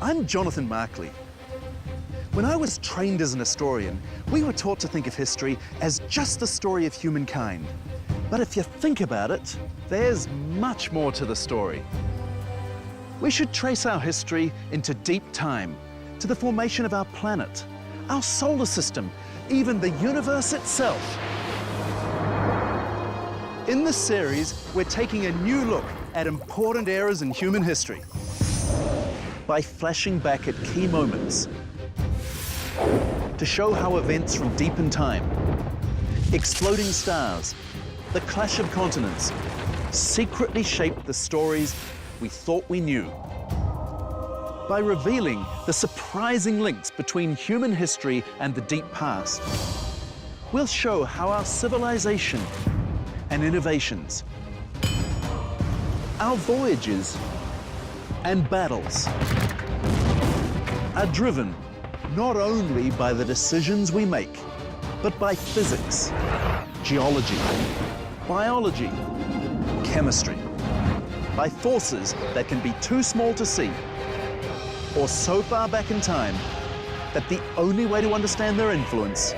I'm Jonathan Markley. When I was trained as an historian, we were taught to think of history as just the story of humankind. But if you think about it, there's much more to the story. We should trace our history into deep time, to the formation of our planet, our solar system, even the universe itself. In this series, we're taking a new look at important eras in human history by flashing back at key moments to show how events from deep in time, exploding stars, the clash of continents, secretly shaped the stories we thought we knew. By revealing the surprising links between human history and the deep past, we'll show how our civilization and innovations, our voyages and battles are driven not only by the decisions we make, but by physics, geology, biology, chemistry, by forces that can be too small to see, or so far back in time that the only way to understand their influence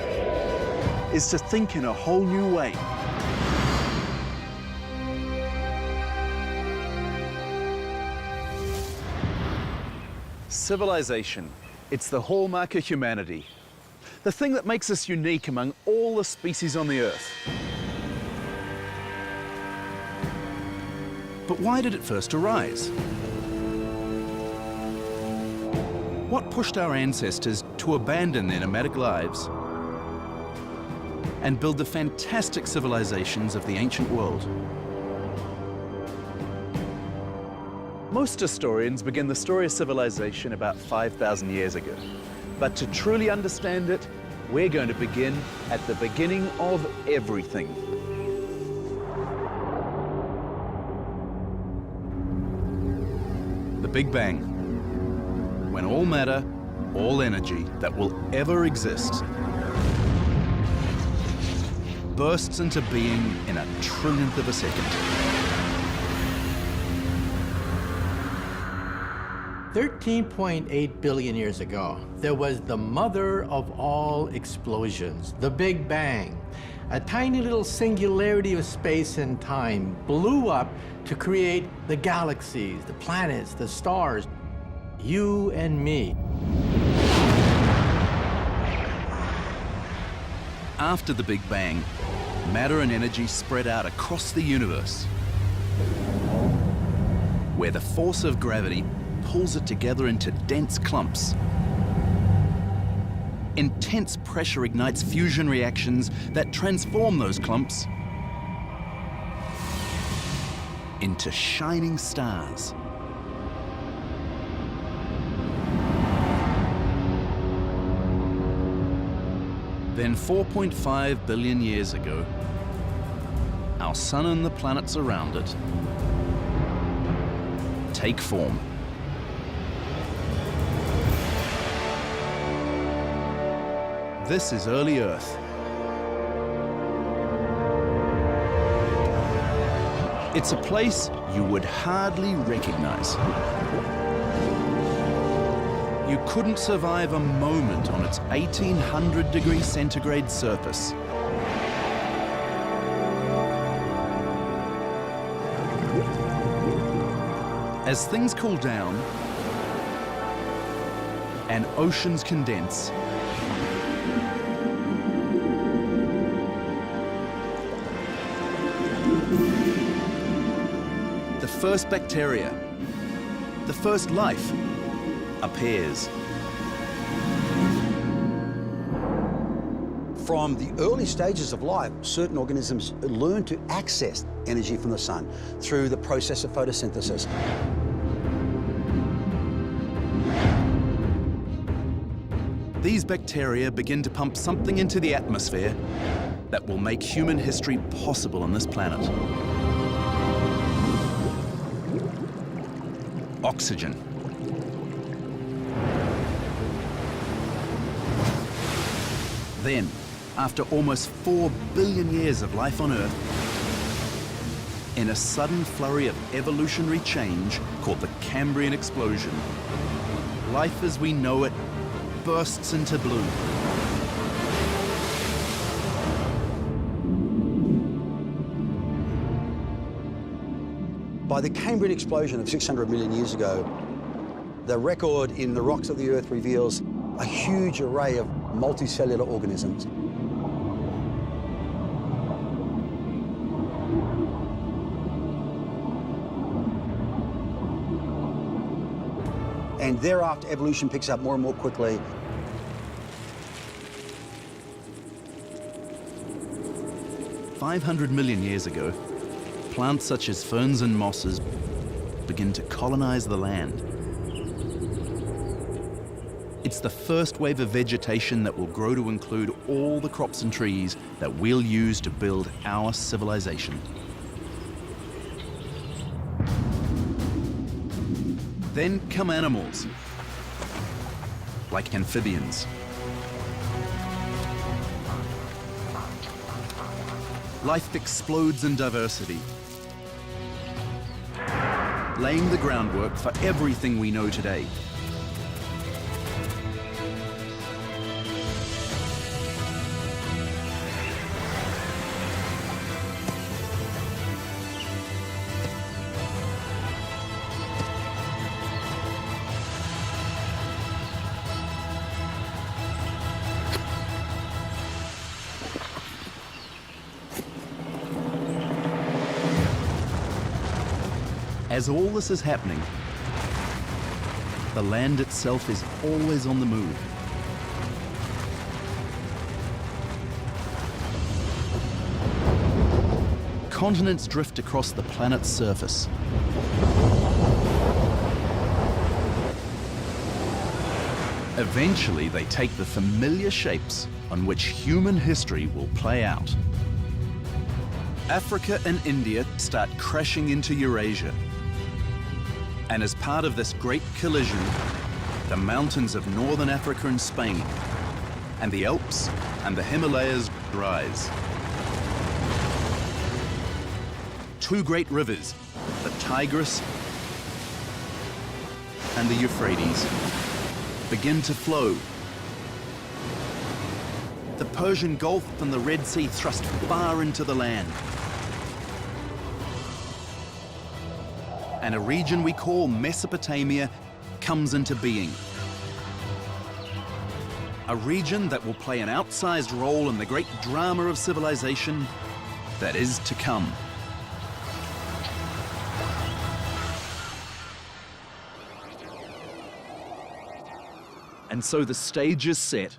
is to think in a whole new way. Civilization, it's the hallmark of humanity, the thing that makes us unique among all the species on the Earth. But why did it first arise? What pushed our ancestors to abandon their nomadic lives and build the fantastic civilizations of the ancient world? Most historians begin the story of civilization about 5,000 years ago. But to truly understand it, we're going to begin at the beginning of everything. The Big Bang, when all matter, all energy that will ever exist bursts into being in a trillionth of a second. 13.8 billion years ago, there was the mother of all explosions, the Big Bang. A tiny little singularity of space and time blew up to create the galaxies, the planets, the stars, you and me. After the Big Bang, matter and energy spread out across the universe, where the force of gravity pulls it together into dense clumps. Intense pressure ignites fusion reactions that transform those clumps into shining stars. Then 4.5 billion years ago, our sun and the planets around it take form. This is early Earth. It's a place you would hardly recognize. You couldn't survive a moment on its 1800 degrees centigrade surface. As things cool down and oceans condense, the first bacteria, the first life, appears. From the early stages of life, certain organisms learn to access energy from the sun through the process of photosynthesis. These bacteria begin to pump something into the atmosphere that will make human history possible on this planet. Oxygen. Then, after almost 4 billion years of life on Earth, in a sudden flurry of evolutionary change called the Cambrian explosion, life as we know it bursts into bloom. By the Cambrian explosion of 600 million years ago, the record in the rocks of the Earth reveals a huge array of multicellular organisms. And thereafter, evolution picks up more and more quickly. "500 million years ago, plants such as ferns and mosses begin to colonize the land. It's the first wave of vegetation that will grow to include all the crops and trees that we'll use to build our civilization. Then come animals, like amphibians. Life explodes in diversity, laying the groundwork for everything we know today. As all this is happening, the land itself is always on the move. Continents drift across the planet's surface. Eventually, they take the familiar shapes on which human history will play out. Africa and India start crashing into Eurasia. And as part of this great collision, the mountains of northern Africa and Spain, and the Alps and the Himalayas rise. Two great rivers, the Tigris and the Euphrates, begin to flow. The Persian Gulf and the Red Sea thrust far into the land. And a region we call Mesopotamia comes into being. A region that will play an outsized role in the great drama of civilization that is to come. And so the stage is set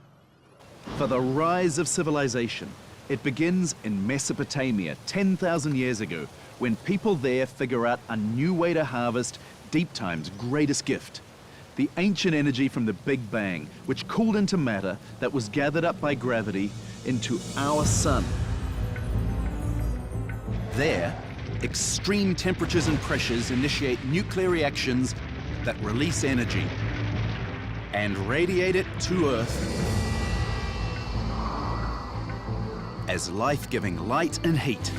for the rise of civilization. It begins in Mesopotamia 10,000 years ago, when people there figure out a new way to harvest deep time's greatest gift, the ancient energy from the Big Bang, which cooled into matter that was gathered up by gravity into our sun. There, extreme temperatures and pressures initiate nuclear reactions that release energy and radiate it to Earth as life-giving light and heat.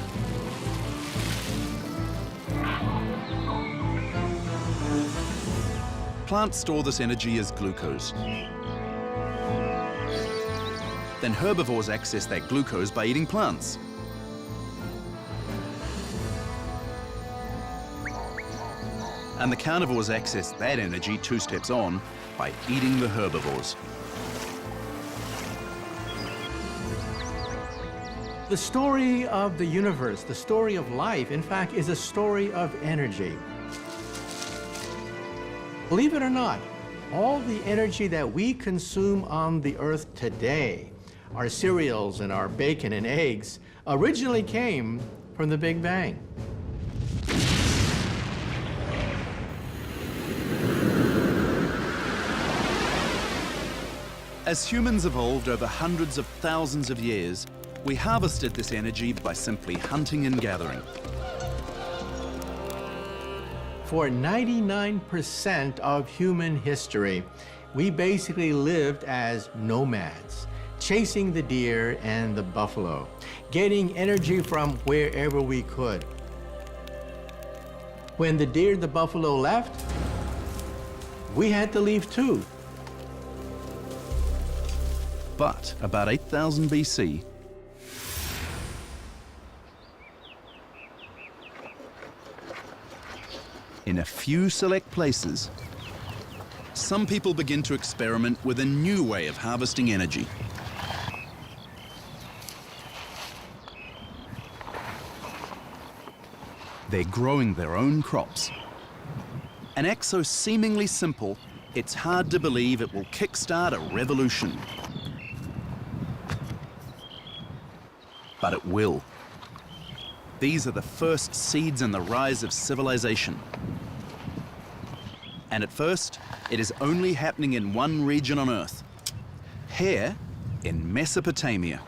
Plants store this energy as glucose. Then herbivores access that glucose by eating plants. And the carnivores access that energy 2 steps on by eating the herbivores. The story of the universe, the story of life, in fact, is a story of energy. Believe it or not, all the energy that we consume on the Earth today, our cereals and our bacon and eggs, originally came from the Big Bang. As humans evolved over hundreds of thousands of years, we harvested this energy by simply hunting and gathering. For 99% of human history, we basically lived as nomads, chasing the deer and the buffalo, getting energy from wherever we could. When the deer and the buffalo left, We had to leave too. But about 8,000 BC, in a few select places, some people begin to experiment with a new way of harvesting energy. They're growing their own crops. An act so seemingly simple, it's hard to believe it will kickstart a revolution. But it will. These are the first seeds in the rise of civilization. And at first, it is only happening in one region on Earth. Here, in Mesopotamia.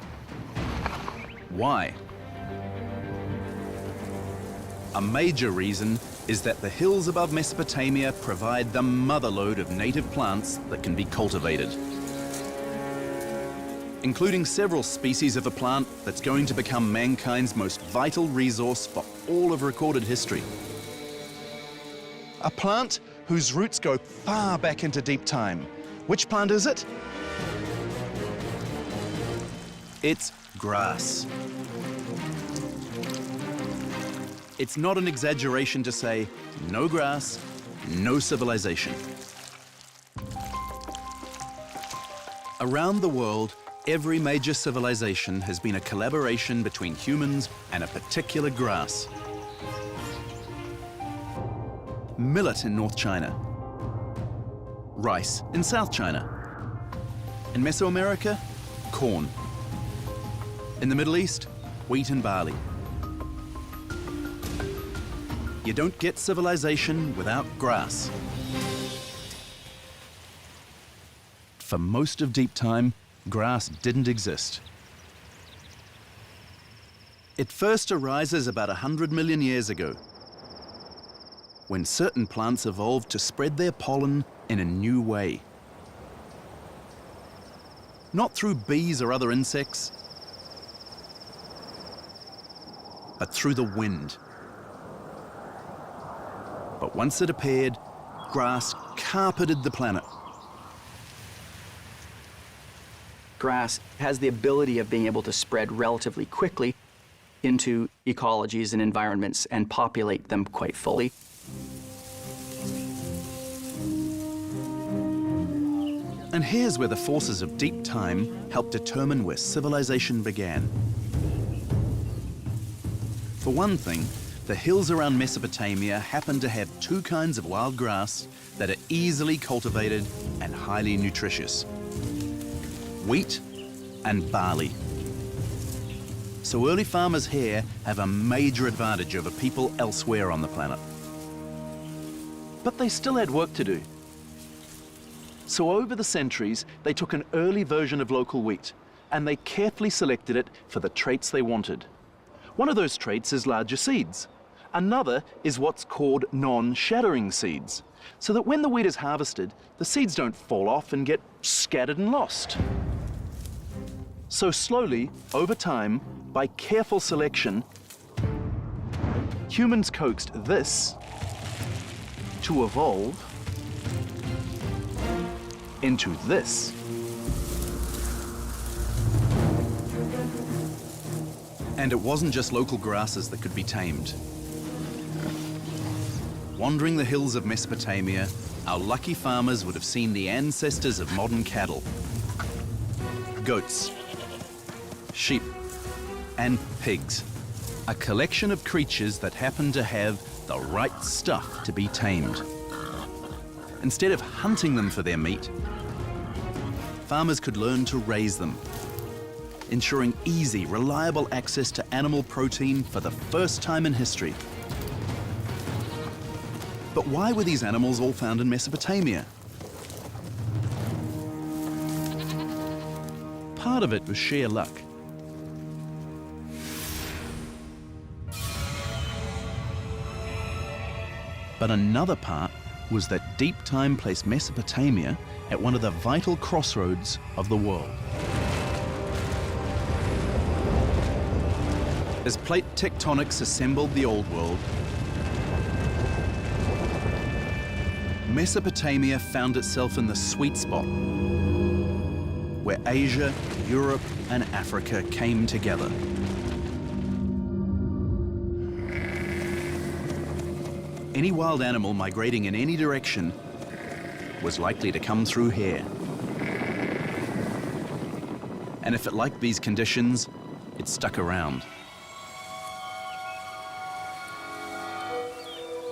Why? A major reason is that the hills above Mesopotamia provide the motherlode of native plants that can be cultivated, including several species of a plant that's going to become mankind's most vital resource for all of recorded history. A plant whose roots go far back into deep time. Which plant is it? It's grass. It's not an exaggeration to say, no grass, no civilization. Around the world, every major civilization has been a collaboration between humans and a particular grass. Millet in North China. Rice in South China. In Mesoamerica, corn. In the Middle East, wheat and barley. You don't get civilization without grass. For most of deep time, grass didn't exist. It first arises about 100 million years ago, when certain plants evolved to spread their pollen in a new way. Not through bees or other insects, but through the wind. But once it appeared, grass carpeted the planet. Grass has the ability of being able to spread relatively quickly into ecologies and environments and populate them quite fully. And here's where the forces of deep time help determine where civilization began. For one thing, the hills around Mesopotamia happen to have two kinds of wild grass that are easily cultivated and highly nutritious: wheat and barley. So early farmers here have a major advantage over people elsewhere on the planet. But they still had work to do. So over the centuries, they took an early version of local wheat and they carefully selected it for the traits they wanted. One of those traits is larger seeds. Another is what's called non-shattering seeds, so that when the wheat is harvested, the seeds don't fall off and get scattered and lost. So slowly, over time, by careful selection, humans coaxed this to evolve into this. And it wasn't just local grasses that could be tamed. Wandering the hills of Mesopotamia, our lucky farmers would have seen the ancestors of modern cattle. Goats, sheep, and pigs. A collection of creatures that happen to have the right stuff to be tamed. Instead of hunting them for their meat, farmers could learn to raise them, ensuring easy, reliable access to animal protein for the first time in history. But why were these animals all found in Mesopotamia? Part of it was sheer luck. But another part was that deep time placed Mesopotamia at one of the vital crossroads of the world. As plate tectonics assembled the old world, Mesopotamia found itself in the sweet spot, where Asia, Europe, and Africa came together. Any wild animal migrating in any direction was likely to come through here. And if it liked these conditions, it stuck around.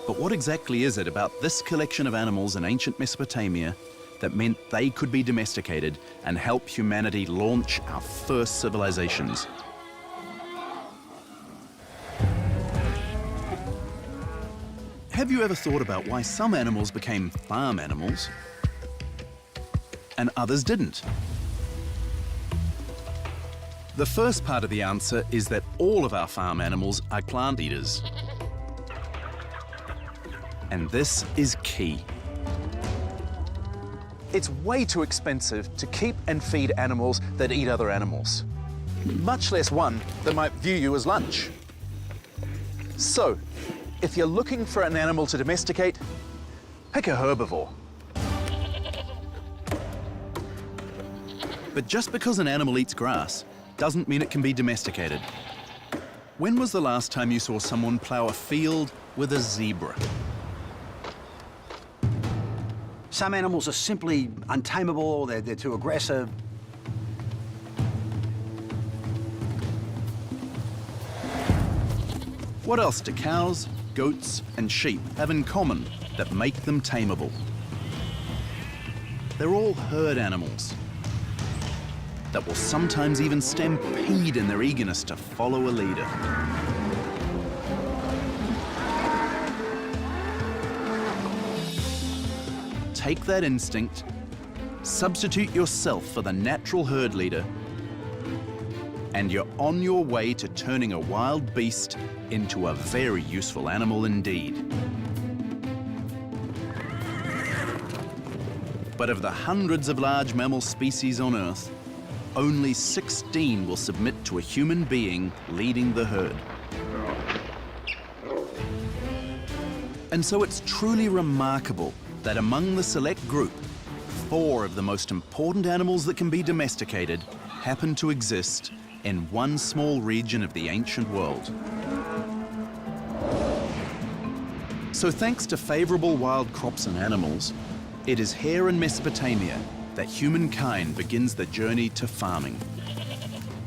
But what exactly is it about this collection of animals in ancient Mesopotamia that meant they could be domesticated and help humanity launch our first civilizations? Have you ever thought about why some animals became farm animals and others didn't? The first part of the answer is that all of our farm animals are plant eaters. And this is key. It's way too expensive to keep and feed animals that eat other animals, much less one that might view you as lunch. So, if you're looking for an animal to domesticate, pick a herbivore. But just because an animal eats grass doesn't mean it can be domesticated. When was the last time you saw someone plow a field with a zebra? Some animals are simply untamable, they're too aggressive. What else do cows, goats, and sheep have in common that make them tameable? They're all herd animals that will sometimes even stampede in their eagerness to follow a leader. Take that instinct, substitute yourself for the natural herd leader, and you're on your way to turning a wild beast into a very useful animal indeed. But of the hundreds of large mammal species on Earth, only 16 will submit to a human being leading the herd. And so it's truly remarkable that among the select group, 4 of the most important animals that can be domesticated happen to exist in one small region of the ancient world. So thanks to favorable wild crops and animals, it is here in Mesopotamia that humankind begins the journey to farming,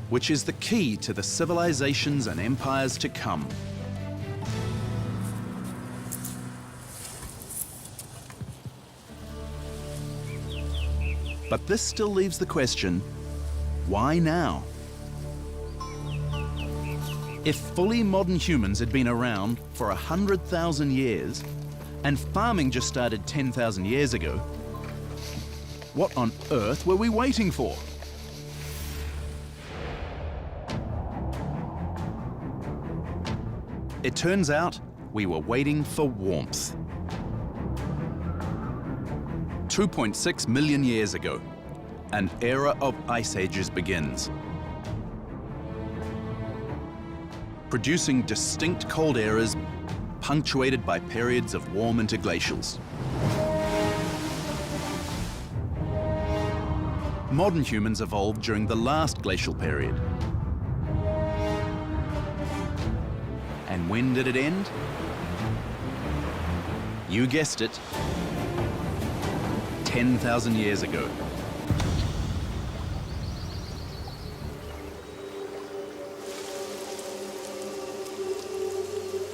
which is the key to the civilizations and empires to come. But this still leaves the question, why now? If fully modern humans had been around for 100,000 years, and farming just started 10,000 years ago, what on earth were we waiting for? It turns out we were waiting for warmth. 2.6 million years ago, an era of ice ages begins, producing distinct cold eras punctuated by periods of warm interglacials. Modern humans evolved during the last glacial period. And when did it end? You guessed it, 10,000 years ago.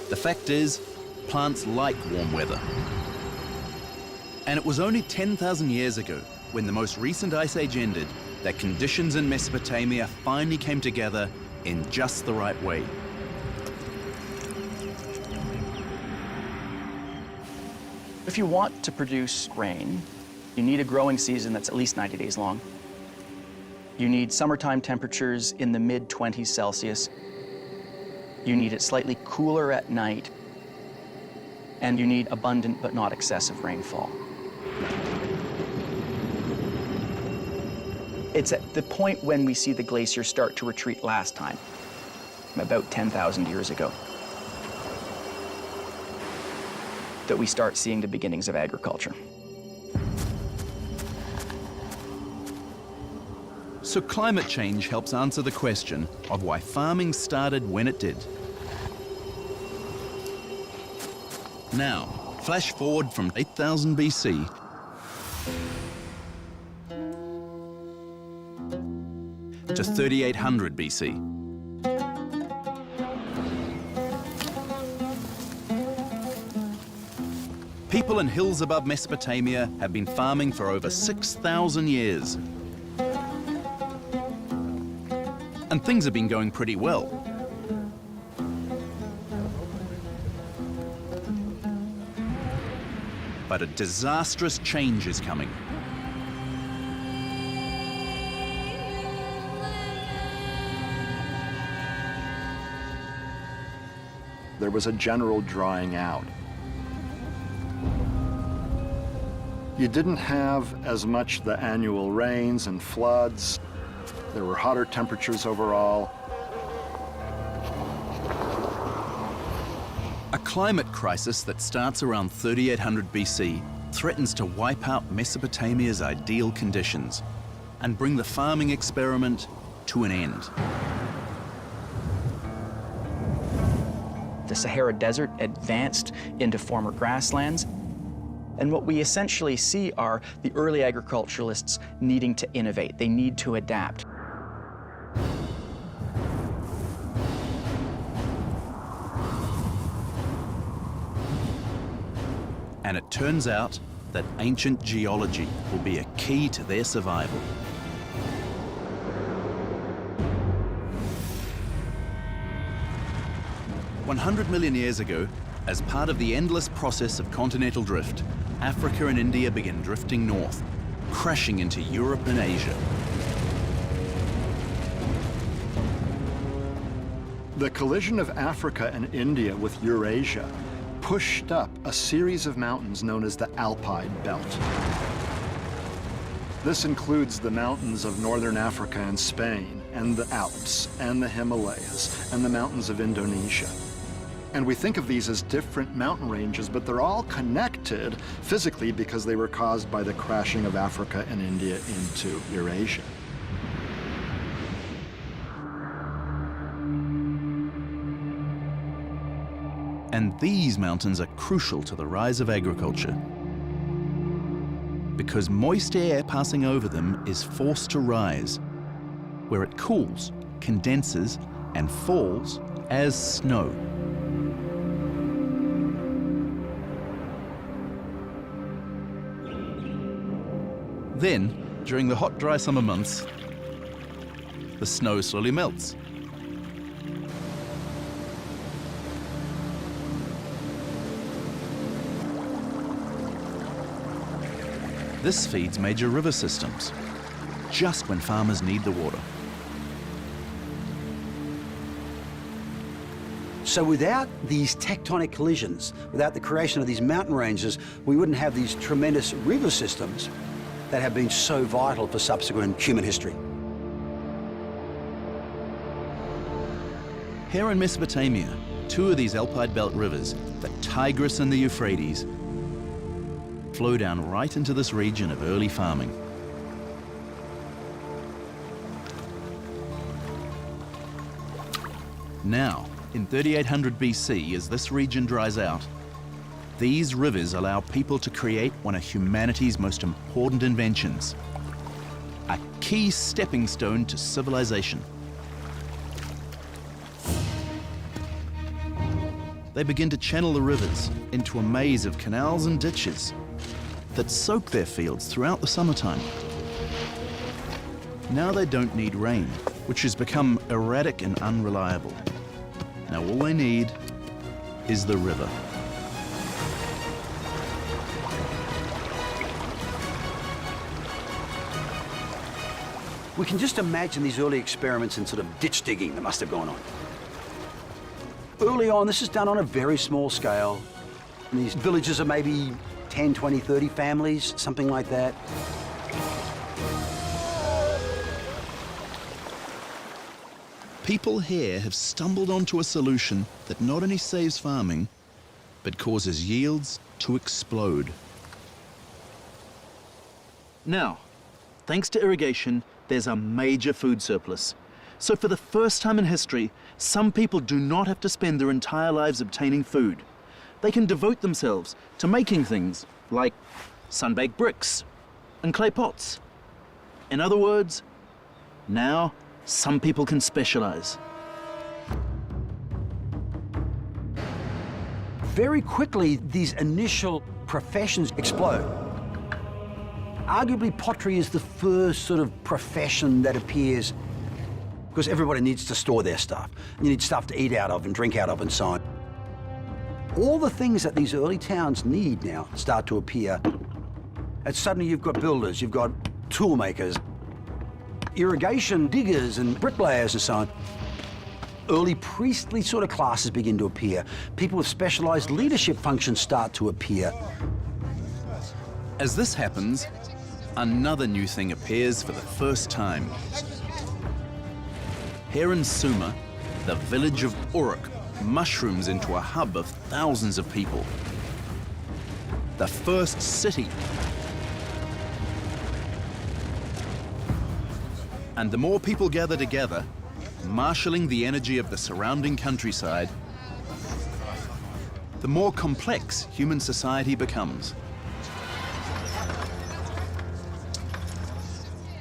The fact is, plants like warm weather. And it was only 10,000 years ago, when the most recent ice age ended, that conditions in Mesopotamia finally came together in just the right way. If you want to produce grain, you need a growing season that's at least 90 days long. You need summertime temperatures in the mid-20s Celsius. You need it slightly cooler at night. And you need abundant but not excessive rainfall. It's at the point when we see the glaciers start to retreat last time, about 10,000 years ago, that we start seeing the beginnings of agriculture. So climate change helps answer the question of why farming started when it did. Now, flash forward from 8000 BC to 3800 BC. People in hills above Mesopotamia have been farming for over 6,000 years. And things have been going pretty well. But a disastrous change is coming. There was a general drying out. You didn't have as much the annual rains and floods. There were hotter temperatures overall. A climate crisis that starts around 3800 BC threatens to wipe out Mesopotamia's ideal conditions and bring the farming experiment to an end. The Sahara Desert advanced into former grasslands. And what we essentially see are the early agriculturalists needing to innovate. They need to adapt. And it turns out that ancient geology will be a key to their survival. "100 million years ago, as part of the endless process of continental drift, Africa and India began drifting north, crashing into Europe and Asia. The collision of Africa and India with Eurasia pushed up a series of mountains known as the Alpine Belt. This includes the mountains of northern Africa and Spain, and the Alps, and the Himalayas, and the mountains of Indonesia. And we think of these as different mountain ranges, but they're all connected physically because they were caused by the crashing of Africa and India into Eurasia. And these mountains are crucial to the rise of agriculture, because moist air passing over them is forced to rise, where it cools, condenses, and falls as snow. Then, during the hot, dry summer months, the snow slowly melts. This feeds major river systems, just when farmers need the water. So without these tectonic collisions, without the creation of these mountain ranges, we wouldn't have these tremendous river systems that have been so vital for subsequent human history. Here in Mesopotamia, two of these Alpine Belt rivers, the Tigris and the Euphrates, flow down right into this region of early farming. Now, in 3800 BC, as this region dries out, these rivers allow people to create one of humanity's most important inventions, a key stepping stone to civilization. They begin to channel the rivers into a maze of canals and ditches that soak their fields throughout the summertime. Now they don't need rain, which has become erratic and unreliable. Now all they need is the river. We can just imagine these early experiments in sort of ditch digging that must have gone on. Early on, this is done on a very small scale. And these villages are maybe 10, 20, 30 families, something like that. People here have stumbled onto a solution that not only saves farming, but causes yields to explode. Now, Thanks to irrigation, there's a major food surplus. So for the first time in history, some people do not have to spend their entire lives obtaining food. They can devote themselves to making things like sun-baked bricks and clay pots. In other words, now some people can specialize. Very quickly, these initial professions explode. Arguably, pottery is the first sort of profession that appears because everybody needs to store their stuff. You need stuff to eat out of and drink out of and so on. All the things that these early towns need now start to appear. And suddenly you've got builders, you've got tool makers, irrigation diggers and bricklayers and so on. Early priestly sort of classes begin to appear. People with specialized leadership functions start to appear. As this happens, another new thing appears for the first time. Here in Suma, the village of Uruk mushrooms into a hub of thousands of people. The first city. And the more people gather together, marshalling the energy of the surrounding countryside, the more complex human society becomes.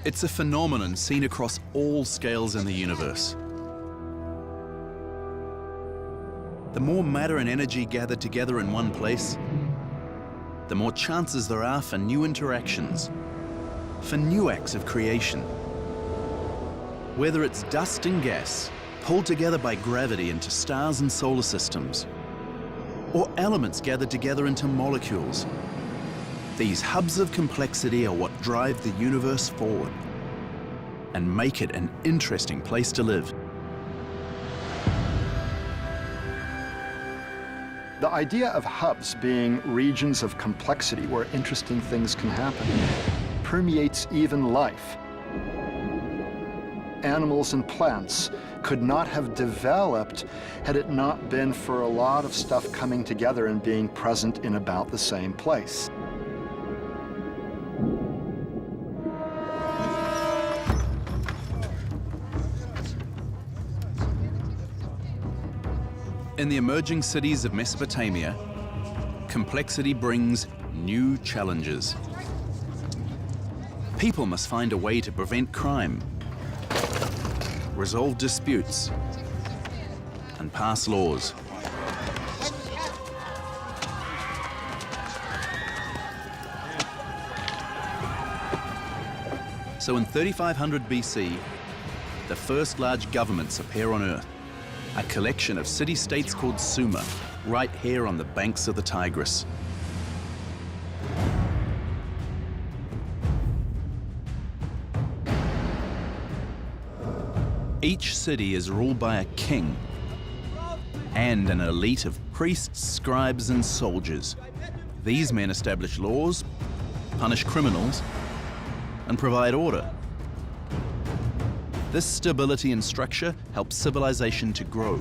It's a phenomenon seen across all scales in the universe. The more matter and energy gathered together in one place, the more chances there are for new interactions, for new acts of creation. Whether it's dust and gas, pulled together by gravity into stars and solar systems, or elements gathered together into molecules, these hubs of complexity are what drive the universe forward and make it an interesting place to live. The idea of hubs being regions of complexity where interesting things can happen permeates even life. Animals and plants could not have developed had it not been for a lot of stuff coming together and being present in about the same place. In the emerging cities of Mesopotamia, complexity brings new challenges. People must find a way to prevent crime, resolve disputes, and pass laws. So in 3500 BC, the first large governments appear on Earth, a collection of city-states called Suma, right here on the banks of the Tigris. Each city is ruled by a king and an elite of priests, scribes, and soldiers. These men establish laws, punish criminals, and provide order. This stability and structure helps civilization to grow.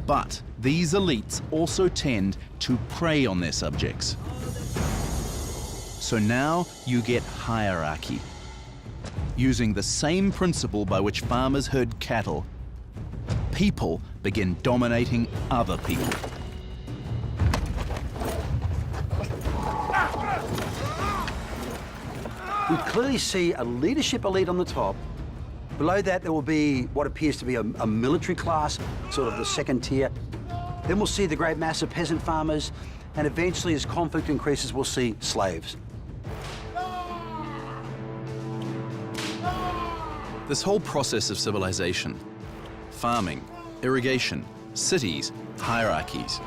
But these elites also tend to prey on their subjects. So now you get hierarchy. Using the same principle by which farmers herd cattle, people begin dominating other people. We clearly see a leadership elite on the top. Below that, there will be what appears to be a military class, sort of the second tier. Then we'll see the great mass of peasant farmers, and eventually, as conflict increases, we'll see slaves. This whole process of civilization, farming, irrigation, cities, hierarchies,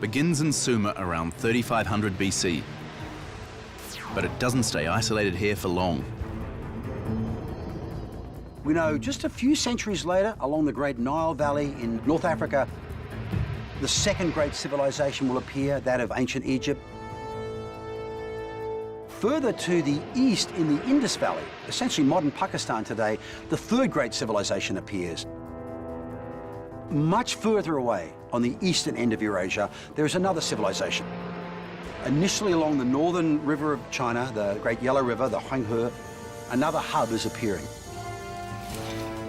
begins in Suma around 3500 BC. But it doesn't stay isolated here for long. We know just a few centuries later, along the Great Nile Valley in North Africa, the second great civilization will appear, that of ancient Egypt. Further to the east in the Indus Valley, essentially modern Pakistan today, the third great civilization appears. Much further away, on the eastern end of Eurasia, there is another civilization. Initially along the northern river of China, the Great Yellow River, the Huanghe, another hub is appearing.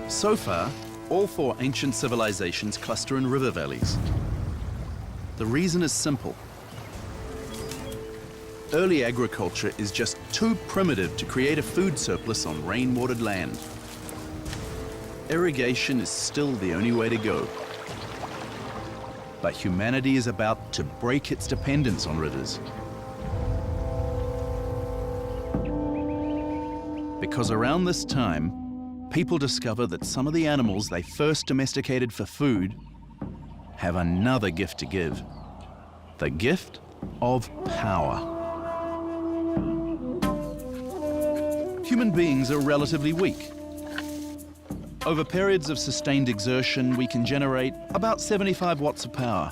So far, all 4 ancient civilizations cluster in river valleys. The reason is simple. Early agriculture is just too primitive to create a food surplus on rain-watered land. Irrigation is still the only way to go. But humanity is about to break its dependence on rivers. Because around this time, people discover that some of the animals they first domesticated for food have another gift to give. The gift of power. Human beings are relatively weak. Over periods of sustained exertion, we can generate about 75 watts of power.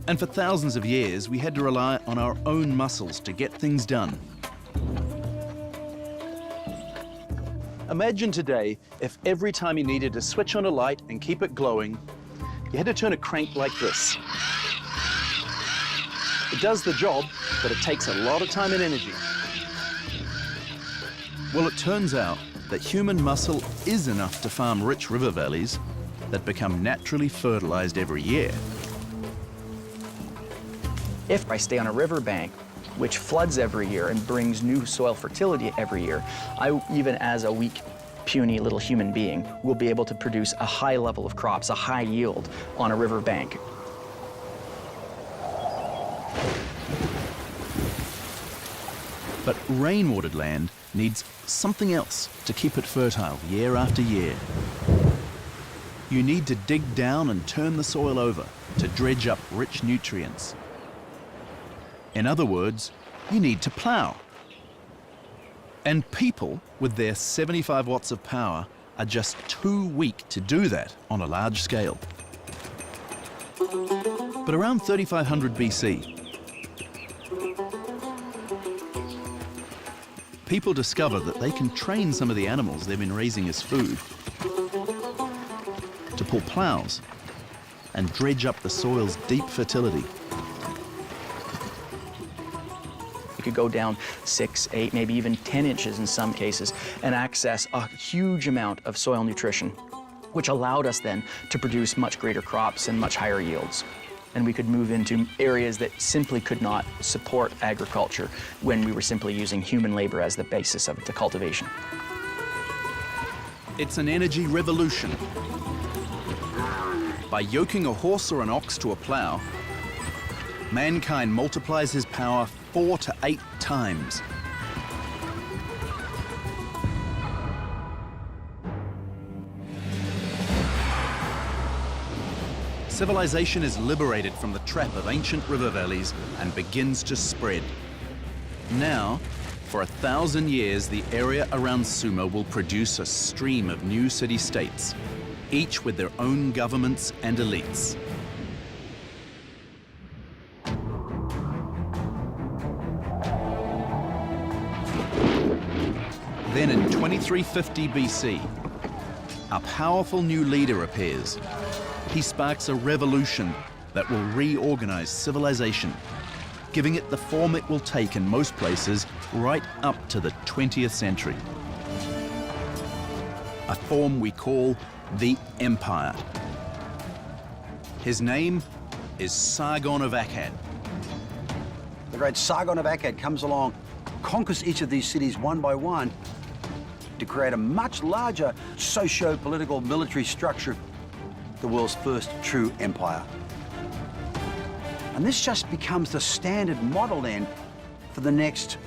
And for thousands of years, we had to rely on our own muscles to get things done. Imagine today if every time you needed to switch on a light and keep it glowing, you had to turn a crank like this. It does the job, but it takes a lot of time and energy. Well, it turns out that human muscle is enough to farm rich river valleys that become naturally fertilized every year. If I stay on a riverbank, which floods every year and brings new soil fertility every year, I, even as a weak, puny little human being, will be able to produce a high level of crops, a high yield on a riverbank. But rain-watered land needs something else to keep it fertile year after year. You need to dig down and turn the soil over to dredge up rich nutrients. In other words, you need to plow. And people with their 75 watts of power are just too weak to do that on a large scale. But around 3500 BC, people discover that they can train some of the animals they've been raising as food to pull plows and dredge up the soil's deep fertility. You could go down 6, 8, maybe even 10 inches in some cases and access a huge amount of soil nutrition, which allowed us then to produce much greater crops and much higher yields. And we could move into areas that simply could not support agriculture when we were simply using human labor as the basis of the cultivation. It's an energy revolution. By yoking a horse or an ox to a plow, mankind multiplies his power 4 to 8 times. Civilization is liberated from the trap of ancient river valleys and begins to spread. Now, for 1,000 years, the area around Sumer will produce a stream of new city-states, each with their own governments and elites. Then in 2350 BC, a powerful new leader appears. He sparks a revolution that will reorganize civilization, giving it the form it will take in most places right up to the 20th century. A form we call the Empire. His name is Sargon of Akkad. The great Sargon of Akkad comes along, conquers each of these cities one by one to create a much larger socio-political military structure, the world's first true empire. And this just becomes the standard model then for the next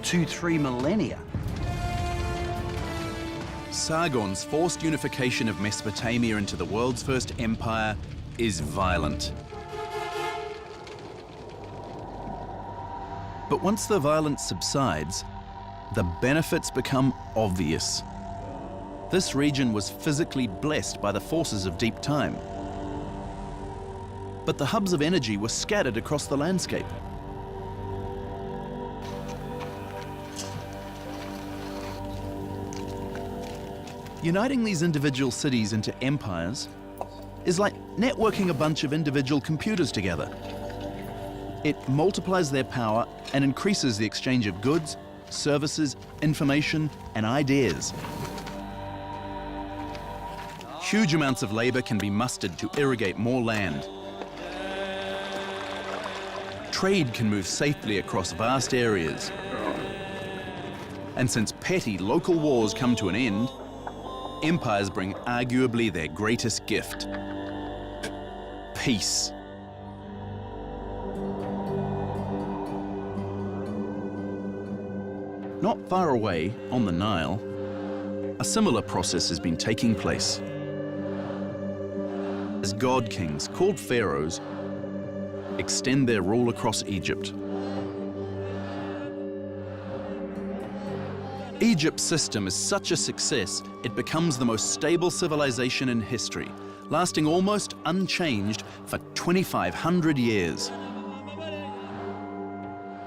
2-3 millennia. Sargon's forced unification of Mesopotamia into the world's first empire is violent. But once the violence subsides, the benefits become obvious. This region was physically blessed by the forces of deep time. But the hubs of energy were scattered across the landscape. Uniting these individual cities into empires is like networking a bunch of individual computers together. It multiplies their power and increases the exchange of goods, services, information, and ideas. Huge amounts of labor can be mustered to irrigate more land. Trade can move safely across vast areas. And since petty local wars come to an end, empires bring arguably their greatest gift: peace. Not far away, on the Nile, a similar process has been taking place. As god kings, called pharaohs, extend their rule across Egypt. Egypt's system is such a success, it becomes the most stable civilization in history, lasting almost unchanged for 2,500 years.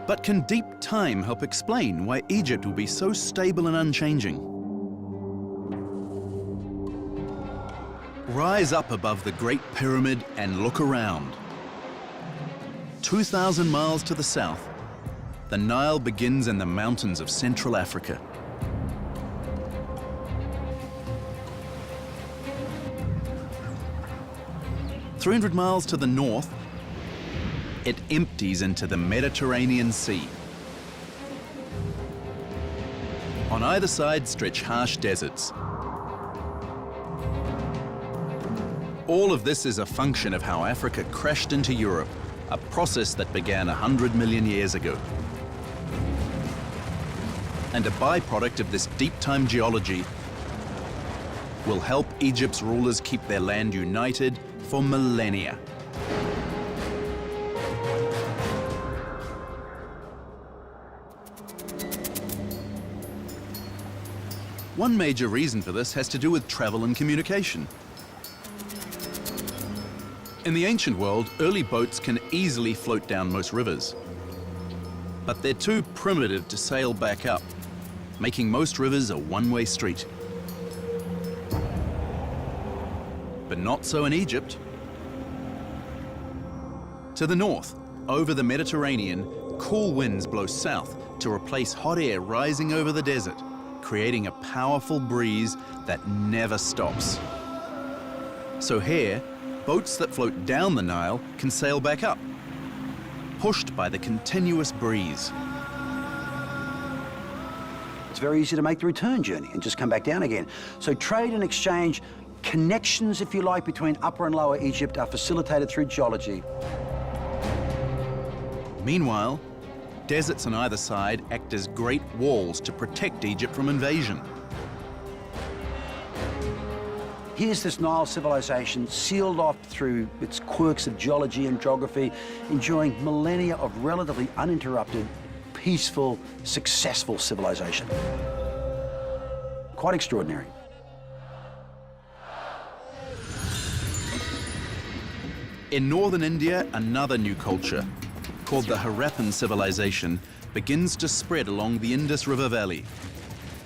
But can deep time help explain why Egypt will be so stable and unchanging? Rise up above the Great Pyramid and look around. 2,000 miles to the south, the Nile begins in the mountains of Central Africa. "300 miles to the north, it empties into the Mediterranean Sea. On either side stretch harsh deserts. All of this is a function of how Africa crashed into Europe, a process that began 100 million years ago. And a byproduct of this deep-time geology will help Egypt's rulers keep their land united for millennia. One major reason for this has to do with travel and communication. In the ancient world, early boats can easily float down most rivers. But they're too primitive to sail back up, making most rivers a one-way street. But not so in Egypt. To the north, over the Mediterranean, cool winds blow south to replace hot air rising over the desert, creating a powerful breeze that never stops. So here, boats that float down the Nile can sail back up, pushed by the continuous breeze. It's very easy to make the return journey and just come back down again. So trade and exchange, connections, if you like, between Upper and Lower Egypt are facilitated through geology. Meanwhile, deserts on either side act as great walls to protect Egypt from invasion. Here's this Nile civilization sealed off through its quirks of geology and geography, enjoying millennia of relatively uninterrupted, peaceful, successful civilization. Quite extraordinary. In northern India, another new culture, called the Harappan civilization, begins to spread along the Indus River Valley,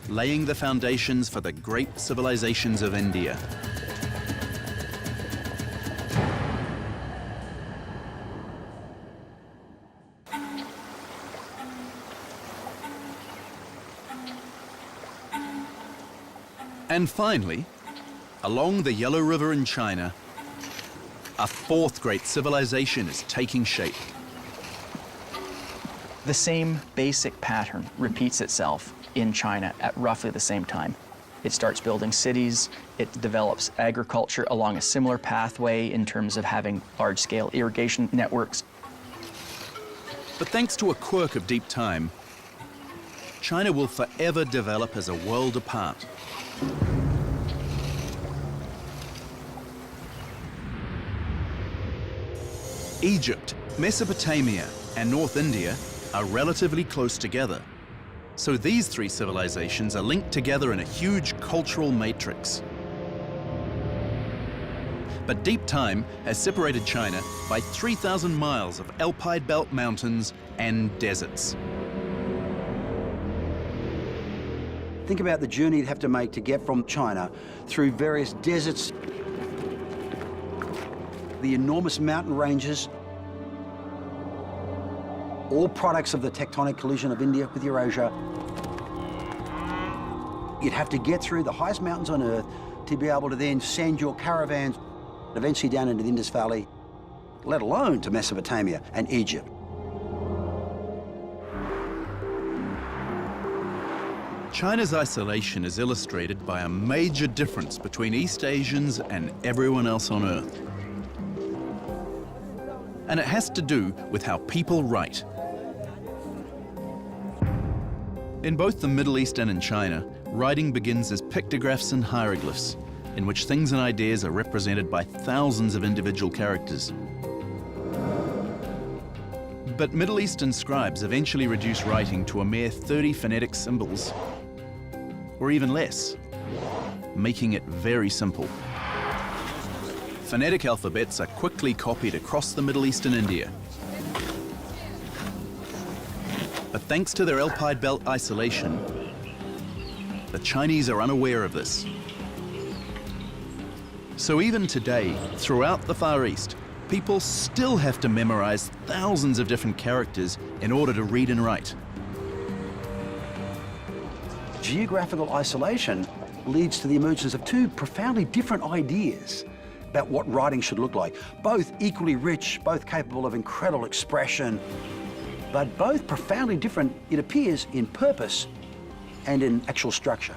laying the foundations for the great civilizations of India. And finally, along the Yellow River in China, a fourth great civilization is taking shape. The same basic pattern repeats itself in China at roughly the same time. It starts building cities, it develops agriculture along a similar pathway in terms of having large-scale irrigation networks. But thanks to a quirk of deep time, China will forever develop as a world apart. Egypt, Mesopotamia, and North India are relatively close together. So these three civilizations are linked together in a huge cultural matrix. But deep time has separated China by 3,000 miles of Alpine Belt mountains and deserts. Think about the journey you'd have to make to get from China through various deserts, the enormous mountain ranges, all products of the tectonic collision of India with Eurasia. You'd have to get through the highest mountains on Earth to be able to then send your caravans eventually down into the Indus Valley, let alone to Mesopotamia and Egypt. China's isolation is illustrated by a major difference between East Asians and everyone else on Earth. And it has to do with how people write. In both the Middle East and in China, writing begins as pictographs and hieroglyphs, in which things and ideas are represented by thousands of individual characters. But Middle Eastern scribes eventually reduce writing to a mere 30 phonetic symbols, or even less, making it very simple. Phonetic alphabets are quickly copied across the Middle East and India. But thanks to their Alpine Belt isolation, the Chinese are unaware of this. So even today, throughout the Far East, people still have to memorize thousands of different characters in order to read and write. Geographical isolation leads to the emergence of two profoundly different ideas about what writing should look like. Both equally rich, both capable of incredible expression, but both profoundly different, it appears, in purpose and in actual structure.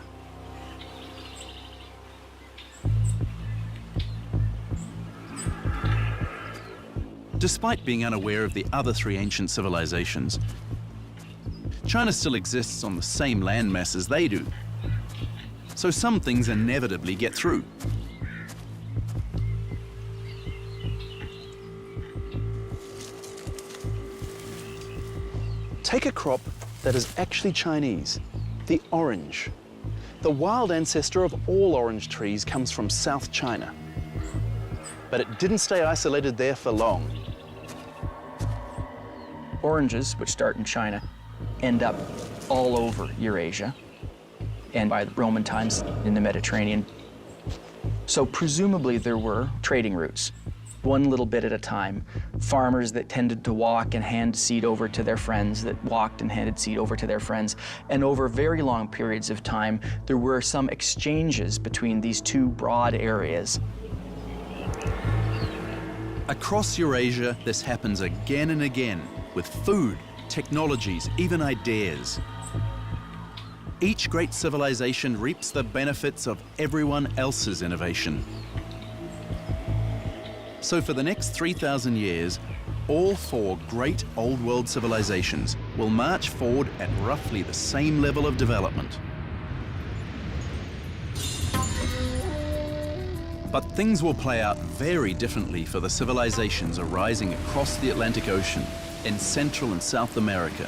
Despite being unaware of the other three ancient civilizations, China still exists on the same landmass as they do. So some things inevitably get through. Take a crop that is actually Chinese, the orange. The wild ancestor of all orange trees comes from South China. But it didn't stay isolated there for long. Oranges, which start in China, end up all over Eurasia, and by the Roman times in the Mediterranean. So presumably there were trading routes, one little bit at a time. Farmers that tended to walk and hand seed over to their friends, that walked and handed seed over to their friends. And over very long periods of time, there were some exchanges between these two broad areas. Across Eurasia, this happens again and again, with food, technologies, even ideas. Each great civilization reaps the benefits of everyone else's innovation. So for the next 3,000 years, all four great old world civilizations will march forward at roughly the same level of development. But things will play out very differently for the civilizations arising across the Atlantic Ocean in Central and South America.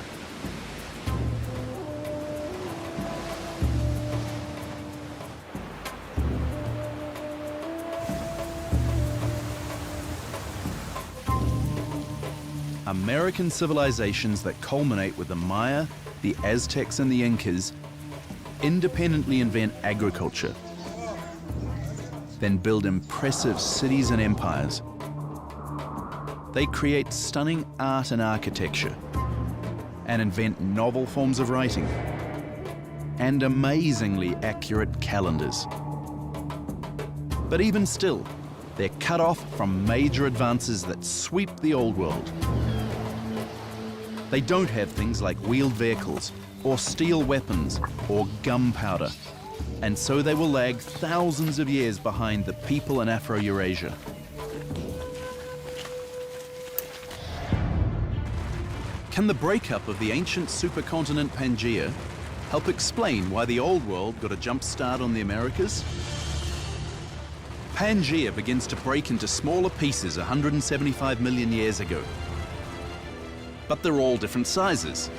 American civilizations that culminate with the Maya, the Aztecs, and the Incas independently invent agriculture, then build impressive cities and empires. They create stunning art and architecture, and invent novel forms of writing, and amazingly accurate calendars. But even still, they're cut off from major advances that sweep the old world. They don't have things like wheeled vehicles, or steel weapons, or gunpowder, and so they will lag thousands of years behind the people in Afro-Eurasia. Can the breakup of the ancient supercontinent Pangaea help explain why the old world got a jump start on the Americas? Pangaea begins to break into smaller pieces 175 million years ago. But they're all different sizes.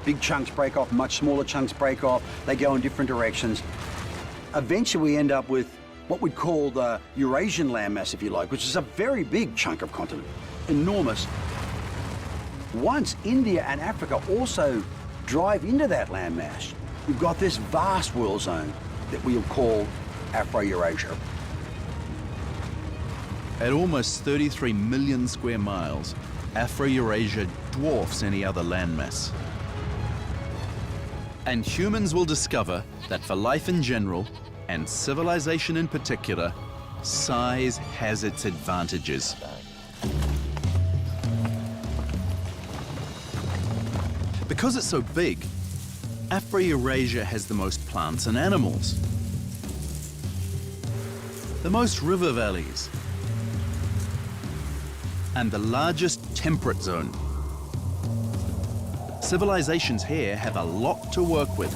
Big chunks break off, much smaller chunks break off. They go in different directions. Eventually we end up with what we'd call the Eurasian landmass, if you like, which is a very big chunk of continent, enormous. Once India and Africa also drive into that landmass, we've got this vast world zone that we'll call Afro-Eurasia. At almost 33 million square miles, Afro-Eurasia dwarfs any other landmass. And humans will discover that for life in general, and civilization in particular, size has its advantages. Because it's so big, Afro-Eurasia has the most plants and animals, the most river valleys, and the largest temperate zone. Civilizations here have a lot to work with.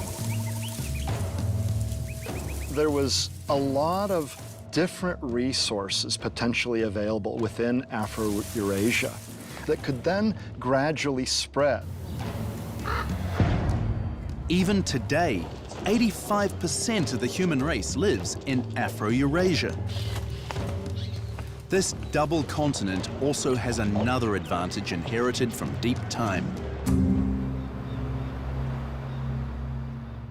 There was a lot of different resources potentially available within Afro-Eurasia that could then gradually spread. Even today, 85% of the human race lives in Afro-Eurasia. This double continent also has another advantage inherited from deep time.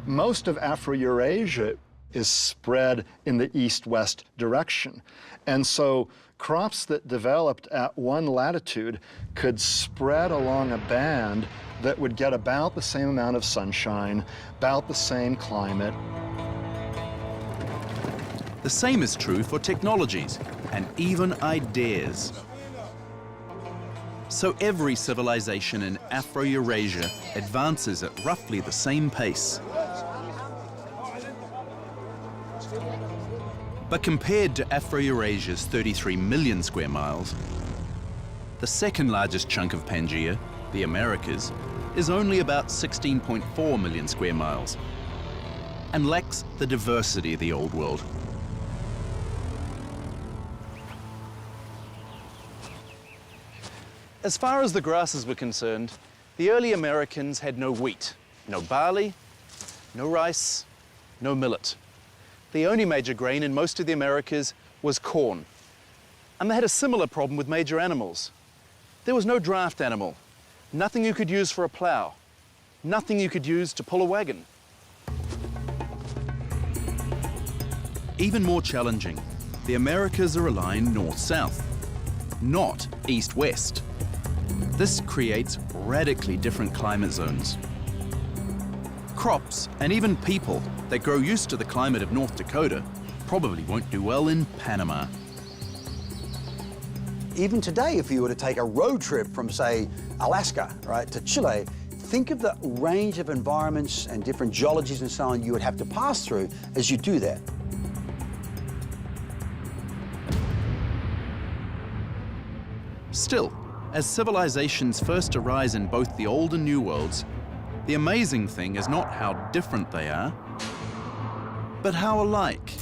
Most of Afro-Eurasia is spread in the east-west direction. And so crops that developed at one latitude could spread along a band that would get about the same amount of sunshine, about the same climate. The same is true for technologies and even ideas. So every civilization in Afro-Eurasia advances at roughly the same pace. But compared to Afro-Eurasia's 33 million square miles, the second largest chunk of Pangaea, the Americas, is only about 16.4 million square miles and lacks the diversity of the Old World. As far as the grasses were concerned, the early Americans had no wheat, no barley, no rice, no millet. The only major grain in most of the Americas was corn. And they had a similar problem with major animals. There was no draft animal, nothing you could use for a plow, nothing you could use to pull a wagon. Even more challenging, the Americas are aligned north-south, not east-west. This creates radically different climate zones. Crops and even people that grow used to the climate of North Dakota probably won't do well in Panama. Even today, if you were to take a road trip from, say, Alaska, right, to Chile, think of the range of environments and different geologies and so on you would have to pass through as you do that. Still, as civilizations first arise in both the Old and New Worlds, the amazing thing is not how different they are, but how alike.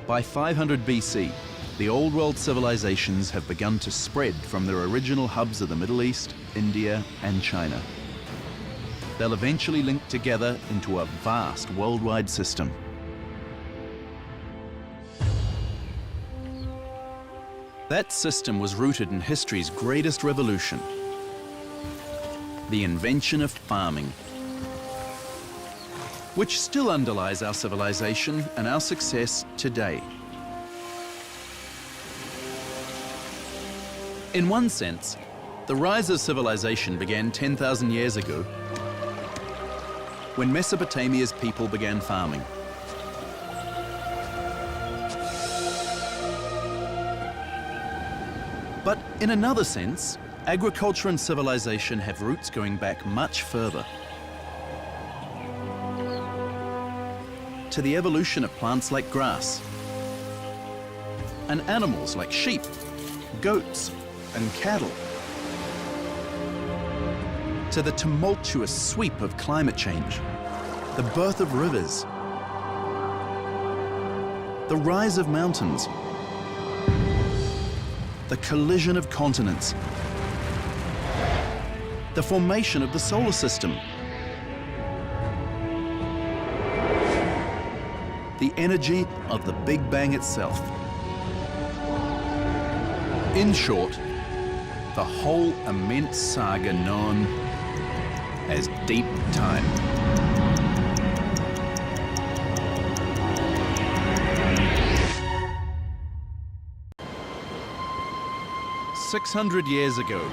By 500 BC, the Old World civilizations have begun to spread from their original hubs of the Middle East, India, and China. They'll eventually link together into a vast worldwide system. That system was rooted in history's greatest revolution, the invention of farming, which still underlies our civilization and our success today. In one sense, the rise of civilization began 10,000 years ago when Mesopotamia's people began farming. But in another sense, agriculture and civilization have roots going back much further. To the evolution of plants like grass, and animals like sheep, goats, and cattle. To the tumultuous sweep of climate change, the birth of rivers, the rise of mountains, the collision of continents, the formation of the solar system, the energy of the Big Bang itself. In short, the whole immense saga known as deep time. 600 years ago,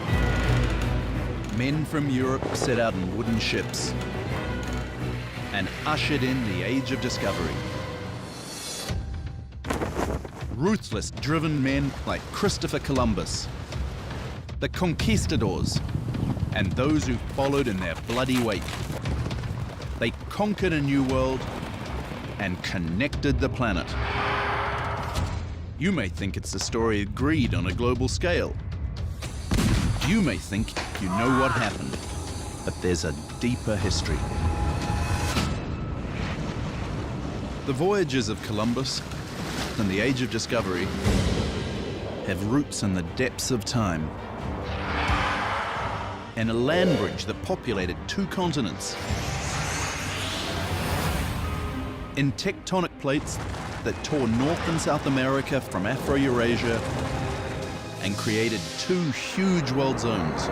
men from Europe set out in wooden ships and ushered in the Age of Discovery. Ruthless, driven men like Christopher Columbus, the conquistadors, and those who followed in their bloody wake. They conquered a new world and connected the planet. You may think it's the story of greed on a global scale. You may think you know what happened, but there's a deeper history. The voyages of Columbus and the Age of Discovery have roots in the depths of time. And a land bridge that populated 2 continents. In tectonic plates that tore North and South America from Afro-Eurasia and created 2 huge world zones.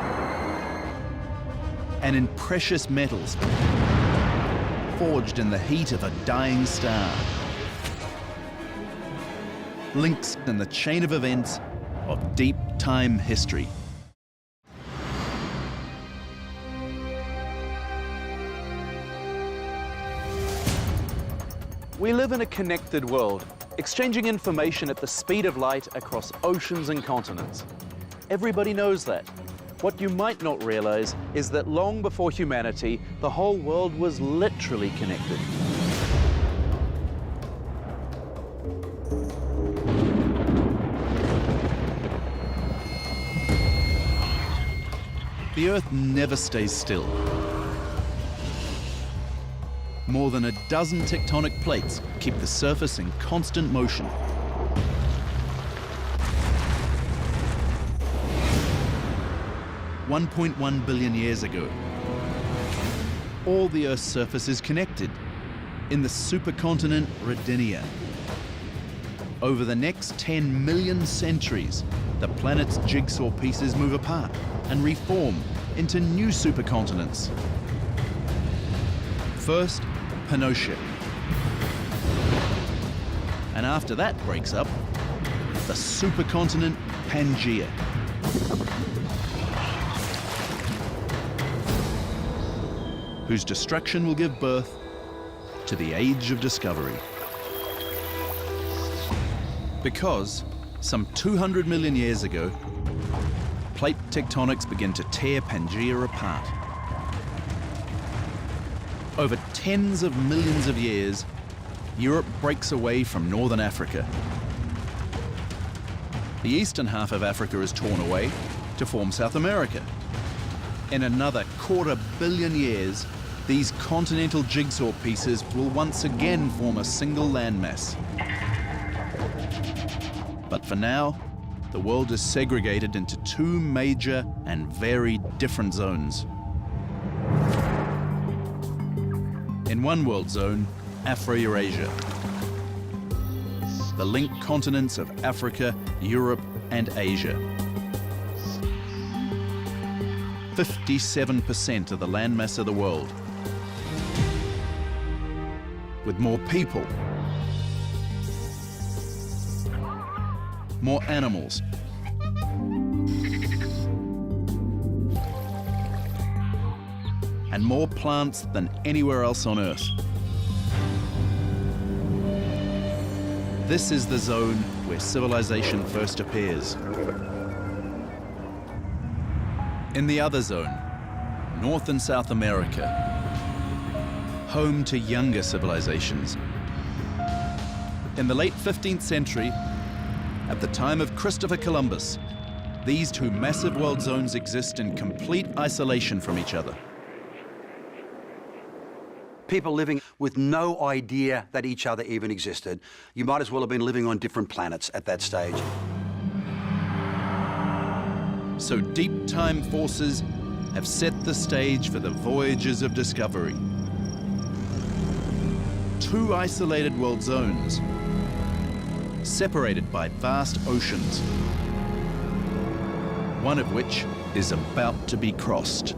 And in precious metals forged in the heat of a dying star. Links in the chain of events of deep time history. We live in a connected world, exchanging information at the speed of light across oceans and continents. Everybody knows that. What you might not realize is that long before humanity, the whole world was literally connected. The Earth never stays still. More than a dozen tectonic plates keep the surface in constant motion. $1.1 billion years ago, all the Earth's surface is connected in the supercontinent Rodinia. Over the next 10 million centuries, the planet's jigsaw pieces move apart and reform into new supercontinents. First, Pannotia. And after that breaks up, the supercontinent Pangaea. Whose destruction will give birth to the Age of Discovery. Because some 200 million years ago, plate tectonics began to tear Pangaea apart. Over tens of millions of years, Europe breaks away from northern Africa. The eastern half of Africa is torn away to form South America. In another 250 million years, these continental jigsaw pieces will once again form a single landmass. But for now, the world is segregated into 2 major and very different zones. In one world zone, Afro-Eurasia. The linked continents of Africa, Europe, and Asia. 57% of the landmass of the world. With more people, more animals, and more plants than anywhere else on Earth. This is the zone where civilization first appears. In the other zone, North and South America, home to younger civilizations. In the late 15th century, at the time of Christopher Columbus, these 2 massive world zones exist in complete isolation from each other. People living with no idea that each other even existed. You might as well have been living on different planets at that stage. So deep time forces have set the stage for the voyages of discovery. 2 isolated world zones, separated by vast oceans, one of which is about to be crossed.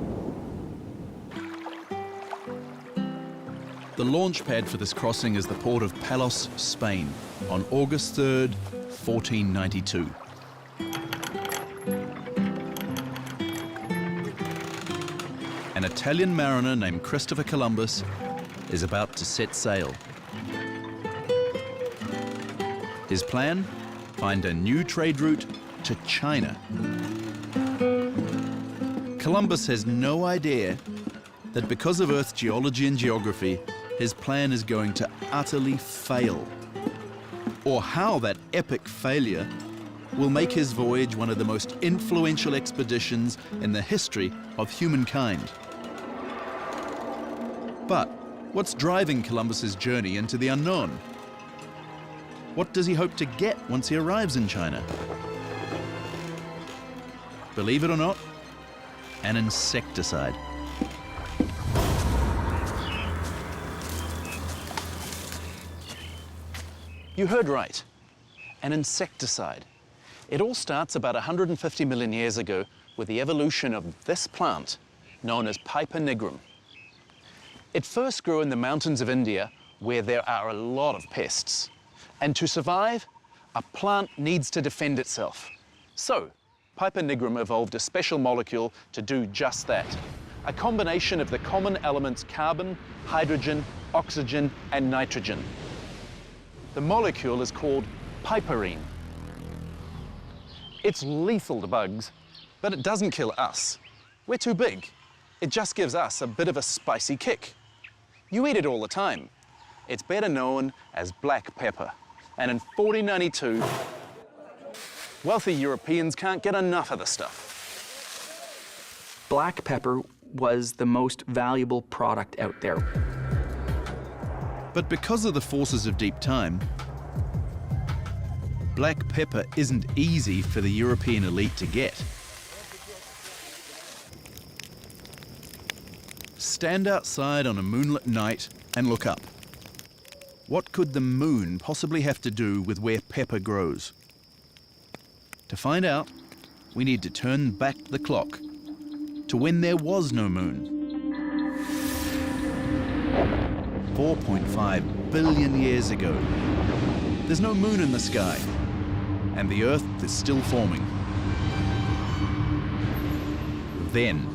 The launch pad for this crossing is the port of Palos, Spain, on August 3rd, 1492. an Italian mariner named Christopher Columbus is about to set sail. His plan? Find a new trade route to China. Columbus has no idea that because of Earth's geology and geography, his plan is going to utterly fail. Or how that epic failure will make his voyage one of the most influential expeditions in the history of humankind. But what's driving Columbus's journey into the unknown? What does he hope to get once he arrives in China? Believe it or not, an insecticide. You heard right, an insecticide. It all starts about 150 million years ago with the evolution of this plant known as Piper nigrum. It first grew in the mountains of India where there are a lot of pests. And to survive, a plant needs to defend itself. So, Piper nigrum evolved a special molecule to do just that. A combination of the common elements carbon, hydrogen, oxygen, and nitrogen. The molecule is called piperine. It's lethal to bugs, but it doesn't kill us. We're too big. It just gives us a bit of a spicy kick. You eat it all the time. It's better known as black pepper. And in 1492, wealthy Europeans can't get enough of the stuff. Black pepper was the most valuable product out there. But because of the forces of deep time, black pepper isn't easy for the European elite to get. Stand outside on a moonlit night and look up. What could the moon possibly have to do with where pepper grows? To find out, we need to turn back the clock to when there was no moon. 4.5 billion years ago. There's no moon in the sky, and the Earth is still forming. Then,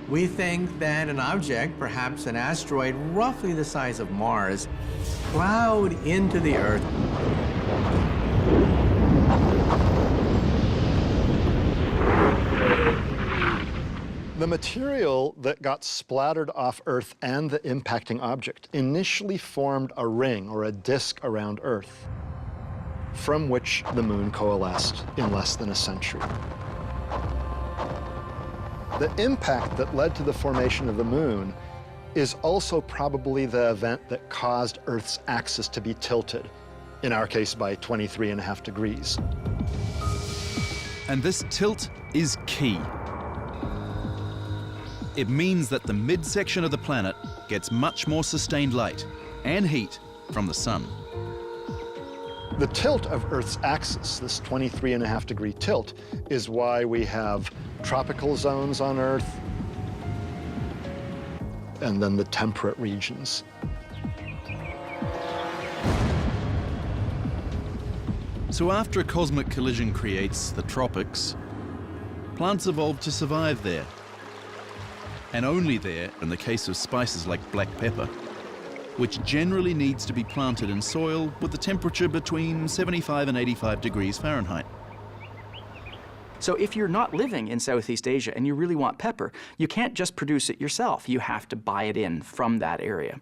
We think that an object, perhaps an asteroid roughly the size of Mars, plowed into the Earth. The material that got splattered off Earth and the impacting object initially formed a ring or a disk around Earth, from which the moon coalesced in less than a century. The impact that led to the formation of the moon is also probably the event that caused Earth's axis to be tilted, in our case by 23.5 degrees. and this tilt is key. It means that the midsection of the planet gets much more sustained light and heat from the sun. The tilt of Earth's axis, this 23.5 degree tilt, is why we have tropical zones on Earth and then the temperate regions. So after a cosmic collision creates the tropics, plants evolved to survive there. And only there in the case of spices like black pepper, which generally needs to be planted in soil with a temperature between 75 and 85 degrees Fahrenheit. So if you're not living in Southeast Asia and you really want pepper, you can't just produce it yourself. You have to buy it in from that area.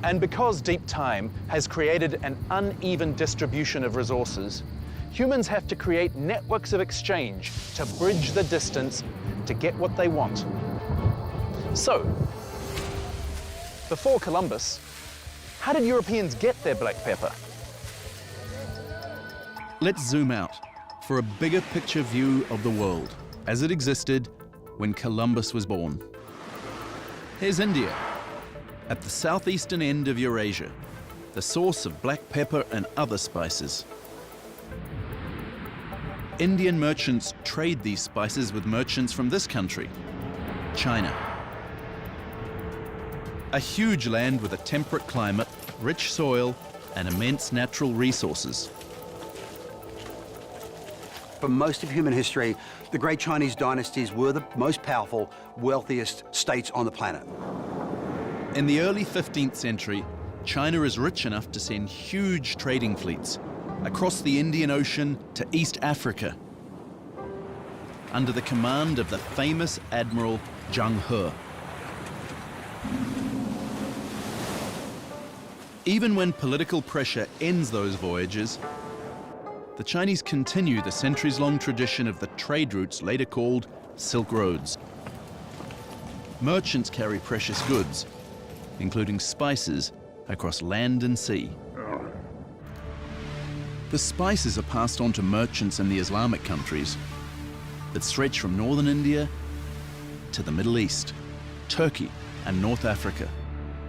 And because deep time has created an uneven distribution of resources, humans have to create networks of exchange to bridge the distance to get what they want. So, before Columbus, how did Europeans get their black pepper? Let's zoom out for a bigger picture view of the world as it existed when Columbus was born. Here's India, at the southeastern end of Eurasia, the source of black pepper and other spices. Indian merchants trade these spices with merchants from this country, China. A huge land with a temperate climate, rich soil, and immense natural resources. For most of human history, the great Chinese dynasties were the most powerful, wealthiest states on the planet. In the early 15th century, China is rich enough to send huge trading fleets across the Indian Ocean to East Africa, under the command of the famous Admiral Zheng He. Even when political pressure ends those voyages, the Chinese continue the centuries-long tradition of the trade routes later called Silk Roads. Merchants carry precious goods, including spices, across land and sea. The spices are passed on to merchants in the Islamic countries that stretch from northern India to the Middle East, Turkey, and North Africa.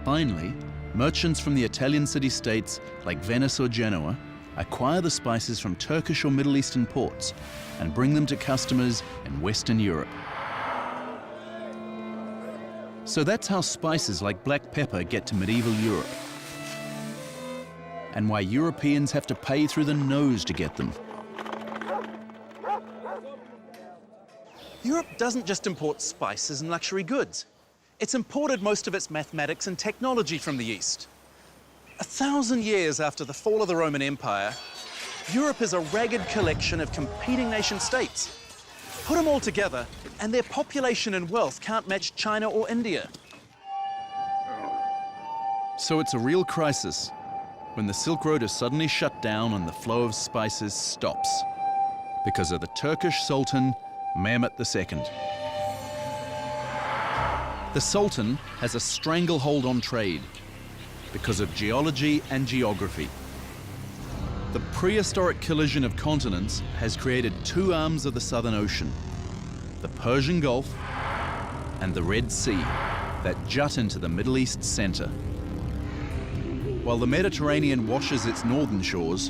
Finally, merchants from the Italian city-states like Venice or Genoa acquire the spices from Turkish or Middle Eastern ports and bring them to customers in Western Europe. So that's how spices like black pepper get to medieval Europe, and why Europeans have to pay through the nose to get them. Europe doesn't just import spices and luxury goods. It's imported most of its mathematics and technology from the East. 1,000 years after the fall of the Roman Empire, Europe is a ragged collection of competing nation-states. Put them all together, and their population and wealth can't match China or India. So it's a real crisis when the Silk Road is suddenly shut down and the flow of spices stops because of the Turkish Sultan Mehmet II. The Sultan has a stranglehold on trade because of geology and geography. The prehistoric collision of continents has created two arms of the Southern Ocean, the Persian Gulf and the Red Sea, that jut into the Middle East center. While the Mediterranean washes its northern shores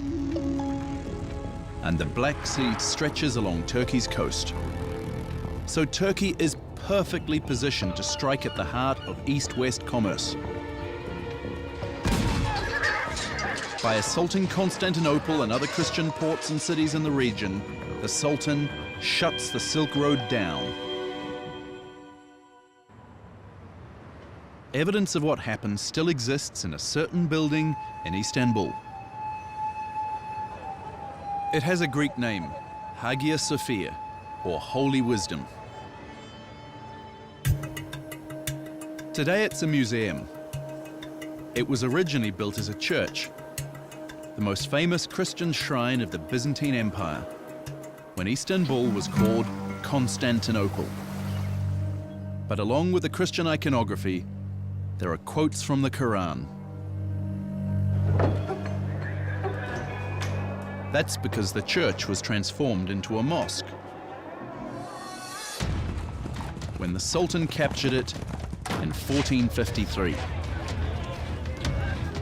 and the Black Sea stretches along Turkey's coast. So Turkey is perfectly positioned to strike at the heart of East-West commerce. By assaulting Constantinople and other Christian ports and cities in the region, the Sultan shuts the Silk Road down. Evidence of what happened still exists in a certain building in Istanbul. It has a Greek name, Hagia Sophia, or Holy Wisdom. Today it's a museum. It was originally built as a church, the most famous Christian shrine of the Byzantine Empire, when Istanbul was called Constantinople. But along with the Christian iconography, there are quotes from the Quran. That's because the church was transformed into a mosque when the Sultan captured it in 1453.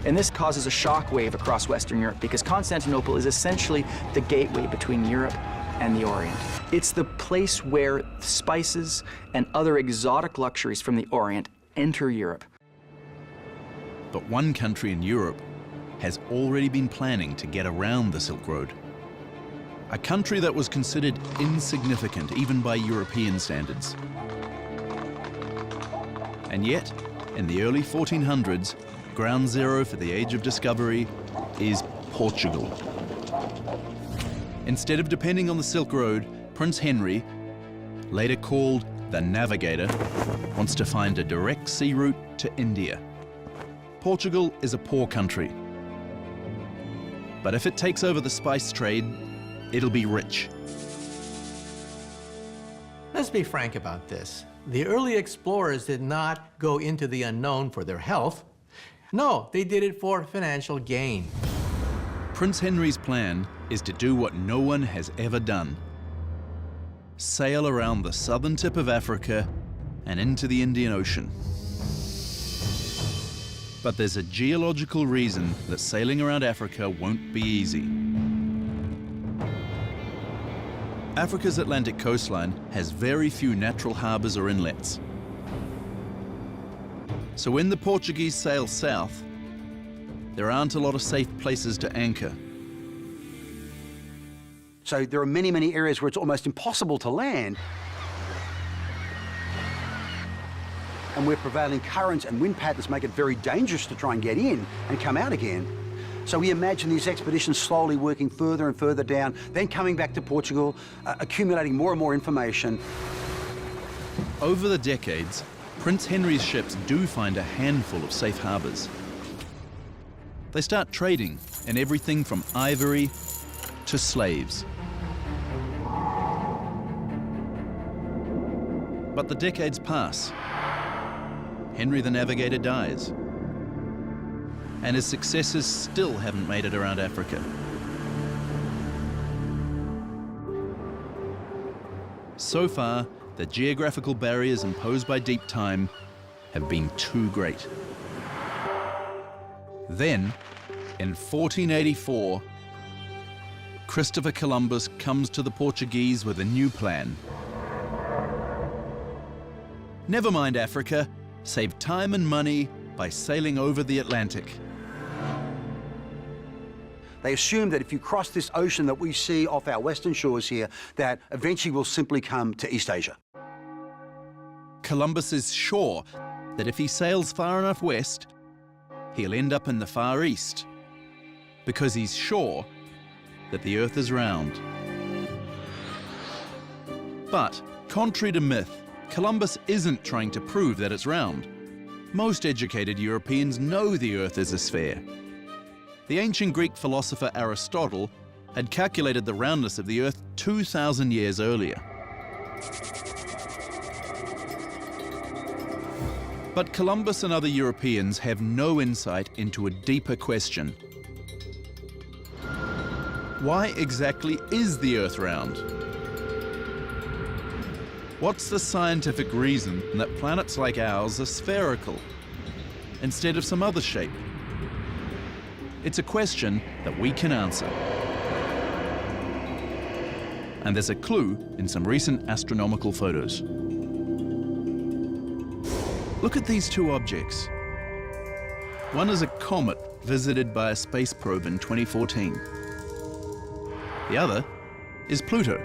And this causes a shock wave across Western Europe because Constantinople is essentially the gateway between Europe and the Orient. It's the place where spices and other exotic luxuries from the Orient enter Europe. But one country in Europe has already been planning to get around the Silk Road. A country that was considered insignificant even by European standards. And yet, in the early 1400s, ground zero for the age of discovery is Portugal. Instead of depending on the Silk Road, Prince Henry, later called the Navigator, wants to find a direct sea route to India. Portugal is a poor country, but if it takes over the spice trade, it'll be rich. Let's be frank about this. The early explorers did not go into the unknown for their health. No, they did it for financial gain. Prince Henry's plan is to do what no one has ever done. Sail around the southern tip of Africa and into the Indian Ocean. But there's a geological reason that sailing around Africa won't be easy. Africa's Atlantic coastline has very few natural harbors or inlets. So when the Portuguese sail south, there aren't a lot of safe places to anchor. So there are many, many areas where it's almost impossible to land. And where prevailing currents and wind patterns make it very dangerous to try and get in and come out again. So we imagine these expeditions slowly working further and further down, then coming back to Portugal, accumulating more and more information. Over the decades, Prince Henry's ships do find a handful of safe harbours. They start trading in everything from ivory to slaves. But the decades pass. Henry the Navigator dies, and his successors still haven't made it around Africa. So far, the geographical barriers imposed by deep time have been too great. Then, in 1484, Christopher Columbus comes to the Portuguese with a new plan. Never mind Africa, save time and money by sailing over the Atlantic. They assume that if you cross this ocean that we see off our western shores here, that eventually we'll simply come to East Asia. Columbus is sure that if he sails far enough west, he'll end up in the Far East, because he's sure that the Earth is round. But, contrary to myth, Columbus isn't trying to prove that it's round. Most educated Europeans know the Earth is a sphere. The ancient Greek philosopher Aristotle had calculated the roundness of the Earth 2,000 years earlier. But Columbus and other Europeans have no insight into a deeper question. Why exactly is the Earth round? What's the scientific reason that planets like ours are spherical instead of some other shape? It's a question that we can answer. And there's a clue in some recent astronomical photos. Look at these two objects. One is a comet visited by a space probe in 2014. The other is Pluto.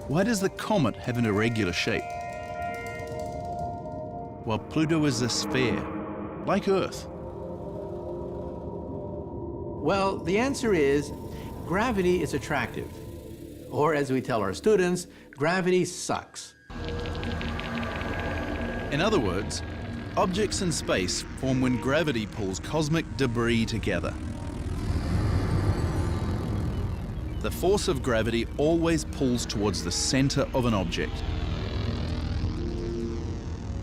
Why does the comet have an irregular shape? While Pluto is a sphere, like Earth. Well, the answer is gravity is attractive. Or as we tell our students, gravity sucks. In other words, objects in space form when gravity pulls cosmic debris together. The force of gravity always pulls towards the center of an object.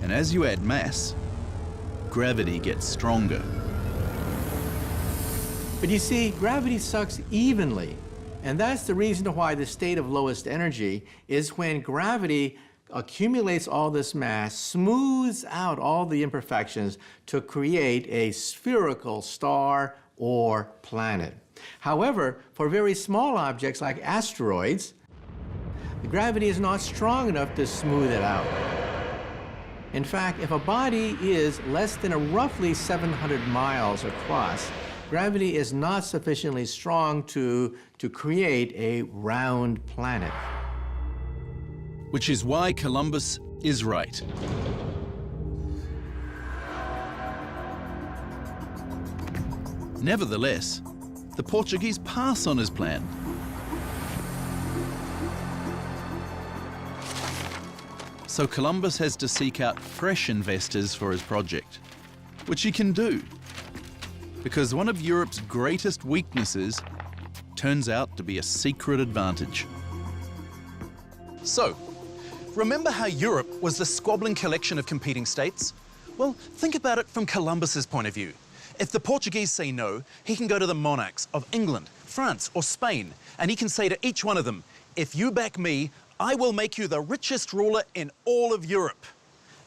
And as you add mass, gravity gets stronger. But you see, gravity sucks evenly. And that's the reason why the state of lowest energy is when gravity accumulates all this mass, smooths out all the imperfections to create a spherical star or planet. However, for very small objects like asteroids, the gravity is not strong enough to smooth it out. In fact, if a body is less than roughly 700 miles across, gravity is not sufficiently strong to create a round planet. Which is why Columbus is right. Nevertheless, the Portuguese pass on his plan. So Columbus has to seek out fresh investors for his project, which he can do, because one of Europe's greatest weaknesses turns out to be a secret advantage. So, remember how Europe was the squabbling collection of competing states? Well, think about it from Columbus's point of view. If the Portuguese say no, he can go to the monarchs of England, France, or Spain, and he can say to each one of them, if you back me, I will make you the richest ruler in all of Europe.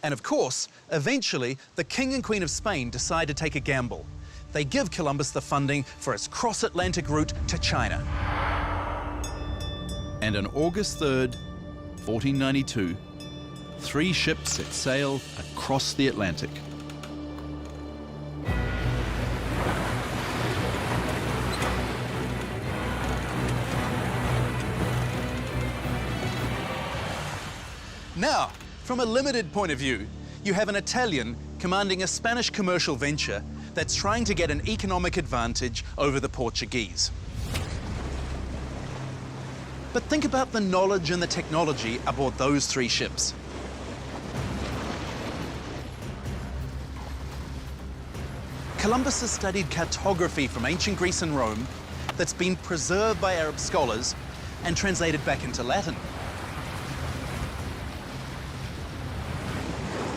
And of course, eventually, the King and Queen of Spain decide to take a gamble. They give Columbus the funding for his cross-Atlantic route to China. And on August 3rd, 1492, 3 ships set sail across the Atlantic. Now, from a limited point of view, you have an Italian commanding a Spanish commercial venture that's trying to get an economic advantage over the Portuguese. But think about the knowledge and the technology aboard those three ships. Columbus has studied cartography from ancient Greece and Rome that's been preserved by Arab scholars and translated back into Latin.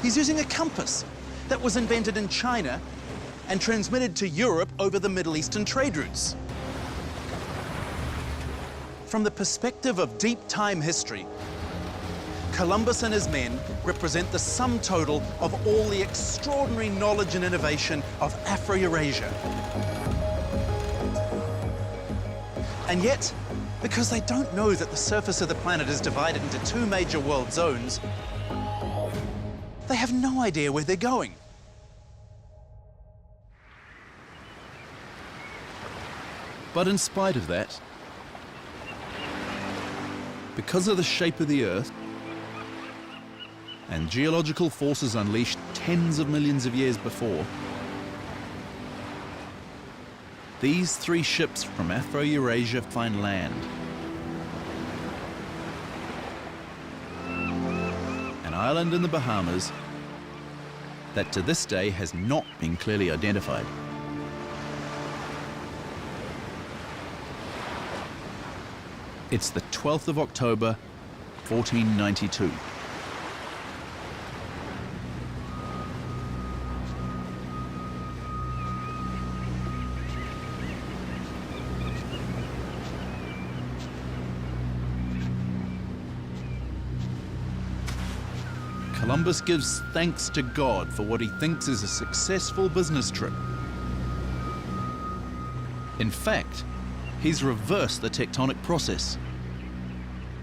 He's using a compass that was invented in China and transmitted to Europe over the Middle Eastern trade routes. From the perspective of deep time history, Columbus and his men represent the sum total of all the extraordinary knowledge and innovation of Afro-Eurasia. And yet, because they don't know that the surface of the planet is divided into two major world zones, they have no idea where they're going. But in spite of that, because of the shape of the Earth and geological forces unleashed tens of millions of years before, these three ships from Afro-Eurasia find land. An island in the Bahamas that to this day has not been clearly identified. It's the 12th of October, 1492. Columbus gives thanks to God for what he thinks is a successful business trip. In fact, he's reversed the tectonic process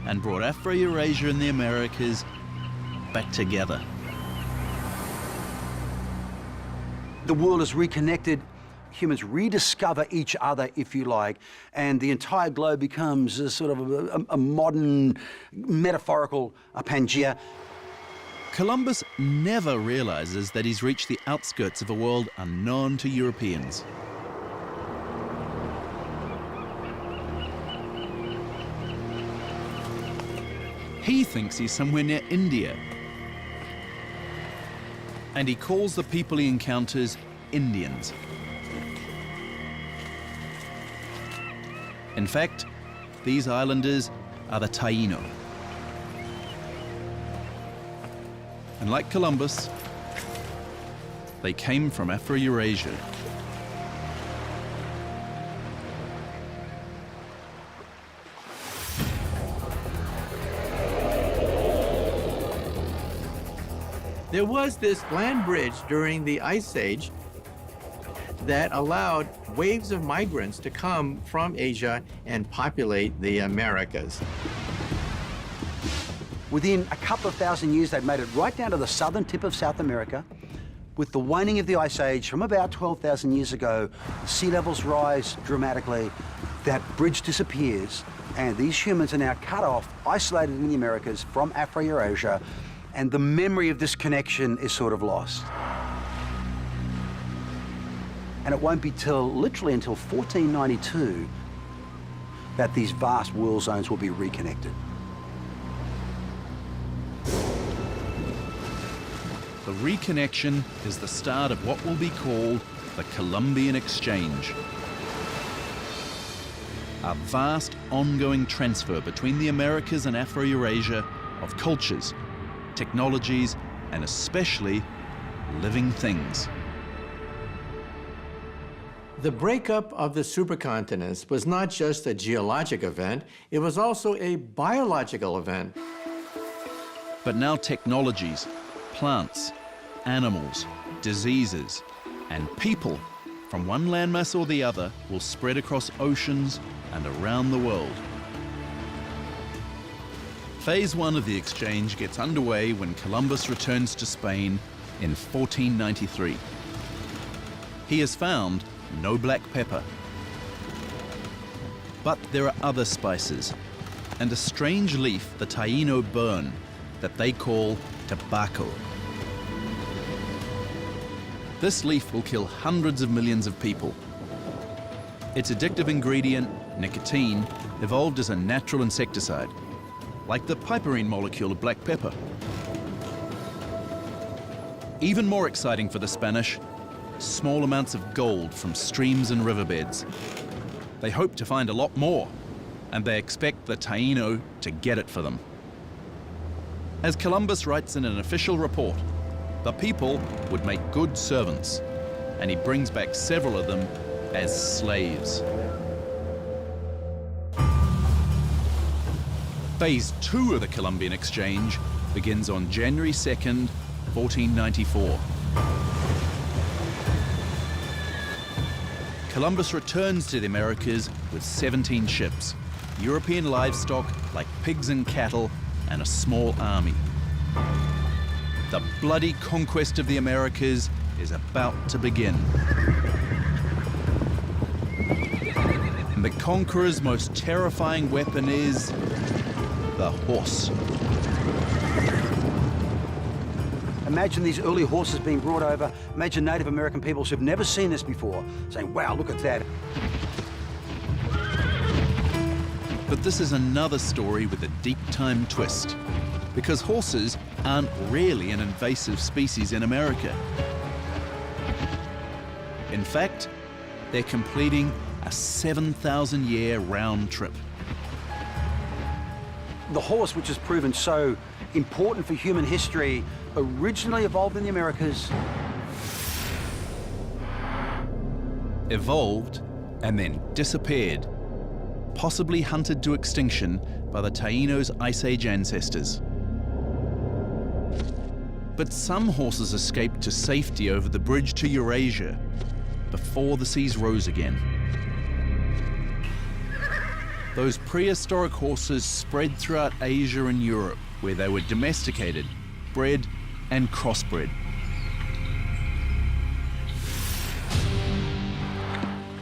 and brought Afro-Eurasia and the Americas back together. The world is reconnected. Humans rediscover each other, if you like, and the entire globe becomes a sort of a modern, metaphorical Pangea. Columbus never realizes that he's reached the outskirts of a world unknown to Europeans. He thinks he's somewhere near India. And he calls the people he encounters Indians. In fact, these islanders are the Taino. And like Columbus, they came from Afro-Eurasia. There was this land bridge during the Ice Age that allowed waves of migrants to come from Asia and populate the Americas. Within a couple of thousand years, they'd made it right down to the southern tip of South America. With the waning of the Ice Age from about 12,000 years ago, sea levels rise dramatically, that bridge disappears, and these humans are now cut off, isolated in the Americas from Afro-Eurasia, and the memory of this connection is sort of lost. And it won't be literally until 1492 that these vast world zones will be reconnected. The reconnection is the start of what will be called the Columbian Exchange. A vast ongoing transfer between the Americas and Afro-Eurasia of cultures, technologies, and especially living things. The breakup of the supercontinents was not just a geologic event, it was also a biological event. But now technologies, plants, animals, diseases, and people from one landmass or the other will spread across oceans and around the world. Phase 1 of the exchange gets underway when Columbus returns to Spain in 1493. He has found no black pepper. But there are other spices, and a strange leaf the Taino burn that they call tobacco. This leaf will kill hundreds of millions of people. Its addictive ingredient, nicotine, evolved as a natural insecticide, like the piperine molecule of black pepper. Even more exciting for the Spanish, small amounts of gold from streams and riverbeds. They hope to find a lot more, and they expect the Taino to get it for them. As Columbus writes in an official report, the people would make good servants, and he brings back several of them as slaves. Phase 2 of the Columbian Exchange begins on January 2nd, 1494. Columbus returns to the Americas with 17 ships, European livestock like pigs and cattle, and a small army. The bloody conquest of the Americas is about to begin. And the conqueror's most terrifying weapon is the horse. Imagine these early horses being brought over. Imagine Native American peoples who've never seen this before saying, wow, look at that. But this is another story with a deep time twist, because horses aren't really an invasive species in America. In fact, they're completing a 7,000-year round trip. The horse, which has proven so important for human history, originally evolved in the Americas. Evolved and then disappeared, possibly hunted to extinction by the Taino's Ice Age ancestors. But some horses escaped to safety over the bridge to Eurasia before the seas rose again. Those prehistoric horses spread throughout Asia and Europe, where they were domesticated, bred, and crossbred.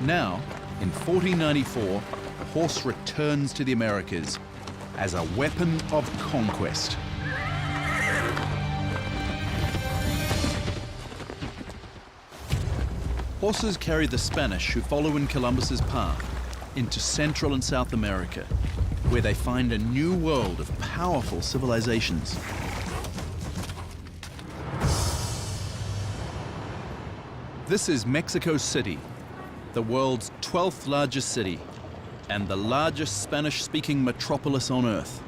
Now, in 1494, the horse returns to the Americas as a weapon of conquest. Horses carry the Spanish who follow in Columbus's path into Central and South America, where they find a new world of powerful civilizations. This is Mexico City, the world's 12th largest city and the largest Spanish-speaking metropolis on Earth.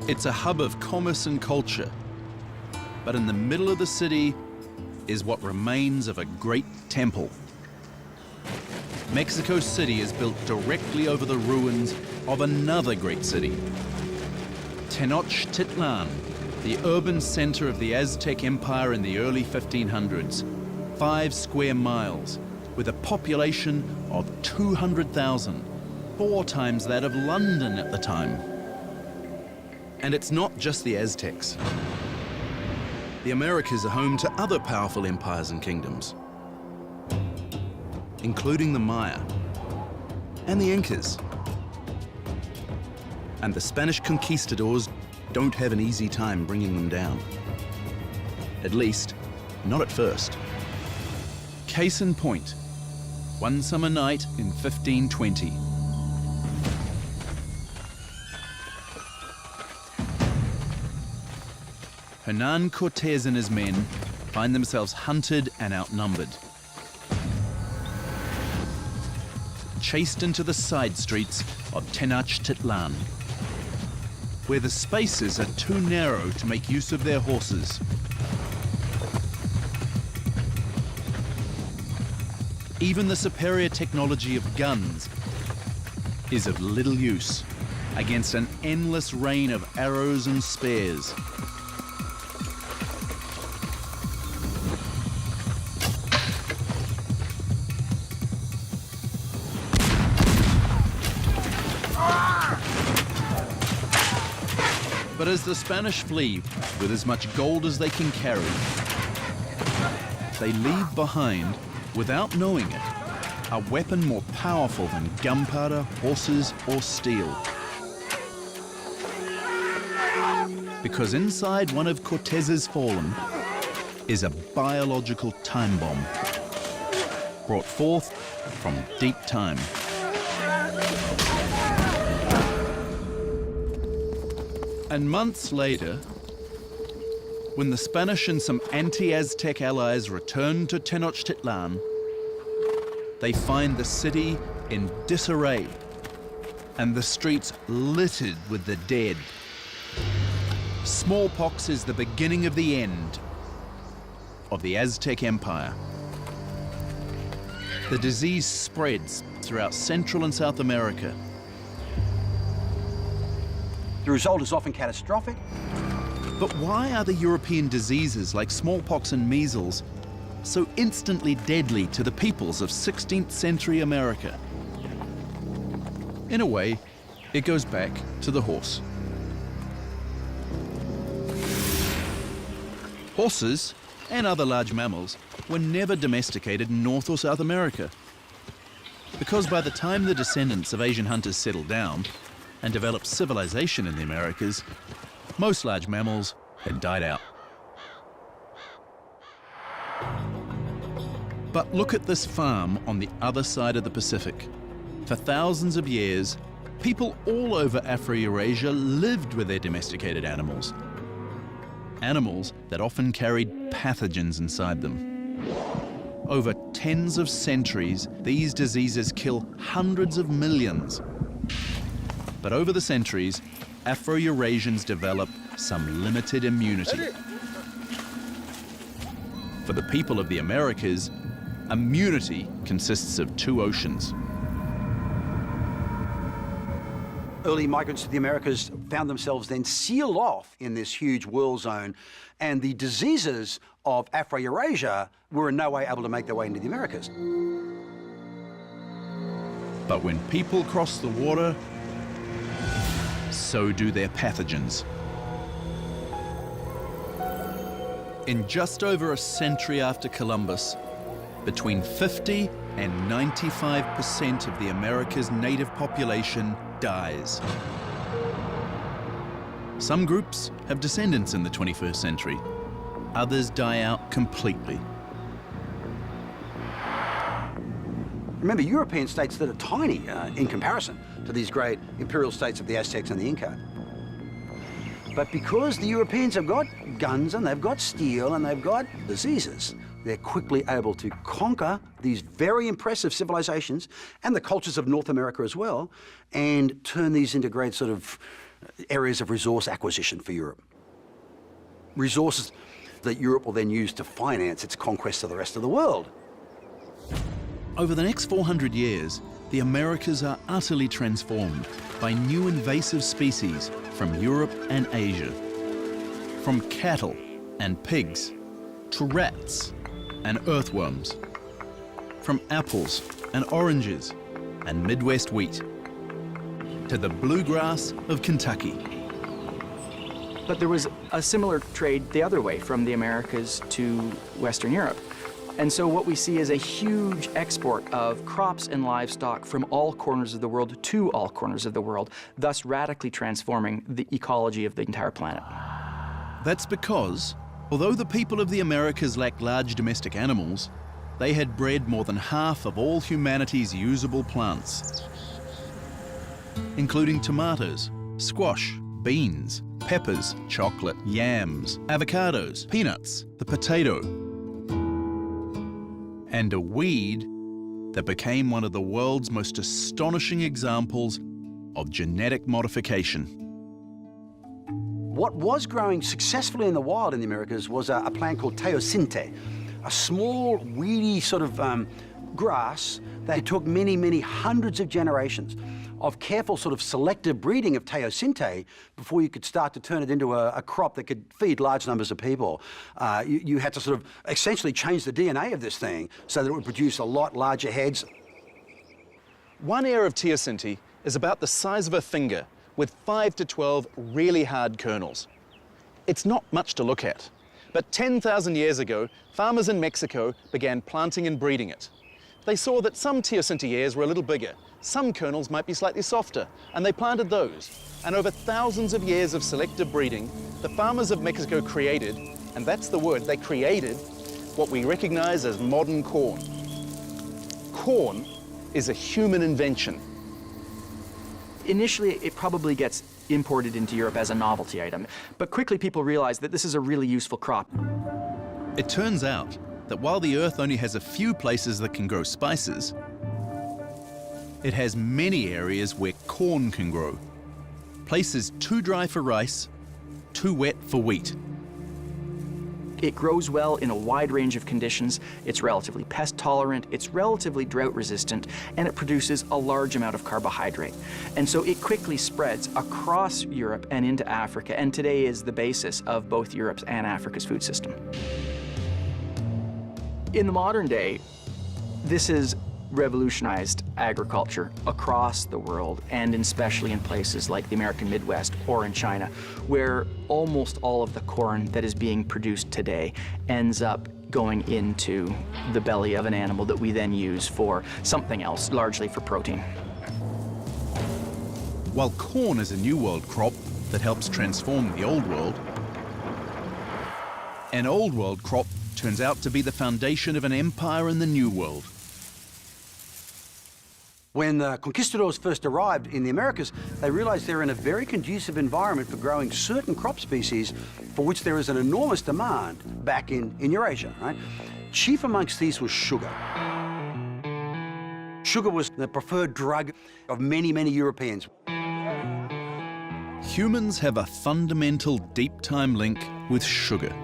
It's a hub of commerce and culture, but in the middle of the city is what remains of a great temple. Mexico City is built directly over the ruins of another great city, Tenochtitlan, the urban center of the Aztec Empire in the early 1500s, 5 square miles, with a population of 200,000, 4 times that of London at the time. And it's not just the Aztecs. The Americas are home to other powerful empires and kingdoms, including the Maya and the Incas. And the Spanish conquistadors don't have an easy time bringing them down. At least, not at first. Case in point, one summer night in 1520. Hernan Cortés and his men find themselves hunted and outnumbered. Chased into the side streets of Tenochtitlan, where the spaces are too narrow to make use of their horses. Even the superior technology of guns is of little use against an endless rain of arrows and spears. But as the Spanish flee with as much gold as they can carry, they leave behind, without knowing it, a weapon more powerful than gunpowder, horses, or steel. Because inside one of Cortez's fallen is a biological time bomb brought forth from deep time. And months later, when the Spanish and some anti-Aztec allies return to Tenochtitlan, they find the city in disarray and the streets littered with the dead. Smallpox is the beginning of the end of the Aztec Empire. The disease spreads throughout Central and South America. The result is often catastrophic. But why are the European diseases like smallpox and measles so instantly deadly to the peoples of 16th century America? In a way, it goes back to the horse. Horses and other large mammals were never domesticated in North or South America, because by the time the descendants of Asian hunters settled down and developed civilization in the Americas, most large mammals had died out. But look at this farm on the other side of the Pacific. For thousands of years, people all over Afro-Eurasia lived with their domesticated animals. Animals that often carried pathogens inside them. Over tens of centuries, these diseases kill hundreds of millions. But over the centuries, Afro-Eurasians develop some limited immunity. For the people of the Americas, immunity consists of two oceans. Early migrants to the Americas found themselves then sealed off in this huge world zone, and the diseases of Afro-Eurasia were in no way able to make their way into the Americas. But when people cross the water, so do their pathogens. In just over a century after Columbus, between 50 and 95% of the America's native population dies. Some groups have descendants in the 21st century. Others die out completely. Remember, European states that are tiny in comparison to these great imperial states of the Aztecs and the Inca. But because the Europeans have got guns and they've got steel and they've got diseases, they're quickly able to conquer these very impressive civilizations and the cultures of North America as well, and turn these into great sort of areas of resource acquisition for Europe. Resources that Europe will then use to finance its conquest of the rest of the world. Over the next 400 years, the Americas are utterly transformed by new invasive species from Europe and Asia. From cattle and pigs to rats and earthworms. From apples and oranges and Midwest wheat to the bluegrass of Kentucky. But there was a similar trade the other way, from the Americas to Western Europe. And so what we see is a huge export of crops and livestock from all corners of the world to all corners of the world, thus radically transforming the ecology of the entire planet. That's because, although the people of the Americas lacked large domestic animals, they had bred more than half of all humanity's usable plants, including tomatoes, squash, beans, peppers, chocolate, yams, avocados, peanuts, the potato, and a weed that became one of the world's most astonishing examples of genetic modification. What was growing successfully in the wild in the Americas was a plant called teosinte, a small, weedy sort of grass that took many, many hundreds of generations of careful sort of selective breeding of teosinte before you could start to turn it into a crop that could feed large numbers of people. You had to sort of essentially change the DNA of this thing so that it would produce a lot larger heads. One ear of teosinte is about the size of a finger, with 5 to 12 really hard kernels. It's not much to look at, but 10,000 years ago, farmers in Mexico began planting and breeding it. They saw that some teosinte were a little bigger, some kernels might be slightly softer, and they planted those. And over thousands of years of selective breeding, the farmers of Mexico created, and that's the word, they created what we recognize as modern corn. Corn is a human invention. Initially, it probably gets imported into Europe as a novelty item, but quickly people realize that this is a really useful crop. It turns out that while the Earth only has a few places that can grow spices, it has many areas where corn can grow. Places too dry for rice, too wet for wheat. It grows well in a wide range of conditions. It's relatively pest tolerant, it's relatively drought resistant, and it produces a large amount of carbohydrate. And so it quickly spreads across Europe and into Africa, and today is the basis of both Europe's and Africa's food system. In the modern day, this has revolutionized agriculture across the world, and especially in places like the American Midwest or in China, where almost all of the corn that is being produced today ends up going into the belly of an animal that we then use for something else, largely for protein. While corn is a New World crop that helps transform the Old World, an Old World crop turns out to be the foundation of an empire in the New World. When the conquistadors first arrived in the Americas, they realized they're in a very conducive environment for growing certain crop species for which there is an enormous demand back in Eurasia, right? Chief amongst these was sugar. Sugar was the preferred drug of many, many Europeans. Humans have a fundamental deep-time link with sugar,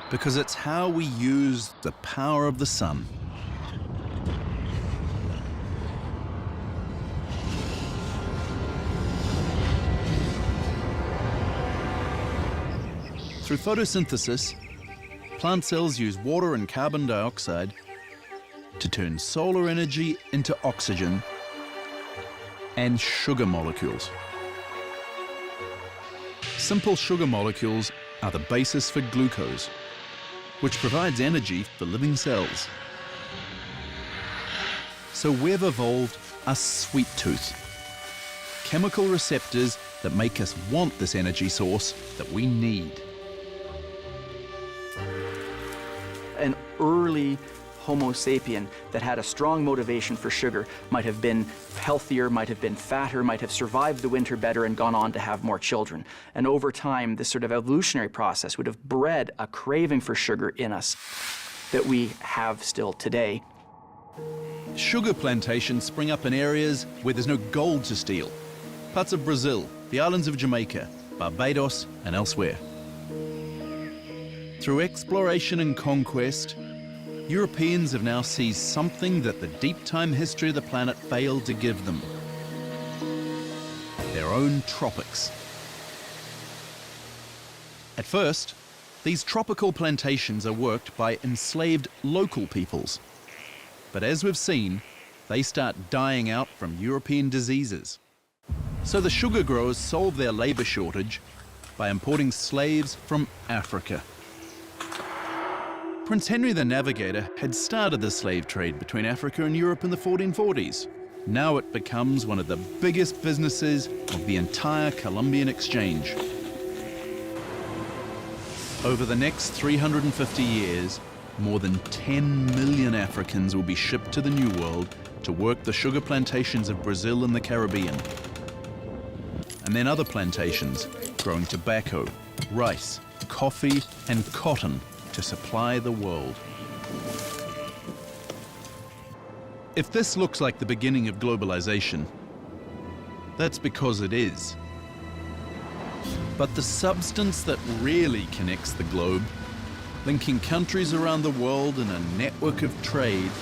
because it's how we use the power of the sun. Through photosynthesis, plant cells use water and carbon dioxide to turn solar energy into oxygen and sugar molecules. Simple sugar molecules are the basis for glucose, which provides energy for living cells. So we've evolved a sweet tooth, chemical receptors that make us want this energy source that we need. An early Homo sapien that had a strong motivation for sugar might have been healthier, might have been fatter, might have survived the winter better and gone on to have more children. And over time, this sort of evolutionary process would have bred a craving for sugar in us that we have still today. Sugar plantations spring up in areas where there's no gold to steal. Parts of Brazil, the islands of Jamaica, Barbados, and elsewhere. Through exploration and conquest, Europeans have now seized something that the deep-time history of the planet failed to give them: their own tropics. At first, these tropical plantations are worked by enslaved local peoples. But as we've seen, they start dying out from European diseases. So the sugar growers solve their labor shortage by importing slaves from Africa. Prince Henry the Navigator had started the slave trade between Africa and Europe in the 1440s. Now it becomes one of the biggest businesses of the entire Columbian exchange. Over the next 350 years, more than 10 million Africans will be shipped to the New World to work the sugar plantations of Brazil and the Caribbean. And then other plantations growing tobacco, rice, coffee, and cotton to supply the world. If this looks like the beginning of globalization, that's because it is. But the substance that really connects the globe, linking countries around the world in a network of trade,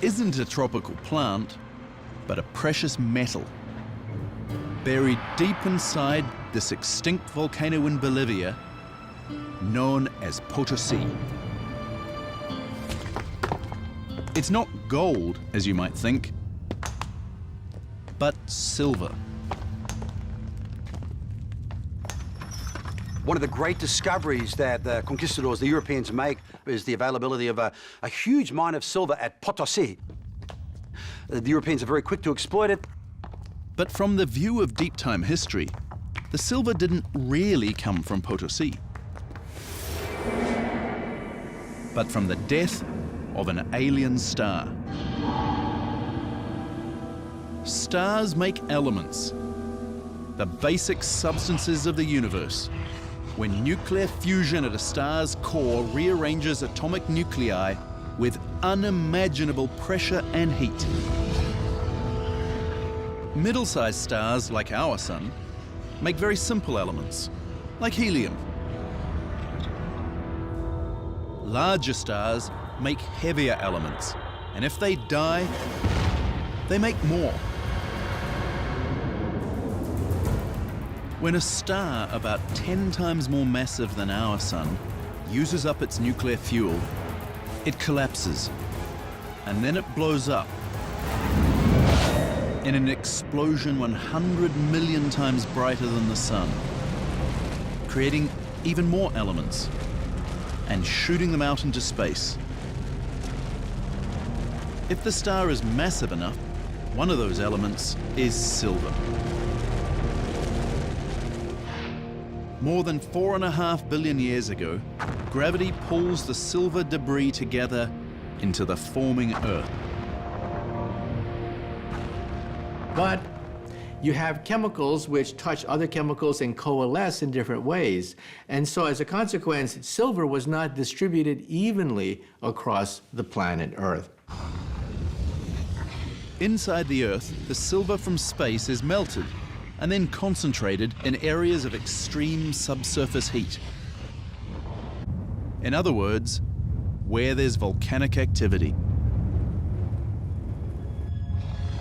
isn't a tropical plant, but a precious metal. Buried deep inside this extinct volcano in Bolivia, known as Potosi. It's not gold, as you might think, but silver. One of the great discoveries that the conquistadors, the Europeans, make is the availability of a huge mine of silver at Potosi. The Europeans are very quick to exploit it. But from the view of deep time history, the silver didn't really come from Potosi, but from the death of an alien star. Stars make elements, the basic substances of the universe. When nuclear fusion at a star's core rearranges atomic nuclei with unimaginable pressure and heat. Middle-sized stars, like our Sun, make very simple elements, like helium. Larger stars make heavier elements, and if they die, they make more. When a star about 10 times more massive than our Sun uses up its nuclear fuel, it collapses, and then it blows up in an explosion 100 million times brighter than the Sun, creating even more elements and shooting them out into space. If the star is massive enough, one of those elements is silver. More than 4.5 billion years ago, gravity pulls the silver debris together into the forming Earth. But you have chemicals which touch other chemicals and coalesce in different ways. And so as a consequence, silver was not distributed evenly across the planet Earth. Inside the Earth, the silver from space is melted and then concentrated in areas of extreme subsurface heat. In other words, where there's volcanic activity.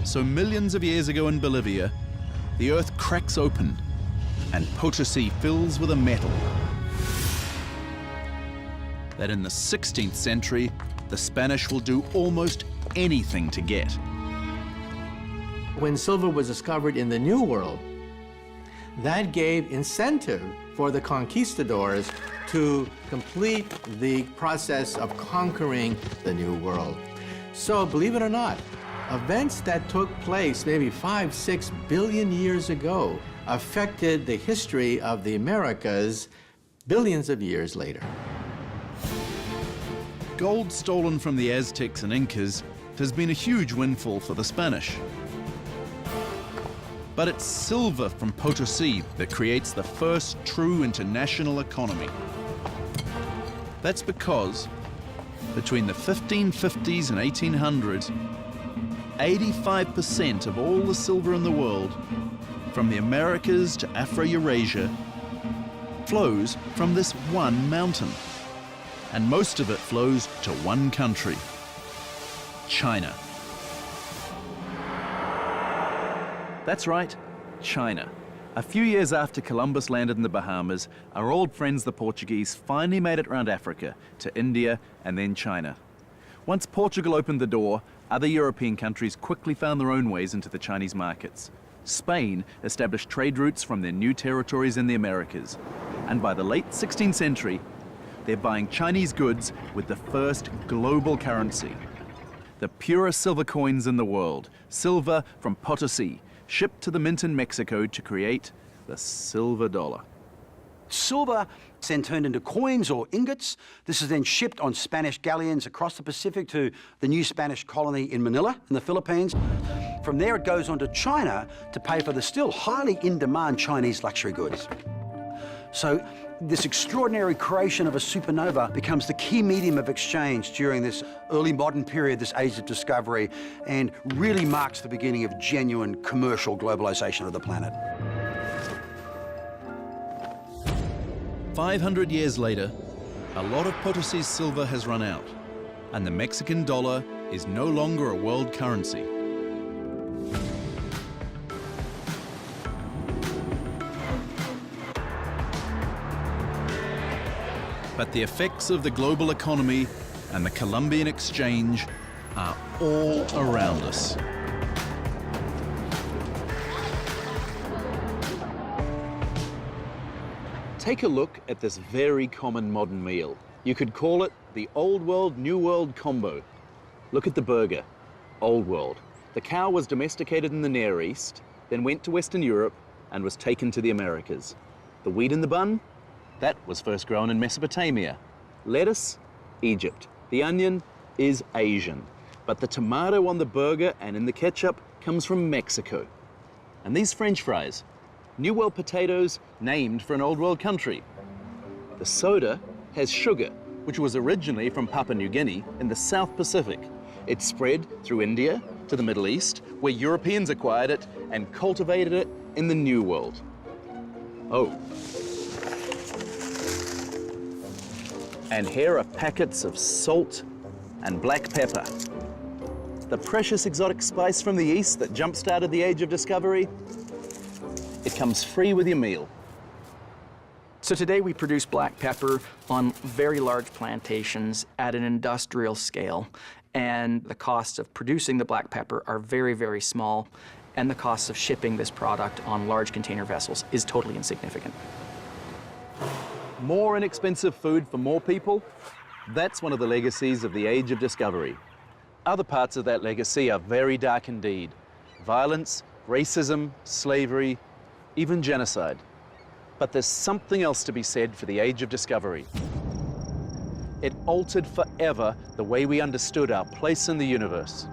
So millions of years ago in Bolivia, the Earth cracks open and Potosi fills with a metal that in the 16th century, the Spanish will do almost anything to get. When silver was discovered in the New World, that gave incentive for the conquistadors to complete the process of conquering the New World. So, believe it or not, events that took place maybe 5-6 billion years ago affected the history of the Americas billions of years later. Gold stolen from the Aztecs and Incas has been a huge windfall for the Spanish. But it's silver from Potosi that creates the first true international economy. That's because between the 1550s and 1800s, 85% of all the silver in the world, from the Americas to Afro-Eurasia, flows from this one mountain. And most of it flows to one country, China. That's right, China. A few years after Columbus landed in the Bahamas, our old friends the Portuguese finally made it around Africa to India and then China. Once Portugal opened the door, other European countries quickly found their own ways into the Chinese markets. Spain established trade routes from their new territories in the Americas. And by the late 16th century, they're buying Chinese goods with the first global currency. The purest silver coins in the world, silver from Potosi, shipped to the mint in Mexico to create the silver dollar. Silver is then turned into coins or ingots. This is then shipped on Spanish galleons across the Pacific to the new Spanish colony in Manila in the Philippines. From there it goes on to China to pay for the still highly in-demand Chinese luxury goods. So this extraordinary creation of a supernova becomes the key medium of exchange during this early modern period, this age of discovery, and really marks the beginning of genuine commercial globalization of the planet. 500 years later, a lot of Potosi's silver has run out, and the Mexican dollar is no longer a world currency. But the effects of the global economy and the Columbian exchange are all around us. Take a look at this very common modern meal, You could call it the Old World, New World combo. Look at the burger, Old World. The cow was domesticated in the Near East, then went to Western Europe and was taken to the Americas. The wheat in the bun, that was first grown in Mesopotamia. Lettuce, Egypt. The onion is Asian. But the tomato on the burger and in the ketchup comes from Mexico. And these French fries, New World potatoes named for an Old World country. The soda has sugar, which was originally from Papua New Guinea in the South Pacific. It spread through India to the Middle East, where Europeans acquired it and cultivated it in the New World. Oh. And here are packets of salt and black pepper. The precious exotic spice from the East that jump-started the Age of Discovery. It comes free with your meal. So today we produce black pepper on very large plantations at an industrial scale. And the costs of producing the black pepper are very, very small. And the costs of shipping this product on large container vessels is totally insignificant. More inexpensive food for more people? That's one of the legacies of the Age of Discovery. Other parts of that legacy are very dark indeed. Violence, racism, slavery, even genocide. But there's something else to be said for the Age of Discovery. It altered forever the way we understood our place in the universe.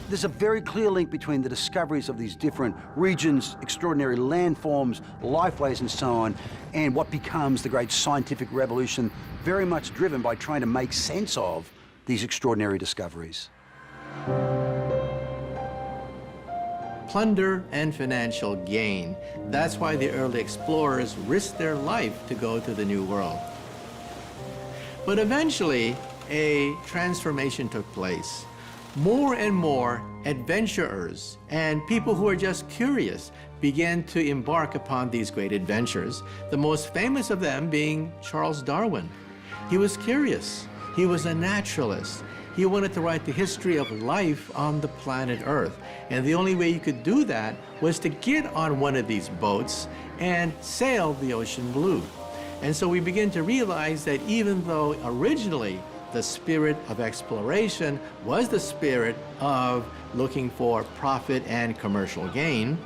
There's a very clear link between the discoveries of these different regions, extraordinary landforms, lifeways and so on, and what becomes the great scientific revolution, very much driven by trying to make sense of these extraordinary discoveries. Plunder and financial gain. That's why the early explorers risked their life to go to the New World. But eventually, a transformation took place. More and more adventurers and people who are just curious began to embark upon these great adventures, the most famous of them being Charles Darwin. He was curious. He was a naturalist. He wanted to write the history of life on the planet Earth. And the only way you could do that was to get on one of these boats and sail the ocean blue. And so we begin to realize that even though originally the spirit of exploration was the spirit of looking for profit and commercial gain,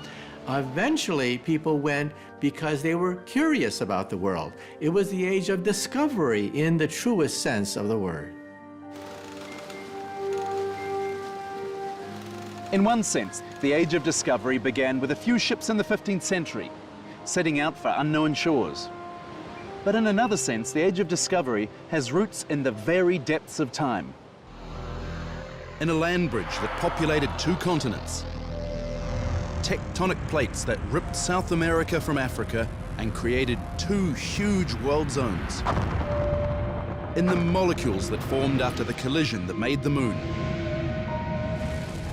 eventually people went because they were curious about the world. It was the age of discovery in the truest sense of the word. In one sense, the Age of Discovery began with a few ships in the 15th century, setting out for unknown shores. But in another sense, the Age of Discovery has roots in the very depths of time. In a land bridge that populated 2 continents, tectonic plates that ripped South America from Africa and created 2 huge world zones. In the molecules that formed after the collision that made the moon,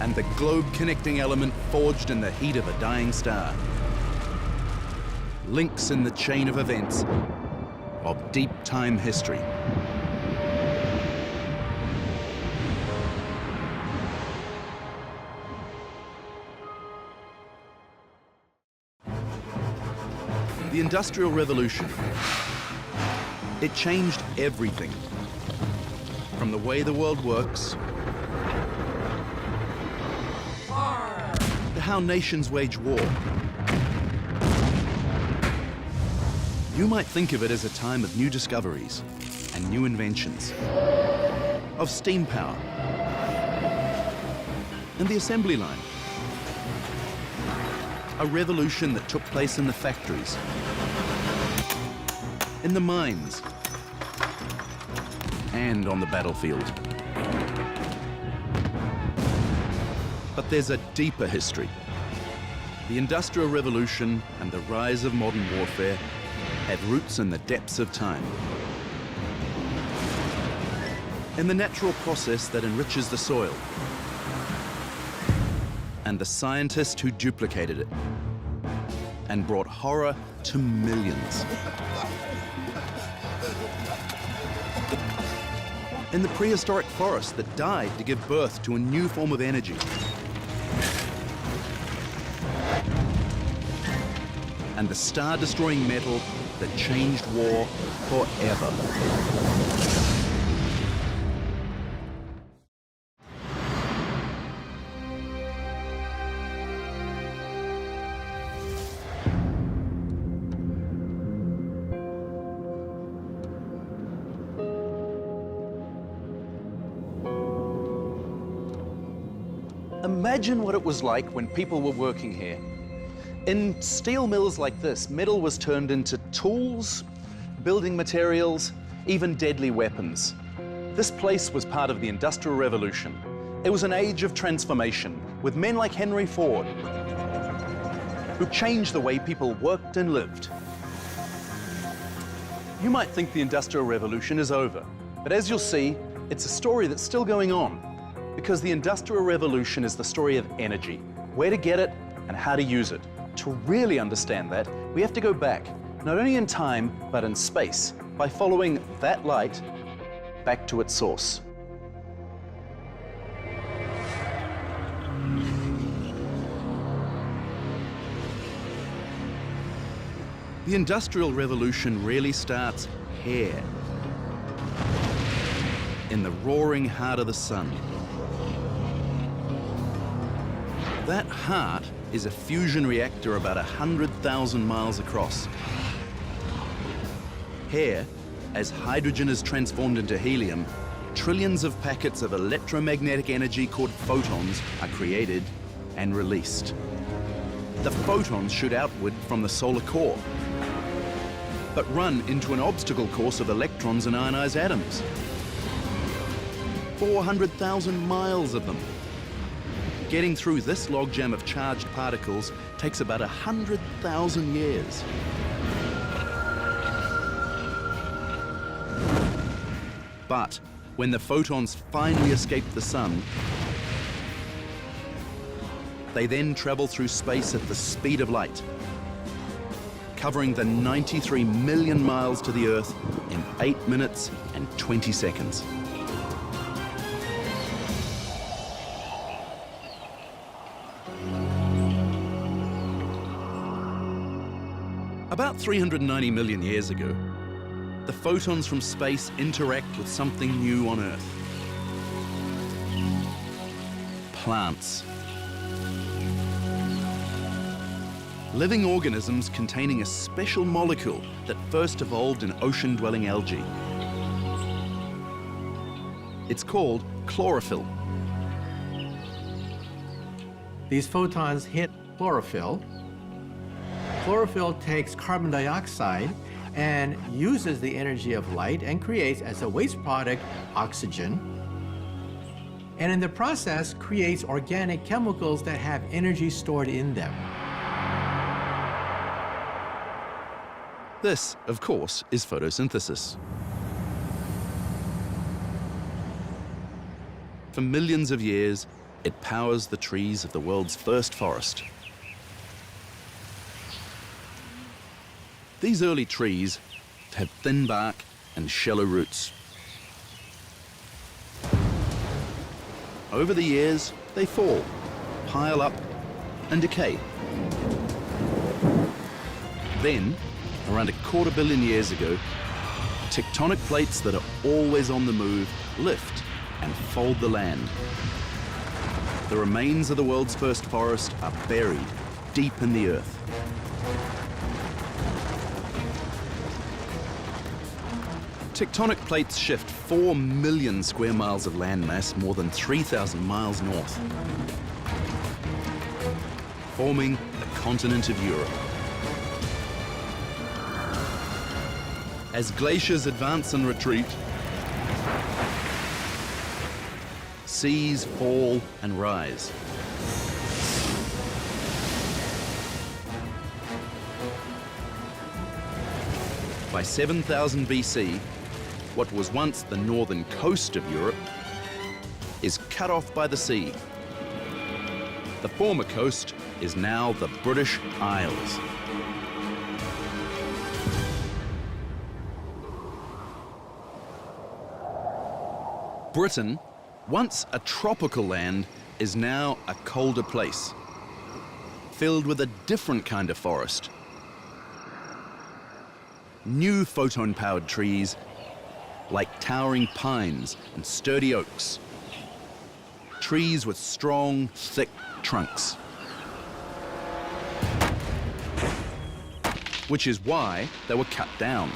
and the globe-connecting element forged in the heat of a dying star. Links in the chain of events of deep time history. The Industrial Revolution. It changed everything, from the way the world works, to how nations wage war. You might think of it as a time of new discoveries and new inventions, of steam power and the assembly line. A revolution that took place in the factories, in the mines, and on the battlefield. But there's a deeper history. The Industrial Revolution and the rise of modern warfare have roots in the depths of time. In the natural process that enriches the soil, and the scientist who duplicated it and brought horror to millions. In the prehistoric forest that died to give birth to a new form of energy. And the star-destroying metal that changed war forever. Imagine what it was like when people were working here. In steel mills like this, metal was turned into tools, building materials, even deadly weapons. This place was part of the Industrial Revolution. It was an age of transformation, with men like Henry Ford, who changed the way people worked and lived. You might think the Industrial Revolution is over, but as you'll see, it's a story that's still going on, because the Industrial Revolution is the story of energy, where to get it and how to use it. To really understand that, we have to go back, not only in time, but in space, by following that light back to its source. The Industrial Revolution really starts here, in the roaring heart of the sun. That heart is a fusion reactor about 100,000 miles across. Here, as hydrogen is transformed into helium, trillions of packets of electromagnetic energy called photons are created and released. The photons shoot outward from the solar core, but run into an obstacle course of electrons and ionized atoms. 400,000 miles of them. Getting through this logjam of charged particles takes about 100,000 years. But when the photons finally escape the sun, they then travel through space at the speed of light, covering the 93 million miles to the Earth in 8 minutes and 20 seconds. About 390 million years ago, the photons from space interact with something new on Earth. Plants. Living organisms containing a special molecule that first evolved in ocean-dwelling algae. It's called chlorophyll. These photons hit chlorophyll. Chlorophyll takes carbon dioxide and uses the energy of light and creates, as a waste product, oxygen. And in the process, creates organic chemicals that have energy stored in them. This, of course, is photosynthesis. For millions of years, it powers the trees of the world's first forest. These early trees had thin bark and shallow roots. Over the years, they fall, pile up, and decay. Then, around 250 million years ago, tectonic plates that are always on the move lift and fold the land. The remains of the world's first forest are buried deep in the earth. Tectonic plates shift 4 million square miles of landmass more than 3,000 miles north, forming the continent of Europe. As glaciers advance and retreat, seas fall and rise. By 7000 BC, what was once the northern coast of Europe is cut off by the sea. The former coast is now the British Isles. Britain, once a tropical land, is now a colder place, filled with a different kind of forest. new photon-powered trees like towering pines and sturdy oaks. Trees with strong, thick trunks. Which is why they were cut down.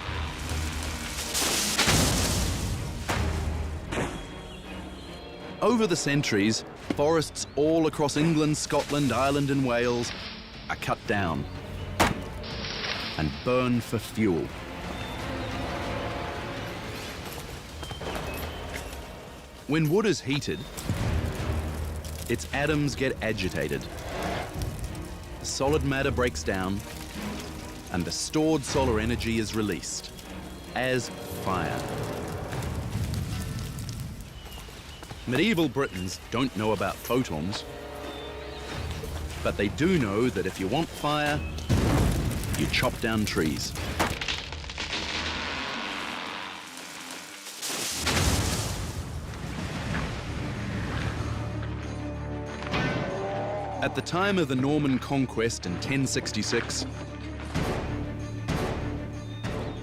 Over the centuries, forests all across England, Scotland, Ireland and Wales are cut down and burned for fuel. When wood is heated, its atoms get agitated. The solid matter breaks down and the stored solar energy is released as fire. Medieval Britons don't know about photons, but they do know that if you want fire, you chop down trees. At the time of the Norman conquest in 1066,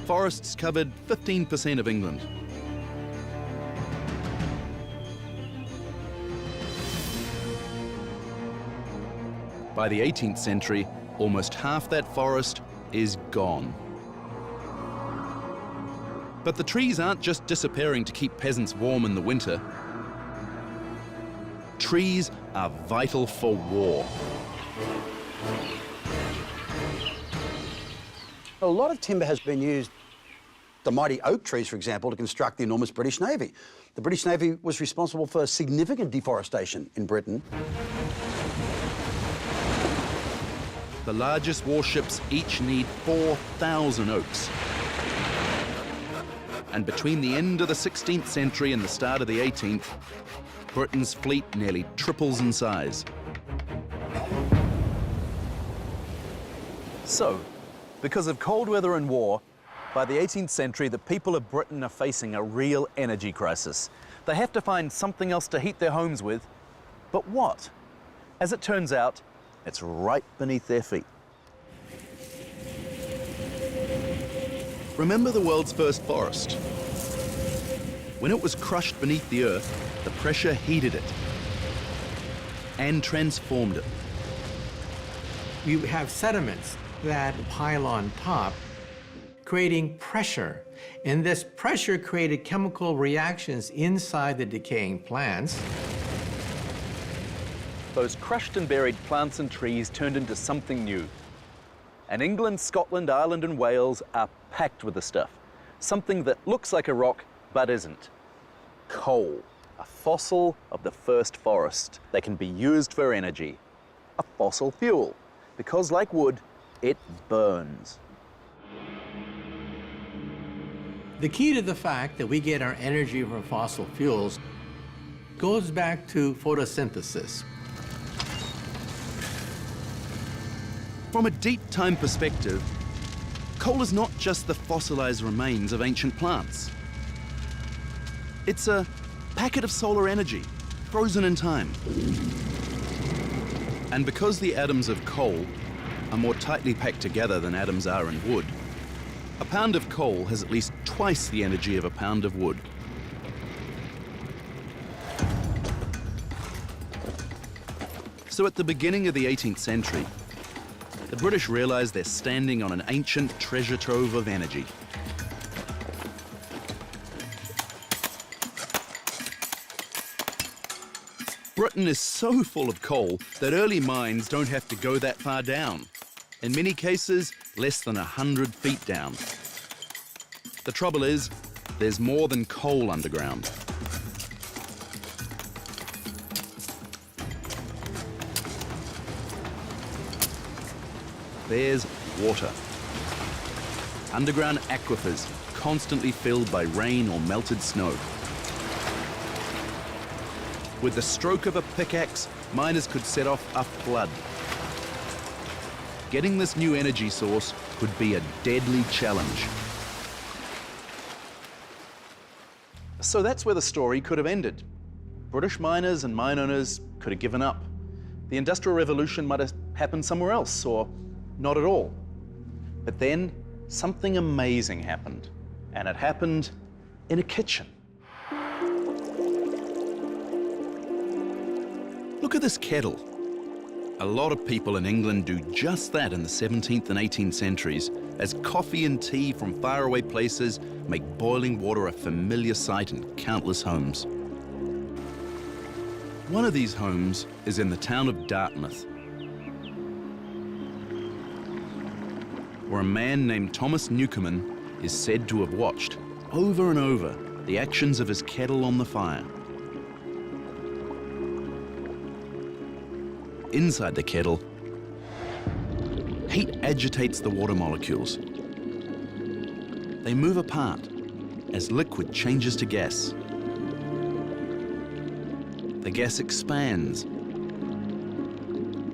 forests covered 15% of England. By the 18th century, almost half that forest is gone. But the trees aren't just disappearing to keep peasants warm in the winter. Trees are vital for war. A lot of timber has been used, the mighty oak trees, for example, to construct the enormous British Navy. The British Navy was responsible for significant deforestation in Britain. The largest warships each need 4,000 oaks. And between the end of the 16th century and the start of the 18th, Britain's fleet nearly triples in size. So, because of cold weather and war, by the 18th century, the people of Britain are facing a real energy crisis. They have to find something else to heat their homes with. But what? As it turns out, it's right beneath their feet. Remember the world's first forest? When it was crushed beneath the earth, the pressure heated it and transformed it. We have sediments that pile on top, creating pressure. And this pressure created chemical reactions inside the decaying plants. Those crushed and buried plants and trees turned into something new. And England, Scotland, Ireland and Wales are packed with the stuff. Something that looks like a rock, but isn't. Coal, a fossil of the first forest. They can be used for energy. A fossil fuel, because like wood, it burns. The key to the fact that we get our energy from fossil fuels goes back to photosynthesis. From a deep time perspective, coal is not just the fossilized remains of ancient plants. It's a packet of solar energy, frozen in time. And because the atoms of coal are more tightly packed together than atoms are in wood, a pound of coal has at least twice the energy of a pound of wood. So at the beginning of the 18th century, the British realized they're standing on an ancient treasure trove of energy. Britain is so full of coal that early mines don't have to go that far down. In many cases, less than 100 feet down. The trouble is, there's more than coal underground. There's water. Underground aquifers constantly filled by rain or melted snow. With the stroke of a pickaxe, miners could set off a flood. Getting this new energy source could be a deadly challenge. So that's where the story could have ended. British miners and mine owners could have given up. The Industrial Revolution might have happened somewhere else, or not at all. But then, something amazing happened. And it happened in a kitchen. Look at this kettle. A lot of people in England do just that in the 17th and 18th centuries, as coffee and tea from faraway places make boiling water a familiar sight in countless homes. One of these homes is in the town of Dartmouth, where a man named Thomas Newcomen is said to have watched, over and over, the actions of his kettle on the fire. Inside the kettle, heat agitates the water molecules. They move apart as liquid changes to gas. The gas expands,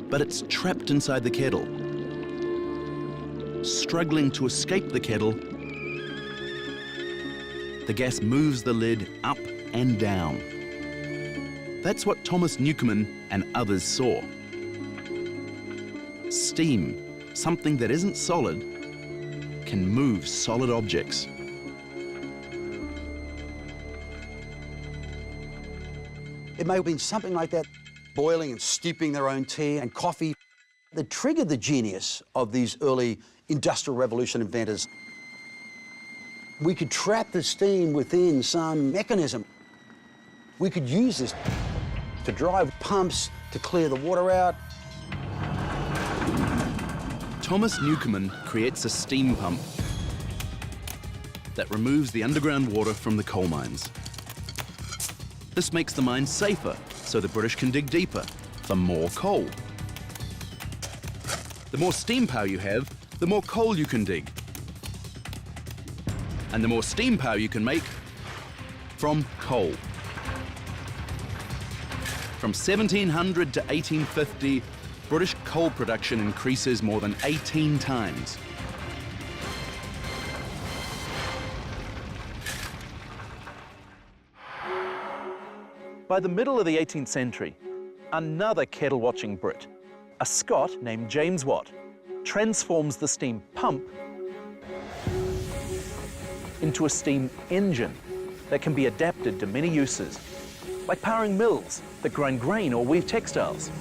but it's trapped inside the kettle. Struggling to escape the kettle, the gas moves the lid up and down. That's what Thomas Newcomen and others saw. Steam, something that isn't solid, can move solid objects. It may have been something like that, boiling and steeping their own tea and coffee, that triggered the genius of these early Industrial Revolution inventors. We could trap the steam within some mechanism. We could use this to drive pumps to clear the water out. Thomas Newcomen creates a steam pump that removes the underground water from the coal mines. This makes the mines safer, so the British can dig deeper for more coal. The more steam power you have, the more coal you can dig. And the more steam power you can make from coal. From 1700 to 1850, British coal production increases more than 18 times. By the middle of the 18th century, another kettle-watching Brit, a Scot named James Watt, transforms the steam pump into a steam engine that can be adapted to many uses, like powering mills that grind grain or weave textiles.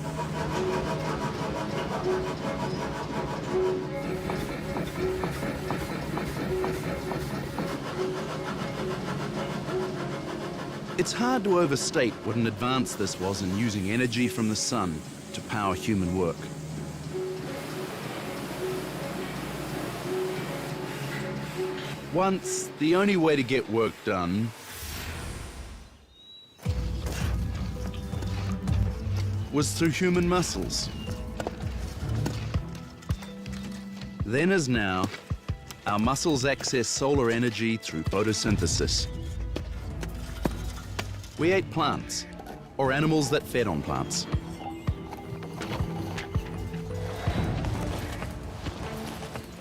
It's hard to overstate what an advance this was in using energy from the sun to power human work. Once, the only way to get work done was through human muscles. Then as now, our muscles access solar energy through photosynthesis. We ate plants, or animals that fed on plants.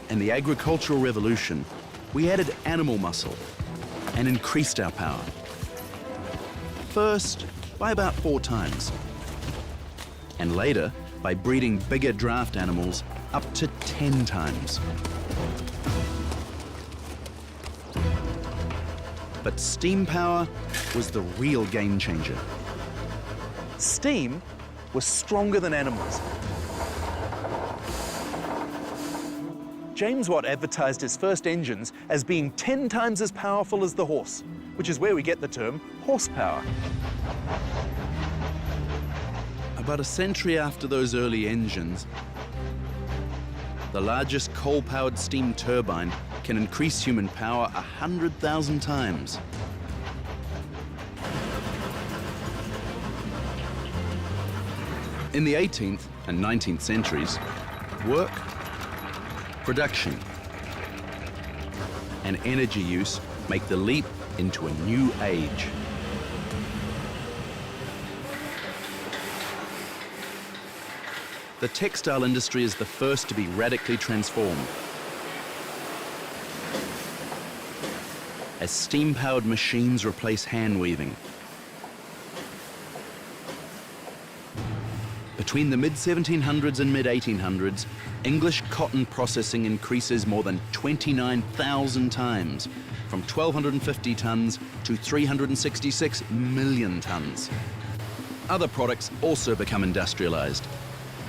In the agricultural revolution, we added animal muscle and increased our power. First, by about 4 times. And later, by breeding bigger draft animals up to 10 times. But steam power was the real game changer. Steam was stronger than animals. James Watt advertised his first engines as being 10 times as powerful as the horse, which is where we get the term horsepower. About a century after those early engines, the largest coal-powered steam turbine can increase human power 100,000 times. In the 18th and 19th centuries, work, production, and energy use make the leap into a new age. The textile industry is the first to be radically transformed, as steam-powered machines replace hand weaving. Between the mid-1700s and mid-1800s, English cotton processing increases more than 29,000 times, from 1,250 tons to 366 million tons. Other products also become industrialized,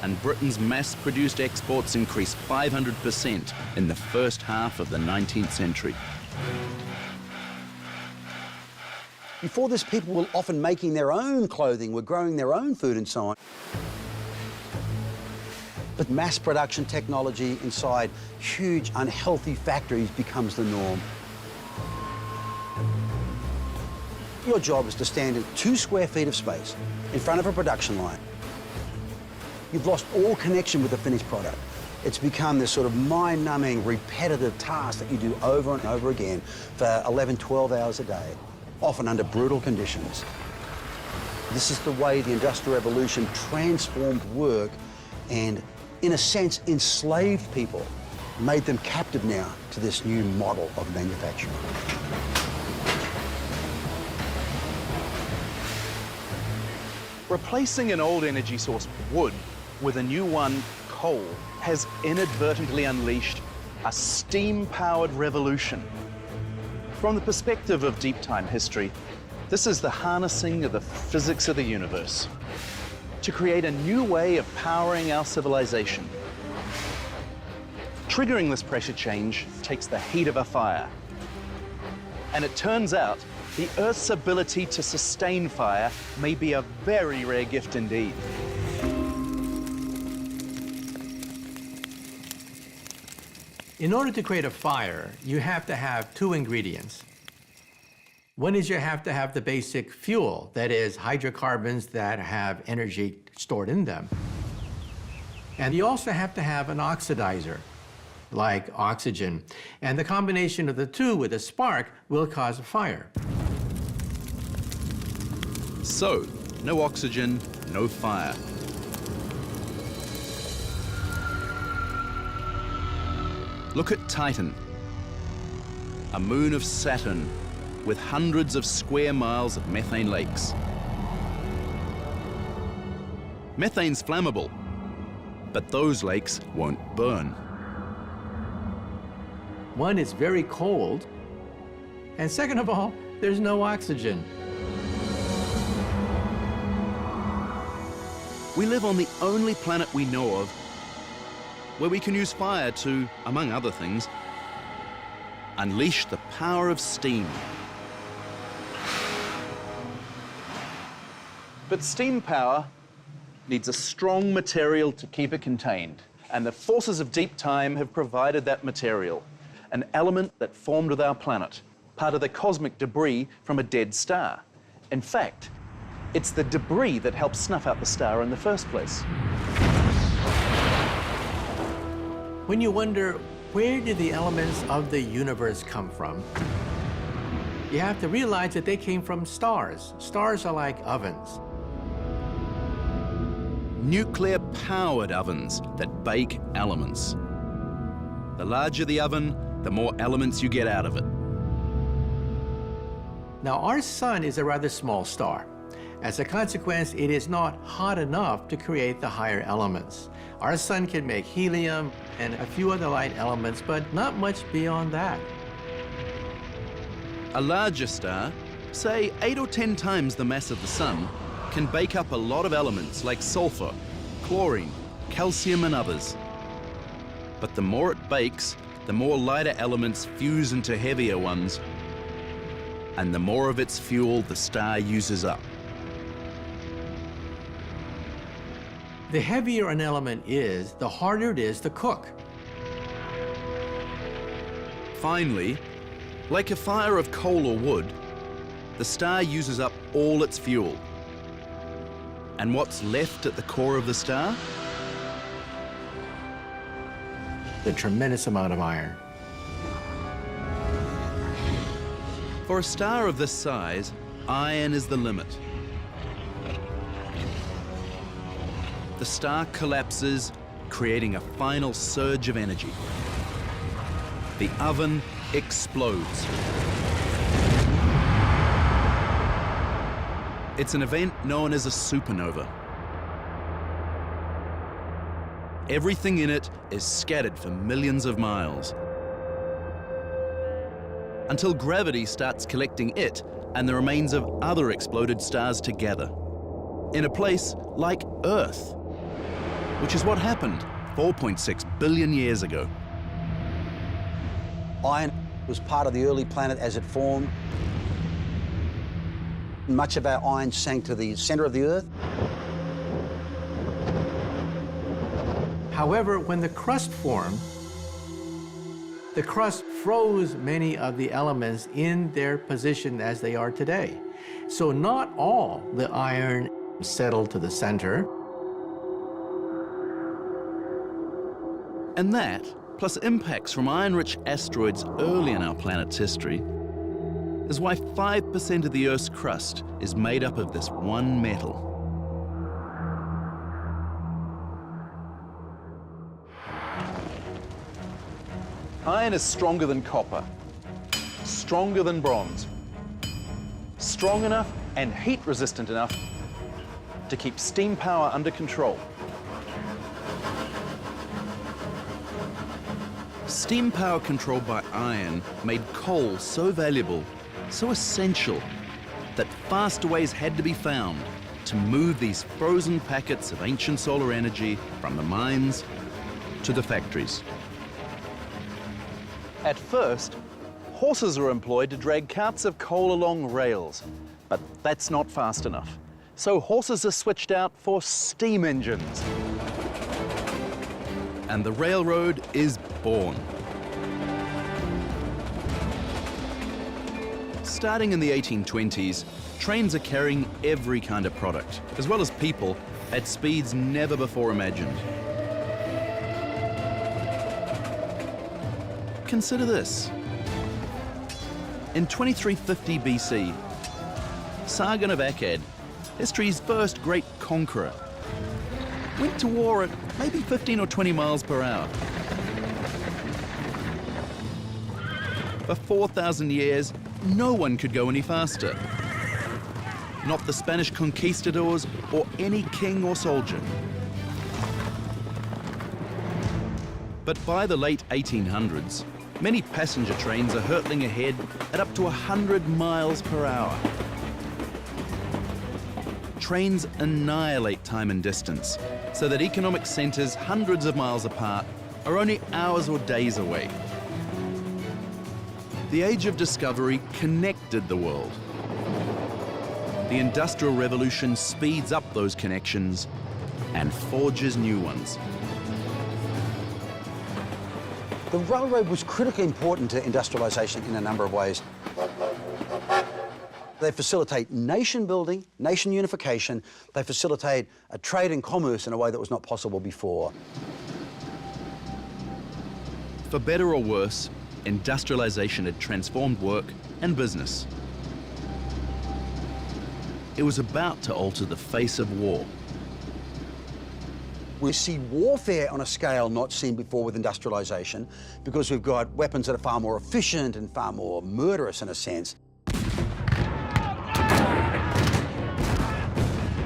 and Britain's mass-produced exports increased 500% in the first half of the 19th century. Before this, people were often making their own clothing, were growing their own food and so on. But mass production technology inside huge, unhealthy factories becomes the norm. Your job is to stand in 2 square feet of space in front of a production line. You've lost all connection with the finished product. It's become this sort of mind-numbing, repetitive task that you do over and over again for 11, 12 hours a day, often under brutal conditions. This is the way the Industrial Revolution transformed work and, in a sense, enslaved people, made them captive now to this new model of manufacturing. Replacing an old energy source, wood, with a new one, coal, has inadvertently unleashed a steam-powered revolution. From the perspective of deep time history, this is the harnessing of the physics of the universe to create a new way of powering our civilization. Triggering this pressure change takes the heat of a fire. And it turns out the Earth's ability to sustain fire may be a very rare gift indeed. In order to create a fire, you have to have 2 ingredients. One is you have to have the basic fuel, that is, hydrocarbons that have energy stored in them. And you also have to have an oxidizer, like oxygen. And the combination of the 2 with a spark will cause a fire. So, no oxygen, no fire. Look at Titan, a moon of Saturn with hundreds of square miles of methane lakes. Methane's flammable, but those lakes won't burn. One, it's very cold, and second of all, there's no oxygen. We live on the only planet we know of where we can use fire to, among other things, unleash the power of steam. But steam power needs a strong material to keep it contained, and the forces of deep time have provided that material, an element that formed with our planet, part of the cosmic debris from a dead star. In fact, it's the debris that helped snuff out the star in the first place. When you wonder, where did the elements of the universe come from? You have to realize that they came from stars. Stars are like ovens. Nuclear-powered ovens that bake elements. The larger the oven, the more elements you get out of it. Now, our sun is a rather small star. As a consequence, it is not hot enough to create the higher elements. Our sun can make helium and a few other light elements, but not much beyond that. A larger star, say 8 or 10 times the mass of the sun, can bake up a lot of elements like sulfur, chlorine, calcium and others. But the more it bakes, the more lighter elements fuse into heavier ones, and the more of its fuel the star uses up. The heavier an element is, the harder it is to cook. Finally, like a fire of coal or wood, the star uses up all its fuel. And what's left at the core of the star? The tremendous amount of iron. For a star of this size, iron is the limit. The star collapses, creating a final surge of energy. The oven explodes. It's an event known as a supernova. everything in it is scattered for millions of miles. Until gravity starts collecting it and the remains of other exploded stars together in a place like Earth, which is what happened 4.6 billion years ago. Iron was part of the early planet as it formed. Much of our iron sank to the center of the Earth. However, when the crust formed, the crust froze many of the elements in their position as they are today. So not all the iron settled to the center. And that, plus impacts from iron-rich asteroids early in our planet's history, is why 5% of the Earth's crust is made up of this one metal. Iron is stronger than copper, stronger than bronze, strong enough and heat resistant enough to keep steam power under control. Steam power controlled by iron made coal so valuable, so essential, that faster ways had to be found to move these frozen packets of ancient solar energy from the mines to the factories. At first, horses were employed to drag carts of coal along rails, but that's not fast enough. So horses are switched out for steam engines. And the railroad is born. Starting in the 1820s, trains are carrying every kind of product, as well as people, at speeds never before imagined. Consider this. In 2350 BC, Sargon of Akkad, history's first great conqueror, went to war at maybe 15 or 20 miles per hour. For 4,000 years, no one could go any faster. Not the Spanish conquistadors or any king or soldier. But by the late 1800s, many passenger trains are hurtling ahead at up to 100 miles per hour. Trains annihilate time and distance, so that economic centres hundreds of miles apart are only hours or days away. The age of discovery connected the world. The Industrial Revolution speeds up those connections and forges new ones. The railroad was critically important to industrialisation in a number of ways. They facilitate nation building, nation unification. They facilitate a trade and commerce in a way that was not possible before. For better or worse, industrialisation had transformed work and business. It was about to alter the face of war. We see warfare on a scale not seen before with industrialisation because we've got weapons that are far more efficient and far more murderous in a sense.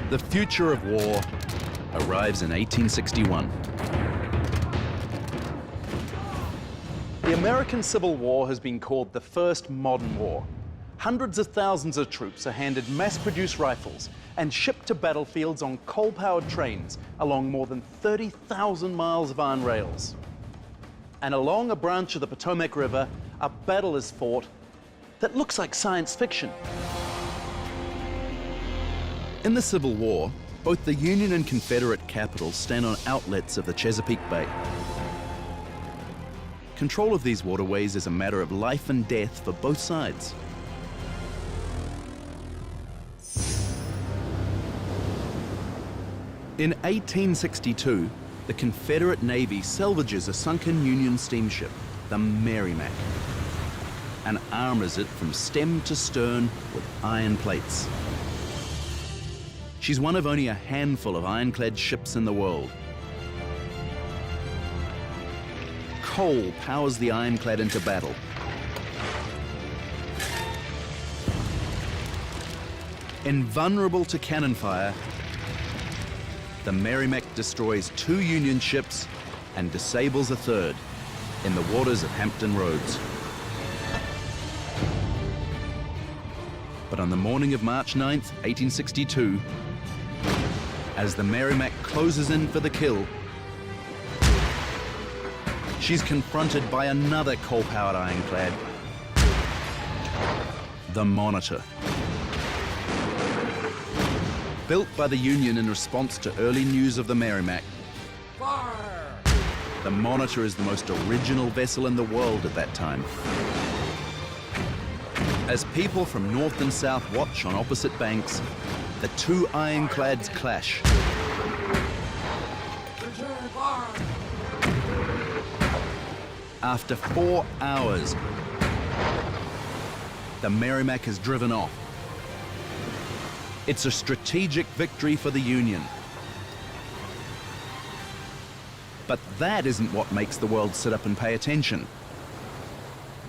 The future of war arrives in 1861. The American Civil War has been called the first modern war. Hundreds of thousands of troops are handed mass-produced rifles and shipped to battlefields on coal-powered trains along more than 30,000 miles of iron rails. And along a branch of the Potomac River, a battle is fought that looks like science fiction. In the Civil War, both the Union and Confederate capitals stand on outlets of the Chesapeake Bay. Control of these waterways is a matter of life and death for both sides. In 1862, the Confederate Navy salvages a sunken Union steamship, the Merrimac, and armors it from stem to stern with iron plates. She's one of only a handful of ironclad ships in the world. Coal powers the ironclad into battle. Invulnerable to cannon fire, the Merrimack destroys 2 Union ships and disables a 3rd in the waters of Hampton Roads. But on the morning of March 9th, 1862, as the Merrimack closes in for the kill, she's confronted by another coal-powered ironclad, the Monitor. Built by the Union in response to early news of the Merrimack, the Monitor is the most original vessel in the world at that time. As people from north and south watch on opposite banks, the 2 ironclads clash. After 4 hours, the Merrimack is driven off. It's a strategic victory for the Union. But that isn't what makes the world sit up and pay attention.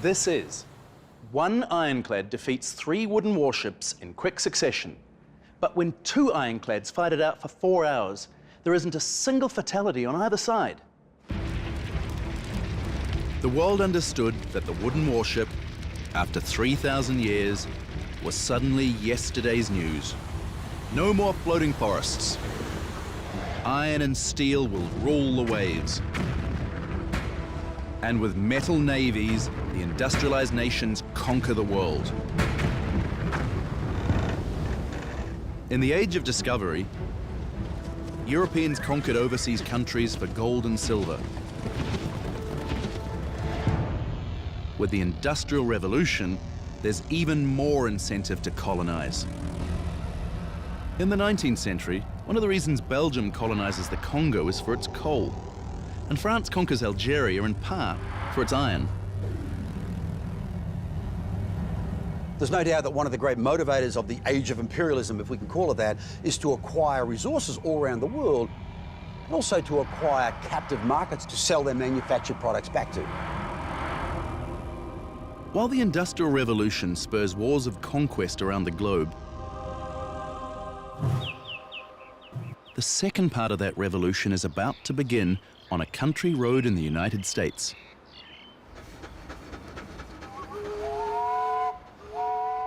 This is. 1 ironclad defeats 3 wooden warships in quick succession. But when 2 ironclads fight it out for 4 hours, there isn't a single fatality on either side. The world understood that the wooden warship, after 3,000 years, was suddenly yesterday's news. No more floating forests. Iron and steel will rule the waves. And with metal navies, the industrialized nations conquer the world. In the age of discovery, Europeans conquered overseas countries for gold and silver. With the Industrial Revolution, there's even more incentive to colonize. In the 19th century, one of the reasons Belgium colonizes the Congo is for its coal, and France conquers Algeria in part for its iron. There's no doubt that one of the great motivators of the age of imperialism, if we can call it that, is to acquire resources all around the world, and also to acquire captive markets to sell their manufactured products back to. While the Industrial Revolution spurs wars of conquest around the globe, the second part of that revolution is about to begin on a country road in the United States.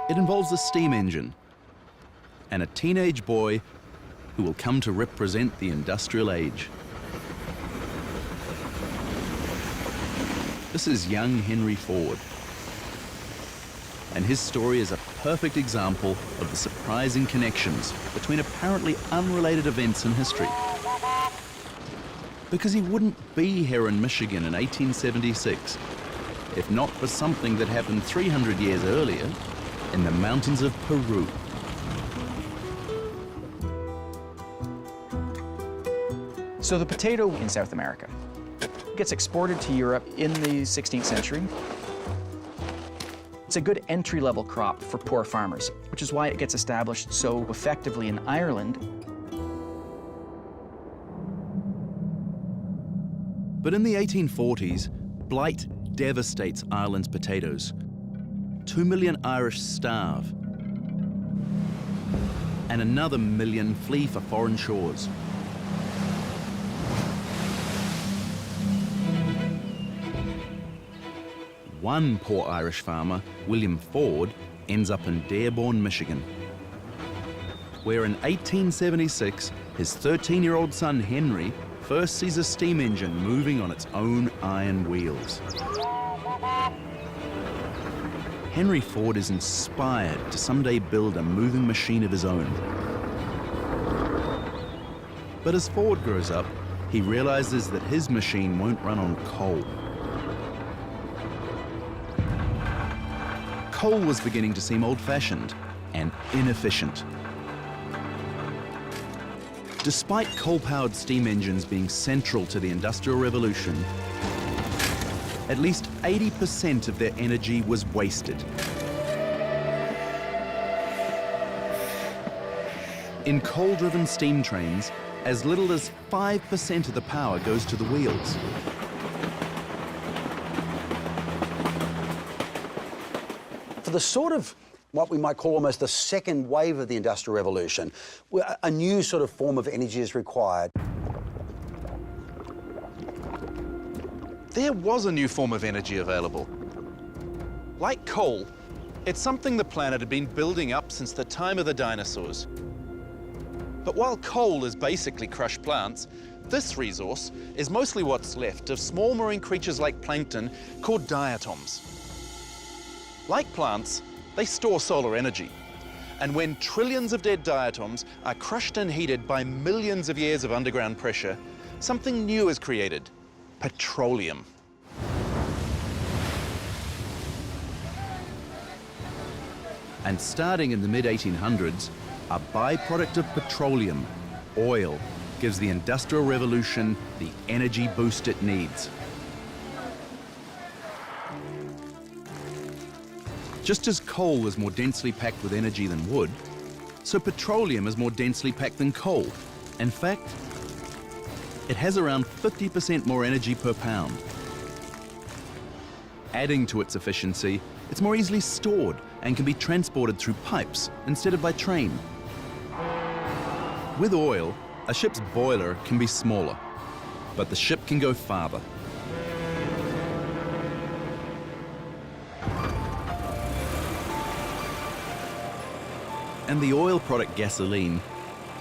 It involves a steam engine and a teenage boy who will come to represent the industrial age. This is young Henry Ford. And his story is a perfect example of the surprising connections between apparently unrelated events in history. Because he wouldn't be here in Michigan in 1876 if not for something that happened 300 years earlier in the mountains of Peru. So the potato in South America gets exported to Europe in the 16th century. It's a good entry-level crop for poor farmers, which is why it gets established so effectively in Ireland. But in the 1840s, blight devastates Ireland's potatoes. 2 million Irish starve, and another million flee for foreign shores. One poor Irish farmer, William Ford, ends up in Dearborn, Michigan, where in 1876, his 13-year-old son Henry first sees a steam engine moving on its own iron wheels. Henry Ford is inspired to someday build a moving machine of his own. But as Ford grows up, he realizes that his machine won't run on coal. Coal was beginning to seem old-fashioned and inefficient. Despite coal-powered steam engines being central to the Industrial Revolution, at least 80% of their energy was wasted. In coal-driven steam trains, as little as 5% of the power goes to the wheels. For the sort of what we might call almost the second wave of the Industrial Revolution, where a new sort of form of energy is required. There was a new form of energy available. Like coal, it's something the planet had been building up since the time of the dinosaurs. But while coal is basically crushed plants, this resource is mostly what's left of small marine creatures like plankton called diatoms. Like plants, they store solar energy. And when trillions of dead diatoms are crushed and heated by millions of years of underground pressure, something new is created: petroleum. And starting in the mid-1800s, a byproduct of petroleum, oil, gives the Industrial Revolution the energy boost it needs. Just as coal is more densely packed with energy than wood, so petroleum is more densely packed than coal. In fact, it has around 50% more energy per pound. Adding to its efficiency, it's more easily stored and can be transported through pipes instead of by train. With oil, a ship's boiler can be smaller, but the ship can go farther. And the oil product gasoline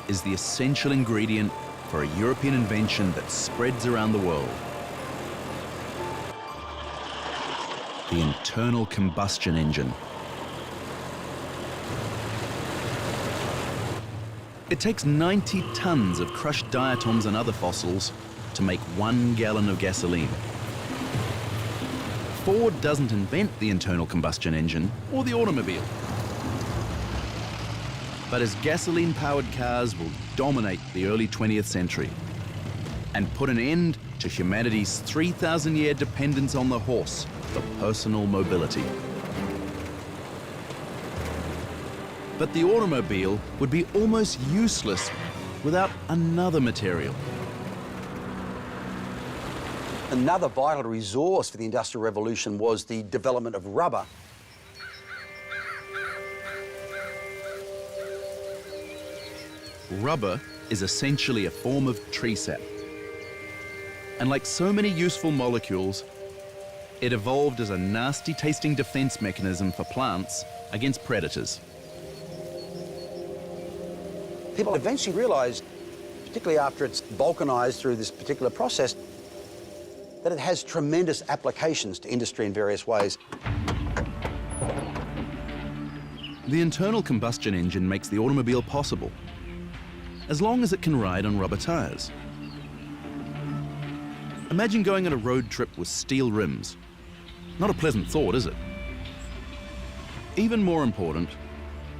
is the essential ingredient for a European invention that spreads around the world: the internal combustion engine. It takes 90 tons of crushed diatoms and other fossils to make 1 gallon of gasoline. Ford doesn't invent the internal combustion engine or the automobile. But his gasoline-powered cars will dominate the early 20th century and put an end to humanity's 3,000-year dependence on the horse for personal mobility. But the automobile would be almost useless without another material. Another vital resource for the Industrial Revolution was the development of rubber. Rubber is essentially a form of tree sap. And like so many useful molecules, it evolved as a nasty-tasting defense mechanism for plants against predators. People eventually realized, particularly after it's vulcanized through this particular process, that it has tremendous applications to industry in various ways. The internal combustion engine makes the automobile possible, as long as it can ride on rubber tires. Imagine going on a road trip with steel rims. Not a pleasant thought, is it? Even more important,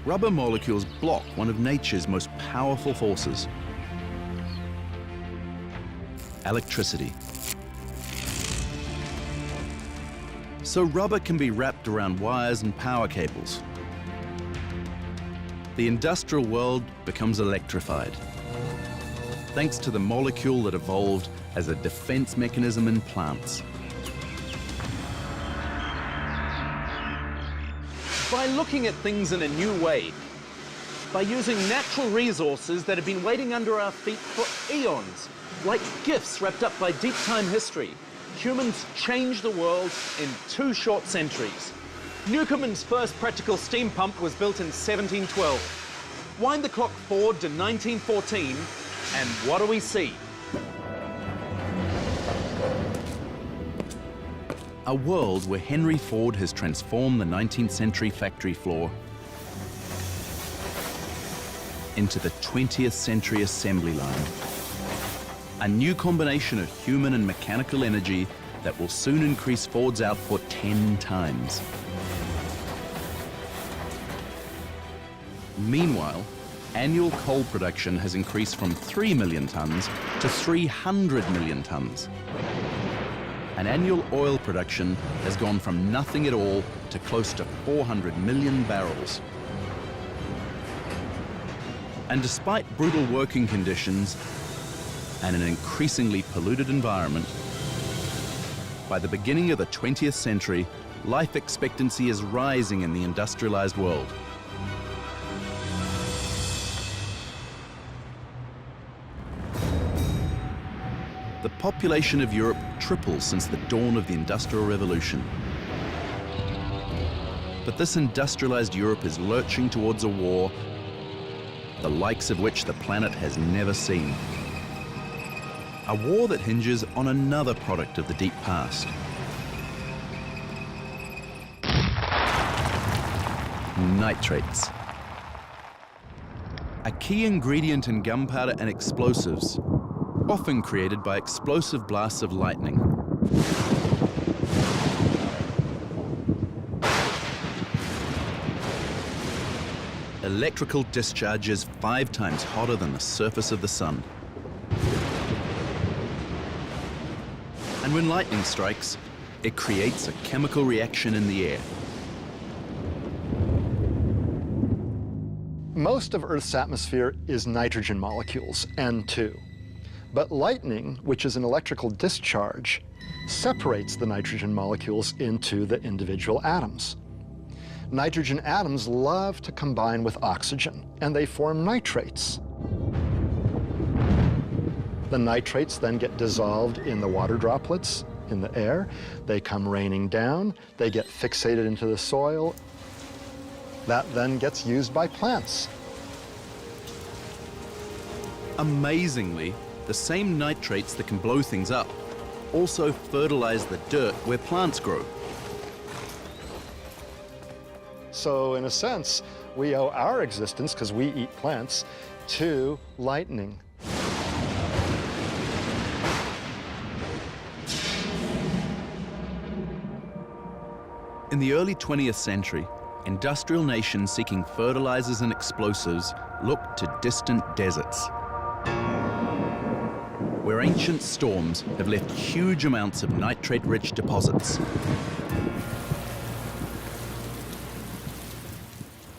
rubber molecules block one of nature's most powerful forces: electricity. So rubber can be wrapped around wires and power cables. The industrial world becomes electrified, thanks to the molecule that evolved as a defense mechanism in plants. By looking at things in a new way, by using natural resources that have been waiting under our feet for eons, like gifts wrapped up by deep time history, humans changed the world in 2 short centuries. Newcomen's first practical steam pump was built in 1712. Wind the clock forward to 1914, and what do we see? A world where Henry Ford has transformed the 19th century factory floor into the 20th century assembly line. A new combination of human and mechanical energy that will soon increase Ford's output 10 times. Meanwhile, annual coal production has increased from 3 million tons to 300 million tons. And annual oil production has gone from nothing at all to close to 400 million barrels. And despite brutal working conditions and an increasingly polluted environment, by the beginning of the 20th century, life expectancy is rising in the industrialized world. The population of Europe tripled since the dawn of the Industrial Revolution. But this industrialized Europe is lurching towards a war, the likes of which the planet has never seen. A war that hinges on another product of the deep past. Nitrates. A key ingredient in gunpowder and explosives, often created by explosive blasts of lightning. Electrical discharges 5 times hotter than the surface of the sun. And when lightning strikes, it creates a chemical reaction in the air. Most of Earth's atmosphere is nitrogen molecules, N2. But lightning, which is an electrical discharge, separates the nitrogen molecules into the individual atoms. Nitrogen atoms love to combine with oxygen, and they form nitrates. The nitrates then get dissolved in the water droplets in the air. They come raining down. They get fixated into the soil. That then gets used by plants. Amazingly, the same nitrates that can blow things up also fertilize the dirt where plants grow. So in a sense, we owe our existence, because we eat plants, to lightning. In the early 20th century, industrial nations seeking fertilizers and explosives looked to distant deserts, where ancient storms have left huge amounts of nitrate-rich deposits.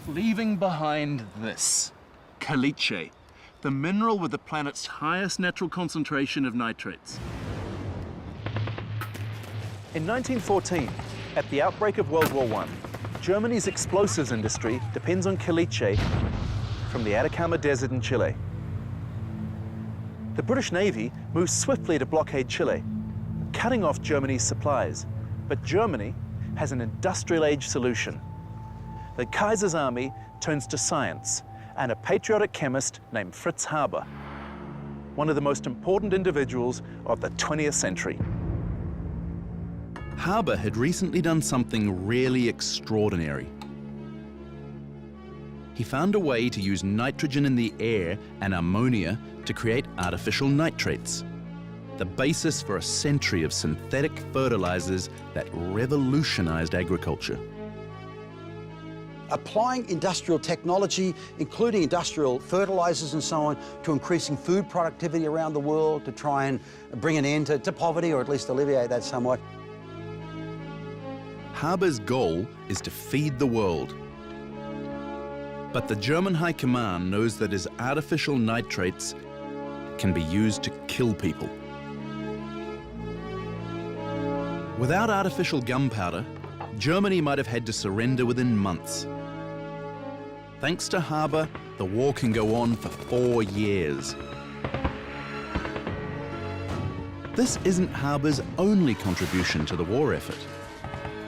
Leaving behind this, caliche, the mineral with the planet's highest natural concentration of nitrates. In 1914, at the outbreak of World War I, Germany's explosives industry depends on caliche from the Atacama Desert in Chile. The British Navy moves swiftly to blockade Chile, cutting off Germany's supplies. But Germany has an industrial-age solution. The Kaiser's army turns to science and a patriotic chemist named Fritz Haber, one of the most important individuals of the 20th century. Haber had recently done something really extraordinary. He found a way to use nitrogen in the air and ammonia to create artificial nitrates, the basis for a century of synthetic fertilizers that revolutionized agriculture. Applying industrial technology, including industrial fertilizers and so on, to increasing food productivity around the world to try and bring an end to poverty, or at least alleviate that somewhat. Haber's goal is to feed the world. But the German High Command knows that his artificial nitrates can be used to kill people. Without artificial gunpowder, Germany might have had to surrender within months. Thanks to Haber, the war can go on for 4 years. This isn't Haber's only contribution to the war effort.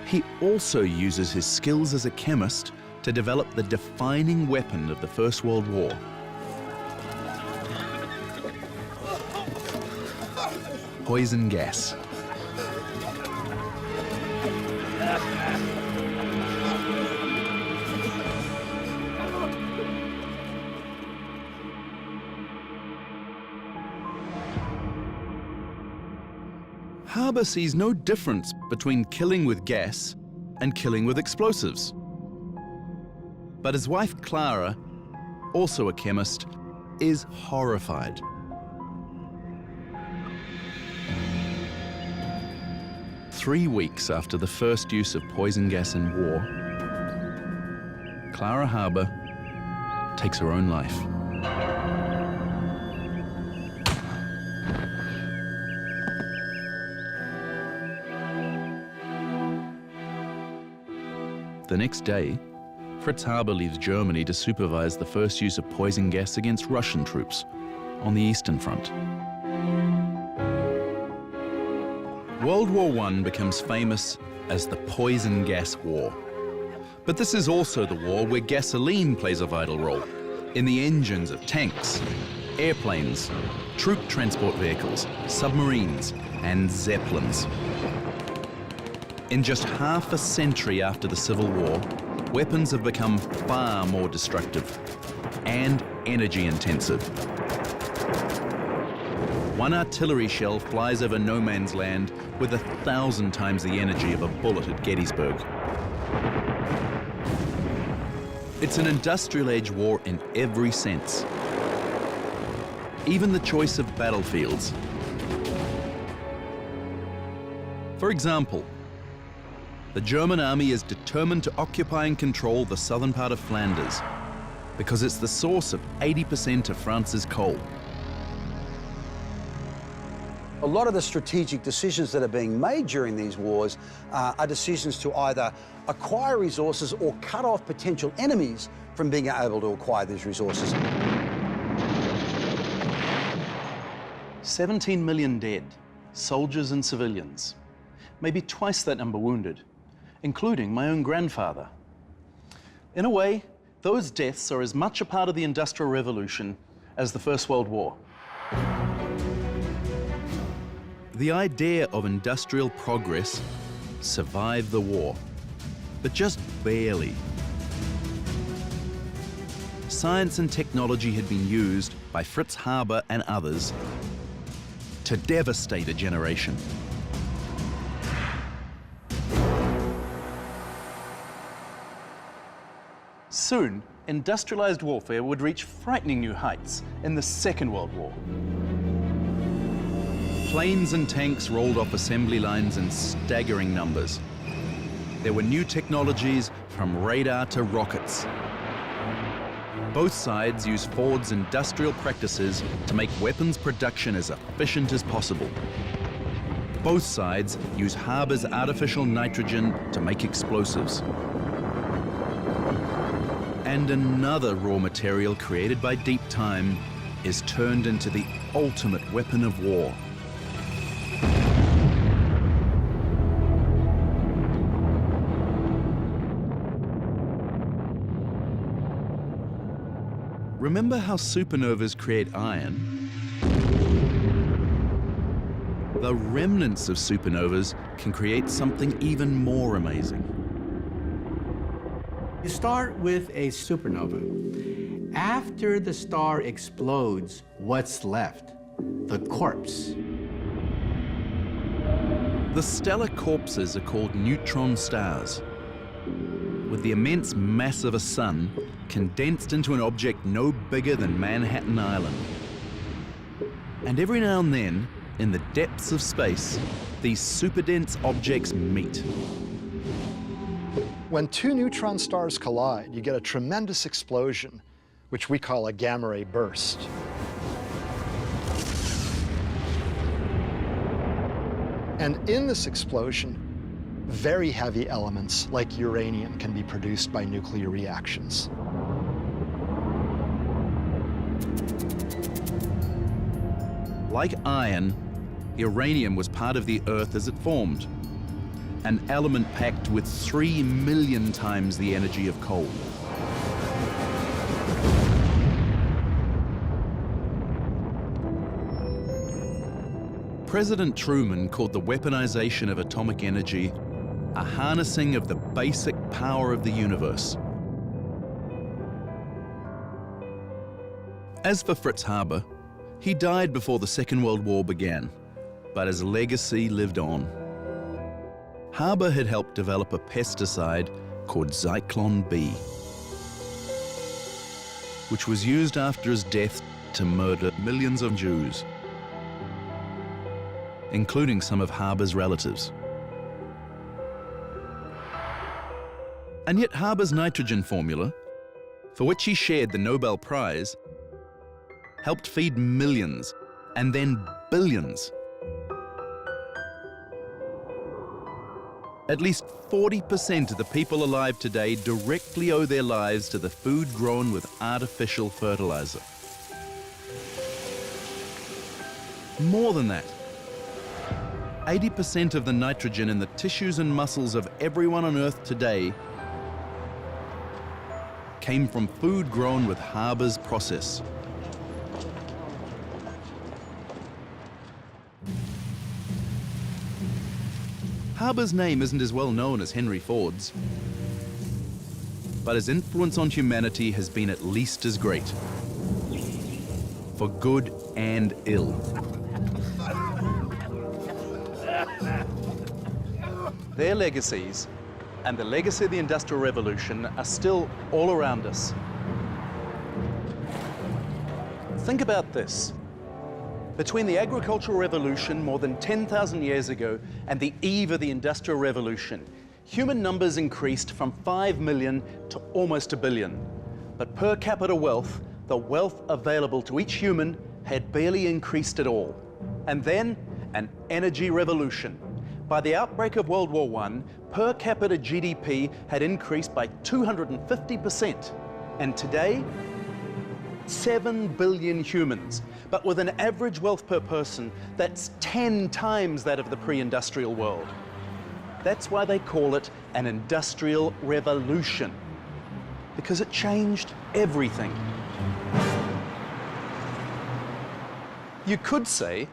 He also uses his skills as a chemist to develop the defining weapon of the First World War. Poison gas. Haber sees no difference between killing with gas and killing with explosives. But his wife Clara, also a chemist, is horrified. Three weeks after the first use of poison gas in war, Clara Haber takes her own life. The next day, Fritz Haber leaves Germany to supervise the first use of poison gas against Russian troops on the Eastern Front. World War I becomes famous as the Poison Gas War. But this is also the war where gasoline plays a vital role in the engines of tanks, airplanes, troop transport vehicles, submarines, and zeppelins. In just half a century after the Civil War, weapons have become far more destructive and energy intensive. One artillery shell flies over no man's land with 1,000 times the energy of a bullet at Gettysburg. It's an industrial age war in every sense. Even the choice of battlefields. For example, the German army is determined to occupy and control the southern part of Flanders because it's the source of 80% of France's coal. A lot of the strategic decisions that are being made during these wars are decisions to either acquire resources or cut off potential enemies from being able to acquire these resources. 17 million dead, soldiers and civilians. Maybe twice that number wounded, including my own grandfather. In a way, those deaths are as much a part of the Industrial Revolution as the First World War. The idea of industrial progress survived the war, but just barely. Science and technology had been used by Fritz Haber and others to devastate a generation. Soon, industrialized warfare would reach frightening new heights in the Second World War. Planes and tanks rolled off assembly lines in staggering numbers. There were new technologies from radar to rockets. Both sides used Ford's industrial practices to make weapons production as efficient as possible. Both sides use Haber's artificial nitrogen to make explosives. And another raw material created by deep time is turned into the ultimate weapon of war. Remember how supernovas create iron? The remnants of supernovas can create something even more amazing. You start with a supernova. After the star explodes, what's left? The corpse. The stellar corpses are called neutron stars. With the immense mass of a sun condensed into an object no bigger than Manhattan Island. And every now and then, in the depths of space, these superdense objects meet. When two neutron stars collide, you get a tremendous explosion, which we call a gamma ray burst. And in this explosion, very heavy elements like uranium can be produced by nuclear reactions. Like iron, uranium was part of the Earth as it formed, an element packed with 3 million times the energy of coal. President Truman called the weaponization of atomic energy a harnessing of the basic power of the universe. As for Fritz Haber, he died before the Second World War began, but his legacy lived on. Haber had helped develop a pesticide called Zyklon B, which was used after his death to murder millions of Jews, including some of Haber's relatives. And yet Haber's nitrogen formula, for which he shared the Nobel Prize, helped feed millions and then billions. At least 40% of the people alive today directly owe their lives to the food grown with artificial fertilizer. More than that, 80% of the nitrogen in the tissues and muscles of everyone on Earth today came from food grown with Haber's process. Haber's name isn't as well known as Henry Ford's, but his influence on humanity has been at least as great, for good and ill. Their legacies and the legacy of the Industrial Revolution are still all around us. Think about this. Between the agricultural revolution more than 10,000 years ago and the eve of the Industrial Revolution, human numbers increased from 5 million to almost 1 billion. But per capita wealth, the wealth available to each human had barely increased at all. And then, an energy revolution. By the outbreak of World War I, per capita GDP had increased by 250%. And today, 7 billion humans, but with an average wealth per person that's 10 times that of the pre-industrial world. That's why they call it an industrial revolution, because it changed everything. You could say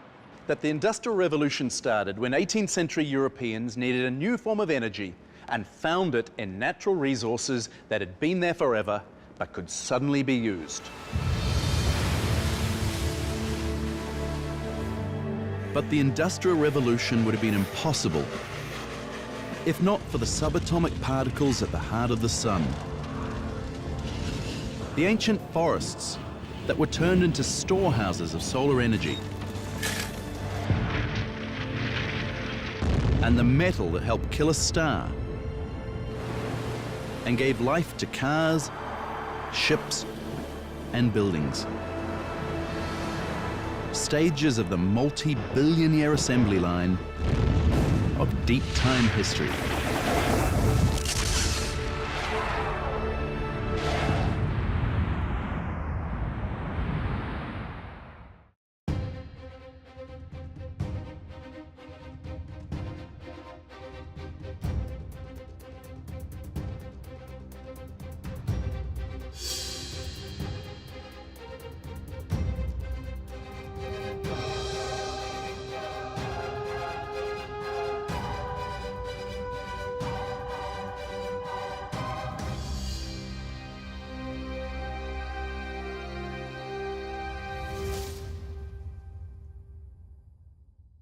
that the Industrial Revolution started when 18th century Europeans needed a new form of energy and found it in natural resources that had been there forever but could suddenly be used. But the Industrial Revolution would have been impossible if not for the subatomic particles at the heart of the sun. The ancient forests that were turned into storehouses of solar energy. And the metal that helped kill a star and gave life to cars, ships, and buildings. Stages of the multi-billion-year assembly line of deep time history.